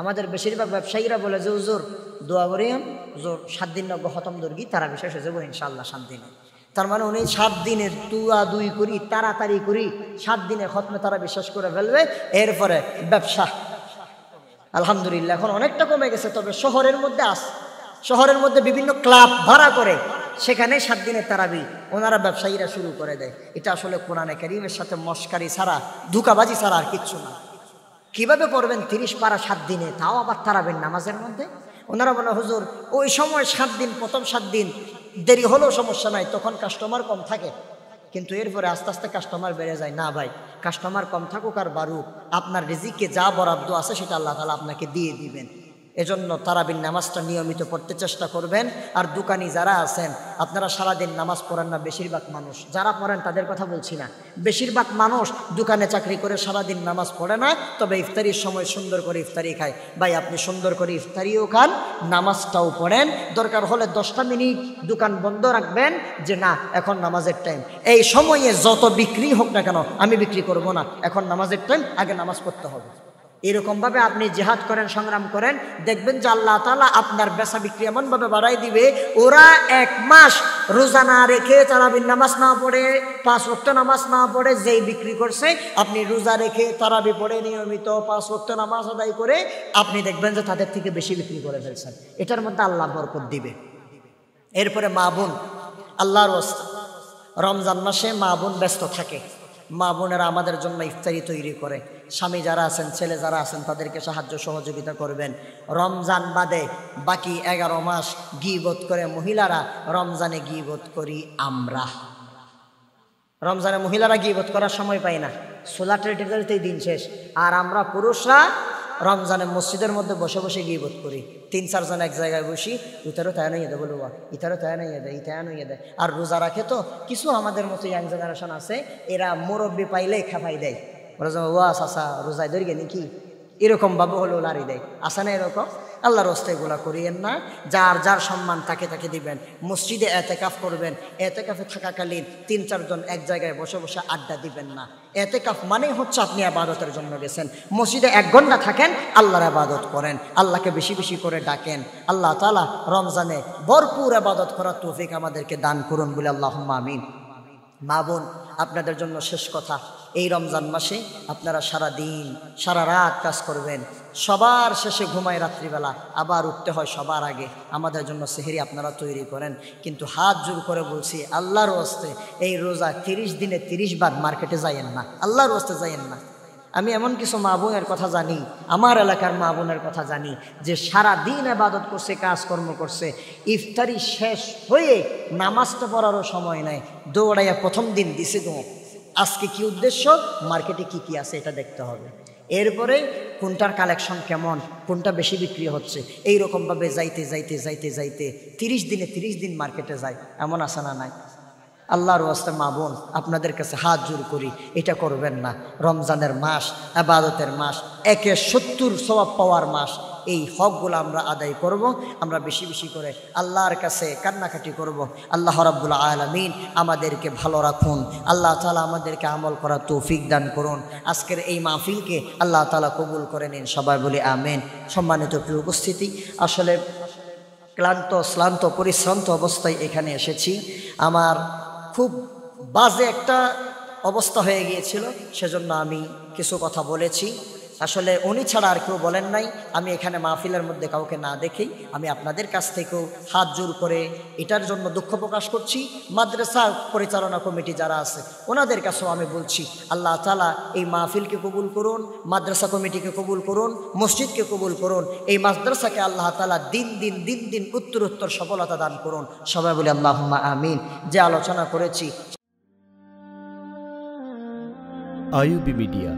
আমাদের বেশিরভাগ ব্যবসায়ীরা বলে যে হুজুর দোয়া করিম, হুজুর 7 দিন নব্য খতম দর্গি তারা বিশেষ হয়ে যাবো ইনশাআল্লাহ 7 দিনে। তার মানে উনি 7 দিনের দুই করি তাড়াতাড়ি করি 7 দিনে খতমে তারা বিশ্বাস করে ফেলবে। এরপরে ব্যবসা আলহামদুলিল্লাহ এখন অনেকটা কমে গেছে, তবে শহরের মধ্যে শহরের মধ্যে বিভিন্ন ক্লাব ভাড়া করে সেখানে 7 দিনের তারাবি ওনারা ব্যবসায়ীরা শুরু করে দেয়। এটা আসলে কোরআনে কারীমের সাথে মস্কারি ছাড়া, ধোঁকাবাজি ছাড়া আর কিচ্ছু না। কিভাবে পড়বেন 30 পারা 7 দিনে, তাও আবার তারাবির নামাজের মধ্যে? ওনারা বলে হুজুর ওই সময় 7 দিন, প্রথম 7 দিন দেরি হলেও সমস্যা নাই, তখন কাস্টমার কম থাকে, কিন্তু এরপরে আস্তে আস্তে কাস্টমার বেড়ে যায়। না ভাই, কাস্টমার কম থাকুক আর বাড়ুক, আপনার রিজিকে যা বরাদ্দ আছে সেটা আল্লাহ তাআলা আপনাকে দিয়ে দিবেন। এজন্য তারাবির নামাজটা নিয়মিত পড়তে চেষ্টা করবেন। আর দোকানি যারা আছেন আপনারা সারাদিন নামাজ পড়েন না, বেশিরভাগ মানুষ যারা পড়েন তাদের কথা বলছি না, বেশিরভাগ মানুষ দোকানে চাকরি করে সারাদিন নামাজ পড়ে না, তবে ইফতারির সময় সুন্দর করে ইফতারি খায়। ভাই আপনি সুন্দর করে ইফতারিও খান, নামাজটাও পড়েন, দরকার হলে 10টা মিনিট দোকান বন্ধ রাখবেন যে না এখন নামাজের টাইম, এই সময়ে যত বিক্রি হোক না কেন আমি বিক্রি করব না, এখন নামাজের টাইম, আগে নামাজ পড়তে হবে। এরকমভাবে আপনি জিহাদ করেন, সংগ্রাম করেন, দেখবেন যে আল্লাহ তাআলা আপনার বেচা বিক্রি এমনভাবে বাড়াই দিবে। ওরা 1 মাস রোজা না রেখে তারাবির নামাজ না পড়ে 5 ওয়াক্ত নামাজ না পড়ে যেই বিক্রি করছে, আপনি রোজা রেখে তারাবি পড়ে নিয়মিত 5 ওয়াক্ত নামাজ আদায় করে আপনি দেখবেন যে তাদের থেকে বেশি বিক্রি করে ফেলছেন। এটার মধ্যে আল্লাহ বরকত দিবে। এরপরে মা বোন, আল্লাহর ওয়াস্তে রমজান মাসে মা বোন ব্যস্ত থাকে। মা বোনেরা আমাদের জন্য ইফতারি তৈরি করে, স্বামী যারা আছেন, ছেলে যারা আছেন তাদেরকে সাহায্য সহযোগিতা করবেন। রমজান বাদে বাকি 11 মাস গীবত করে মহিলারা, রমজানে গীবত করি আমরা। রমজানে মহিলারা গীবত করার সময় পায় না, সোলা টেরিটরিতেই দিন শেষ। আর আমরা পুরুষরা রমজানে মসজিদের মধ্যে বসে বসে গীবত করি, 3-4 জন এক জায়গায় বসি, ইতারও তাই নইয়ে দেয়, বলুয়া ইতারও তাই নইয়ে দেয়, ইতায় নইয়ে দেয়। আর রোজা রাখে তো কিছু আমাদের মতো ইয়াং জেনারেশন আছে, এরা মুরব্বি পাইলেই খেপাই দেয়, ওয়া চাচা রোজায় ধরিয়ে নাকি, এরকমভাবে হলেও লাড়ি দেয়। আসে না এরকম? আল্লাহর রাস্তে এগুলা করিয়েন না। যার যার সম্মান তাকে তাকে দিবেন। মসজিদে এতেকাফ করবেন, এতেকাফে থাকাকালীন 3-4 জন এক জায়গায় বসে বসে আড্ডা দিবেন না। এতেকাফ মানেই হচ্ছে আপনি ইবাদতের জন্য গেছেন, মসজিদে 1 ঘন্টা থাকেন, আল্লাহর ইবাদত করেন, আল্লাহকে বেশি বেশি করে ডাকেন। আল্লাহ তাআলা রমজানে ভরপুর ইবাদত করার তৌফিক আমাদেরকে দান করুন বলে আল্লাহুম্মা আমিন। মা বোন, আপনাদের জন্য শেষ কথা, এই রমজান মাসে আপনারা সারা দিন সারা রাত কাজ করবেন, সবার শেষে ঘুমায় রাত্রিবেলা, আবার উঠতে হয় সবার আগে। আমাদের জন্য সেহরি আপনারা তৈরি করেন, কিন্তু হাত জোর করে বলছি আল্লাহর ওয়াস্তে এই রোজা 30 দিনে 30 বার মার্কেটে যাইয়েন না, আল্লাহর ওয়াস্তে যাইয়েন না। আমি এমন কিছু মা বোনের কথা জানি, আমার এলাকার মা বোনের কথা জানি, যে সারা দিন ইবাদত করছে, কাজকর্ম করছে, ইফতারি শেষ হয়ে নামাজটা পড়ারও সময় নাই, দৌড়াইয়া প্রথম দিন দিছে গো, আজকে কি উদ্দেশ্য, মার্কেটে কি কি আছে এটা দেখতে হবে, এরপরে কোনটার কালেকশন কেমন, কোনটা বেশি বিক্রি হচ্ছে, এইরকমভাবে যাইতে যাইতে যাইতে যাইতে 30 দিনে 30 দিন মার্কেটে যায়, এমন আছে না নাই? আল্লাহর ওয়াস্তে মা বোন আপনাদের কাছে হাত জোর করি, এটা করবেন না। রমজানের মাস, ইবাদতের মাস, 70 সওয়াব পাওয়ার মাস, এই হকগুলো আমরা আদায় করব, আমরা বেশি বেশি করে আল্লাহর কাছে কান্নাকাটি করব। আল্লাহ রাব্বুল আলামিন আমাদেরকে ভালো রাখুন, আল্লাহ তাআলা আমাদেরকে আমল করার তৌফিক দান করুন। আজকের এই মাহফিলকে আল্লাহ তাআলা কবুল করে নিন, সবাই বলি আমিন। সম্মানিত প্রিয় উপস্থিতি, আসলে শ্রান্ত পরিশ্রান্ত অবস্থায় এখানে এসেছি, আমার খুব বাজে একটা অবস্থা হয়ে গিয়েছিল, সেজন্য আমি কিছু কথা বলেছি। আসলে উনি ছাড়া আর কেউ বলেন নাই। আমি এখানে মাহফিলের মধ্যে কাউকে না দেখেই আমি আপনাদের কাছ থেকেও হাত জোর করে এটার জন্য দুঃখ প্রকাশ করছি। মাদ্রাসা পরিচালনা কমিটি যারা আছে ওনাদের কাছেও আমি বলছি, আল্লাহ তাআলা এই মাহফিলকে কবুল করুন, মাদ্রাসা কমিটিকে কবুল করুন, মসজিদকে কবুল করুন, এই মাদ্রাসাকে আল্লাহ তাআলা দিন দিন উত্তরোত্তর সফলতা দান করুন। সবাই বলি আল্লাহুম্মা আমিন। যে আলোচনা করেছি আইইউবি মিডিয়া